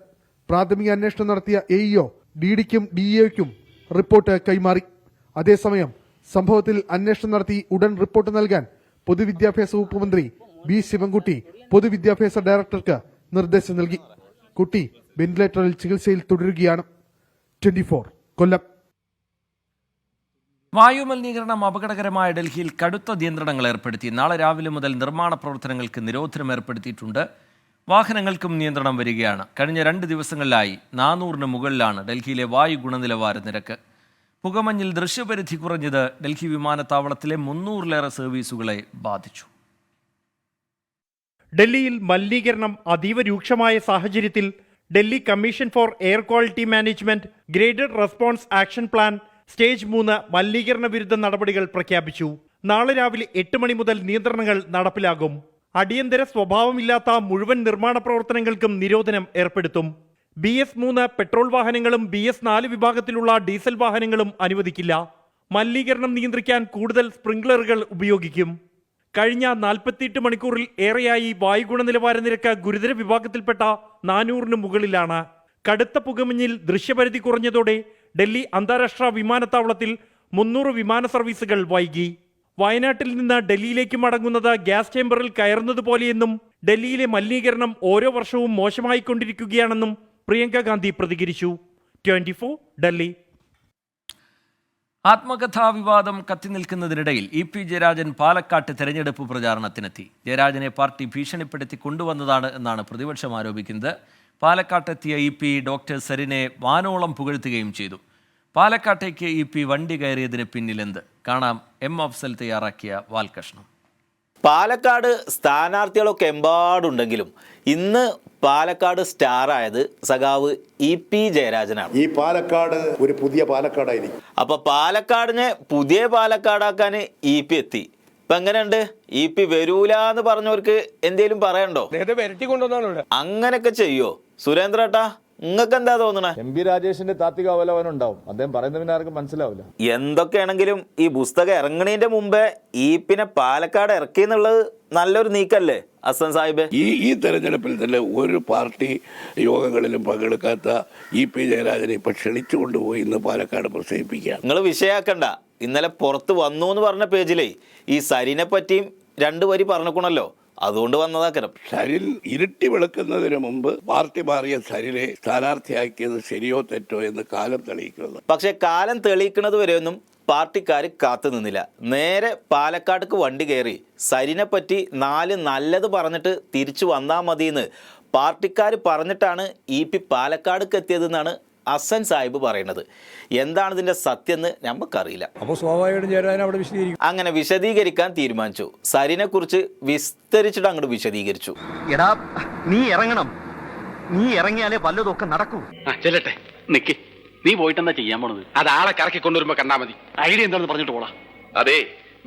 പ്രാഥമിക അന്വേഷണം നടത്തിയ AEO DDക്കും DEOയ്ക്കും റിപ്പോർട്ട് കൈമാറി. അതേസമയം സംഭവത്തിൽ അന്വേഷണം നടത്തി ഉടൻ റിപ്പോർട്ട് നൽകാൻ പൊതുവിദ്യാഭ്യാസ വകുപ്പ് മന്ത്രി V ശിവൻകുട്ടി പൊതുവിദ്യാഭ്യാസ ഡയറക്ടർക്ക് നിർദ്ദേശം നൽകി. കുട്ടി വെന്റിലേറ്ററിൽ ചികിത്സയിൽ തുടരുകയാണ്. 24 കൊല്ലം. വായുമലിനീകരണം അപകടകരമായ ഡൽഹിയിൽ കടുത്ത നിയന്ത്രണങ്ങൾ ഏർപ്പെടുത്തി. നാളെ രാവിലെ മുതൽ നിർമ്മാണ പ്രവർത്തനങ്ങൾക്ക് നിരോധനം ഏർപ്പെടുത്തിയിട്ടുണ്ട്. വാഹനങ്ങൾക്കും നിയന്ത്രണം വരികയാണ്. കഴിഞ്ഞ 2 ദിവസങ്ങളിലായി 400-ന് മുകളിലാണ് ഡൽഹിയിലെ വായു ഗുണനിലവാര നിരക്ക്. പുകമഞ്ഞിൽ ദൃശ്യപരിധി കുറഞ്ഞത് ഡൽഹി വിമാനത്താവളത്തിലെ 300-ലേറെ സർവീസുകളെ ബാധിച്ചു. ഡൽഹിയിൽ മലിനീകരണം അതീവ രൂക്ഷമായ സാഹചര്യത്തിൽ Delhi commission for air quality management graded response action plan stage 3 മലിനീകരണ വിരുദ്ധ നടപടികൾ പ്രഖ്യാപിച്ചു. നാളെ രാവിലെ 8 മണി മുതൽ നിയന്ത്രണങ്ങൾ നടപ്പിലാകും. അടിയന്തര സ്വഭാവമില്ലാത്ത മുഴുവൻ നിർമ്മാണ പ്രവർത്തനങ്ങൾക്കും നിരോധനം ഏർപ്പെടുത്തും. BS3 പെട്രോൾ വാഹനങ്ങളും BS4 വിഭാഗത്തിലുള്ള ഡീസൽ വാഹനങ്ങളും അനുവദിക്കില്ല. മലിനീകരണം നിയന്ത്രിക്കാൻ കൂടുതൽ സ്പ്രിംഗ്ലറുകൾ ഉപയോഗിക്കും. കഴിഞ്ഞ 48 മണിക്കൂറിൽ ഏറെയായി വായു ഗുണനിലവാര നിരക്ക് ഗുരുതര വിഭാഗത്തിൽപ്പെട്ട 400-ന് മുകളിലാണ്. കടുത്ത പുകമഞ്ഞിൽ ദൃശ്യപരിധി കുറഞ്ഞതോടെ ഡൽഹി അന്താരാഷ്ട്ര വിമാനത്താവളത്തിൽ 300 വിമാന സർവീസുകൾ വൈകി. വയനാട്ടിൽ നിന്ന് ഡൽഹിയിലേക്ക് മടങ്ങുന്നത് ഗ്യാസ് ചേംബറിൽ കയറുന്നത് പോലെയെന്നും ഡൽഹിയിലെ മലിനീകരണം ഓരോ വർഷവും മോശമായിക്കൊണ്ടിരിക്കുകയാണെന്നും പ്രിയങ്ക ഗാന്ധി പ്രതികരിച്ചു. 24 ഡൽഹി. ആത്മകഥാ വിവാദം കത്തിനിൽക്കുന്നതിനിടയിൽ ഇ പി ജയരാജൻ പാലക്കാട്ട് തെരഞ്ഞെടുപ്പ് പ്രചാരണത്തിനെത്തി. ജയരാജനെ പാർട്ടി ഭീഷണിപ്പെടുത്തി കൊണ്ടുവന്നതാണ് എന്നാണ് പ്രതിപക്ഷം ആരോപിക്കുന്നത്. പാലക്കാട്ടെത്തിയ ഇ പി ഡോക്ടർ സരിനെ വാനോളം പുകഴ്ത്തുകയും ചെയ്തു. പാലക്കാട്ടേക്ക് ഇ പി വണ്ടി കയറിയതിന് പിന്നിലെന്ത്? കാണാം എം അഫ്സൽ തയ്യാറാക്കിയ വാൽകഷ്ണം. പാലക്കാട് സ്ഥാനാർത്ഥികളൊക്കെ എമ്പാടുണ്ടെങ്കിലും ഇന്ന് പാലക്കാട് സ്റ്റാർ ആയത് സഖാവ് ഇ പി ജയരാജനാണ്. ഈ പാലക്കാട് ഒരു പുതിയ പാലക്കാടായിരിക്കും. അപ്പൊ പാലക്കാടിനെ പുതിയ പാലക്കാടാക്കാൻ ഇ പി എത്തി. ഇപ്പൊ എങ്ങനെയുണ്ട്? ഇ പി വരൂല എന്ന് പറഞ്ഞവർക്ക് എന്തേലും പറയണ്ടോ? അങ്ങനൊക്കെ ചെയ്യോ സുരേന്ദ്രേട്ടാ? നിങ്ങൾക്ക് എന്താ തോന്നണേ? എം പി രാജേഷിന്റെ താത്വിക അവലോകനം ഉണ്ടാവും. അദ്ദേഹം പറയുന്നത് പിന്നെ ആർക്കും മനസ്സിലാവില്ല. എന്തൊക്കെയാണെങ്കിലും ഈ പുസ്തകം ഇറങ്ങണതിന്റെ മുമ്പേ ഈപ്പിനെ പാലക്കാട് ഇറക്കി എന്നുള്ളത് നല്ലൊരു നീക്കല്ലേ അസൻ സാഹിബ്? ഈ തെരഞ്ഞെടുപ്പിൽ തന്നെ ഒരു പാർട്ടി യോഗങ്ങളിലും പങ്കെടുക്കാത്ത ഇ പി ജയരാജനെ ഇപ്പൊ ക്ഷണിച്ചു കൊണ്ടുപോയി ഇന്ന് പാലക്കാട് പ്രസംഗിപ്പിക്കുക. നിങ്ങൾ വിഷയാക്കണ്ട. ഇന്നലെ പുറത്ത് വന്നു എന്ന് പറഞ്ഞ പേജിലേ ഈ സരിനെ പറ്റിയും 2 വരി പറഞ്ഞുകൊണ്ടല്ലോ, അതുകൊണ്ട് വന്നതാക്കരം. സരിൻ ഇരുട്ടി വെളുക്കുന്നതിന് മുമ്പ് പാർട്ടി മാറിയ സരിനെ സ്ഥാനാർത്ഥിയാക്കിയത് ശരിയോ തെറ്റോ എന്ന് കാലം തെളിയിക്കുന്നത്. പക്ഷെ കാലം തെളിയിക്കുന്നത് വരെയൊന്നും പാർട്ടിക്കാർ കാത്തു നിന്നില്ല. നേരെ പാലക്കാട്ടേക്ക് വണ്ടി കയറി സരിനെ പറ്റി 4 നല്ലത് പറഞ്ഞിട്ട് തിരിച്ചു വന്നാൽ മതിയെന്ന് പാർട്ടിക്കാർ പറഞ്ഞിട്ടാണ് ഇ പി പാലക്കാടേക്ക് എത്തിയതെന്നാണ് അസൻ സാഹിബ് പറയുന്നത്. എന്താണ് ഇതിന്റെ സത്യം എന്ന് നമുക്കറിയില്ല. അപ്പോൾ സ്വാഭാവികമായിട്ടും അവിടെ വിശദീകരിക്കും. അങ്ങനെ വിശദീകരിക്കാൻ തീരുമാനിച്ചു. സരിനെ കുറിച്ച് വിസ്തരിച്ചിട്ട് അങ്ങോട്ട് വിശദീകരിച്ചു. എടാ നീ ഇറങ്ങണം, നീ ഇറങ്ങിയാലേ വല്ലതൊക്കെ നടക്കൂ. ചെല്ലട്ടെ, നിക്ക്. നീ പോയിട്ട് എന്താ ചെയ്യാൻ പോണത്? അത് ആളെ കറക്കി കൊണ്ടുവരുമ്പോ കണ്ടാ മതി. ഐഡിയ എന്താണെന്ന് പറഞ്ഞിട്ട് പോടാ. അതെ,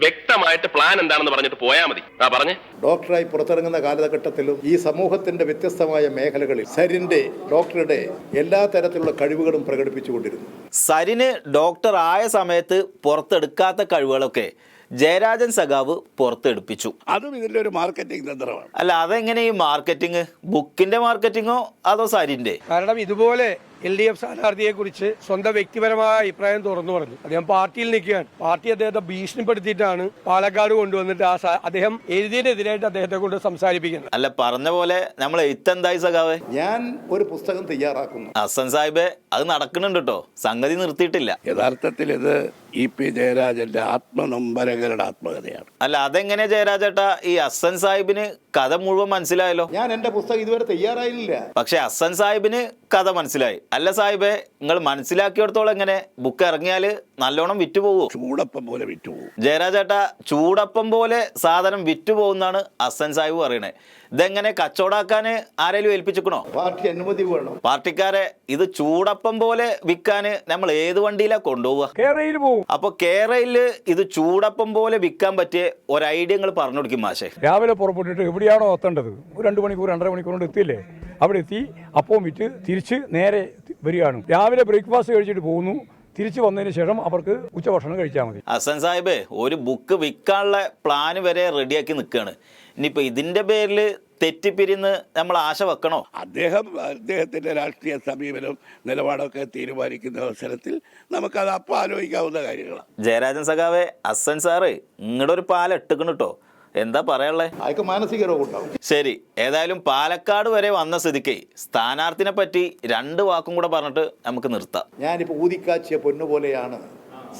വ്യക്തമായിട്ട് പ്ലാൻ എന്താണെന്ന് പറഞ്ഞിട്ട് പോയാൽ മതി. പറഞ്ഞേ. ഡോക്ടറായി പുറത്തിറങ്ങുന്ന കാലഘട്ടത്തിലും ഈ സമൂഹത്തിന്റെ വ്യത്യസ്തമായ മേഖലകളിൽ സരിന്റെ ഡോക്ടറുടെ എല്ലാ തരത്തിലുള്ള കഴിവുകളും പ്രകടിപ്പിച്ചുകൊണ്ടിരുന്നു. സരിന് ഡോക്ടർ ആയ സമയത്ത് പുറത്തെടുക്കാത്ത കഴിവുകളൊക്കെ ജയരാജൻ സഖാവ് പുറത്തെടുപ്പിച്ചു. അതും ഇതിന്റെ ഒരു മാർക്കറ്റിംഗ് തന്ത്രമാണ്. അല്ല, അതെങ്ങനെ ഈ മാർക്കറ്റിംഗ്? ബുക്കിന്റെ മാർക്കറ്റിങ്ങോ അതോ സരിന്റെ? കാരണം ഇതുപോലെ LDF സ്ഥാനാർത്ഥിയെ കുറിച്ച് സ്വന്തം വ്യക്തിപരമായ അഭിപ്രായം തുറന്നു പറഞ്ഞു. അദ്ദേഹം പാർട്ടിയിൽ നിൽക്കുകയാണ്. പാർട്ടി അദ്ദേഹത്തെ ഭീഷണിപ്പെടുത്തിയിട്ടാണ് പാലക്കാട് കൊണ്ടുവന്നിട്ട് അദ്ദേഹം എഴുതിയതിനെതിരായിട്ട് അദ്ദേഹത്തെ കൊണ്ട് സംസാരിപ്പിക്കുന്നത്. അല്ല, പറഞ്ഞ പോലെ നമ്മൾ എഴുത്തെന്തായി സഖാവേ? ഞാൻ ഒരു പുസ്തകം തയ്യാറാക്കുന്നു. അസൻ സാഹിബേ, അത് നടക്കുന്നുണ്ട് കേട്ടോ, സംഗതി നിർത്തിയിട്ടില്ല. യഥാർത്ഥത്തിൽ ഇത് ഇ പി ജയരാജന്റെ ആത്മനൊമ്പരകരുടെ ആത്മകഥയാണ്. അല്ല, അതെങ്ങനെ ജയരാജേട്ടാ? ഈ അസൻ സാഹിബിന് കഥ മുഴുവൻ മനസ്സിലായല്ലോ. ഞാൻ എന്റെ പുസ്തകം ഇതുവരെ തയ്യാറായില്ല. പക്ഷെ അസൻ സാഹിബിന് കഥ മനസ്സിലായി. അല്ല സാഹിബേ, നിങ്ങൾ മനസ്സിലാക്കിയിടത്തോളം എങ്ങനെ ബുക്ക് ഇറങ്ങിയാല് നല്ലോണം വിറ്റുപോകൂ? ചൂടപ്പം പോലെ വിറ്റുപോകും. ജയരാജേട്ടാ, ചൂടപ്പം പോലെ സാധനം വിറ്റുപോകുന്നാണ് അസൻ സാഹിബ് പറയണേ. ഇതെങ്ങനെ കച്ചവടാക്കാന് ആരെങ്കിലും ഏൽപ്പിച്ചിക്കണോ? പാർട്ടി അനുമതി വേണം. പാർട്ടിക്കാരെ ഇത് ചൂടപ്പം പോലെ വിൽക്കാന് നമ്മൾ ഏത് വണ്ടിയിലാ കൊണ്ടുപോവുക? കേരളയിൽ പോകും. അപ്പൊ കേരളയില് ഇത് ചൂടപ്പം പോലെ വിൽക്കാൻ പറ്റിയ ഒരു ഐഡിയ നിങ്ങൾ പറഞ്ഞു കൊടുക്കും മാഷേ. രാവിലെ പുറപ്പെട്ടിട്ട് എവിടെയാണോ എത്തേണ്ടത്, ഒരു 2 മണിക്കൂർ 2.5 മണിക്കൂർ കൊണ്ട് എത്തില്ലേ, അവിടെ എത്തി അപ്പം വിറ്റ് തിരിച്ച് നേരെ വരികയാണ്. രാവിലെ ബ്രേക്ക്ഫാസ്റ്റ് കഴിച്ചിട്ട് പോകുന്നു. തിരിച്ചു വന്നതിന് ശേഷം അവർക്ക് ഉച്ചഭക്ഷണം കഴിച്ചാൽ മതി. ഹസൻ സാഹിബേ, ഒരു ബുക്ക് വിൽക്കാനുള്ള പ്ലാന് വരെ റെഡിയാക്കി നിൽക്കുകയാണ്. ഇനിയിപ്പോൾ ഇതിന്റെ പേരിൽ തെറ്റിപ്പിരിന്ന് നമ്മൾ ആശ വെക്കണോ? അദ്ദേഹത്തിന്റെ രാഷ്ട്രീയ സമീപനം നിലപാടൊക്കെ തീരുമാനിക്കുന്ന അവസരത്തിൽ നമുക്കത് അപ്പം ആലോചിക്കാവുന്ന കാര്യങ്ങളാണ്. ജയരാജൻ സഖാവേ, ഹസൻ സാറ് ഇങ്ങടെ ഒരു പാല ഇട്ടുക്കണം കേട്ടോ. എന്താ പറയാനുള്ളേ? അതൊക്കെ മാനസിക രോഗം ഉണ്ടാവും. ശരി, ഏതായാലും പാലക്കാട് വരെ വന്ന സ്ഥിതിക്ക് സ്ഥാനാർത്ഥിനെ പറ്റി 2 വാക്കും കൂടെ പറഞ്ഞിട്ട് നമുക്ക് നിർത്താം. ഞാനിപ്പോ ഊതിക്കാച്ചിയ പൊന്നുപോലെയാണ്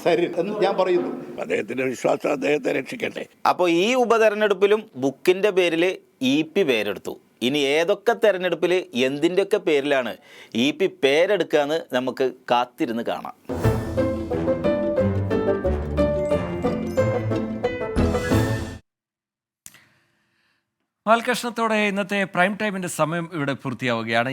സരിൻ എന്ന് ഞാൻ പറയുന്നു. അദ്ദേഹത്തിന്റെ വിശ്വാസം അദ്ദേഹത്തെ രക്ഷിക്കട്ടെ. അപ്പോൾ ഈ ഉപതെരഞ്ഞെടുപ്പിലും ബുക്കിന്റെ പേരിൽ ഇ പി പേരെടുത്തു. ഇനി ഏതൊക്കെ തെരഞ്ഞെടുപ്പിൽ എന്തിൻ്റെയൊക്കെ പേരിലാണ് ഇ പി പേരെടുക്കുക എന്ന് നമുക്ക് കാത്തിരുന്ന് കാണാം. വാൽകഷ്ണത്തോടെ ഇന്നത്തെ പ്രൈം ടൈമിന്റെ സമയം ഇവിടെ പൂർത്തിയാവുകയാണ്.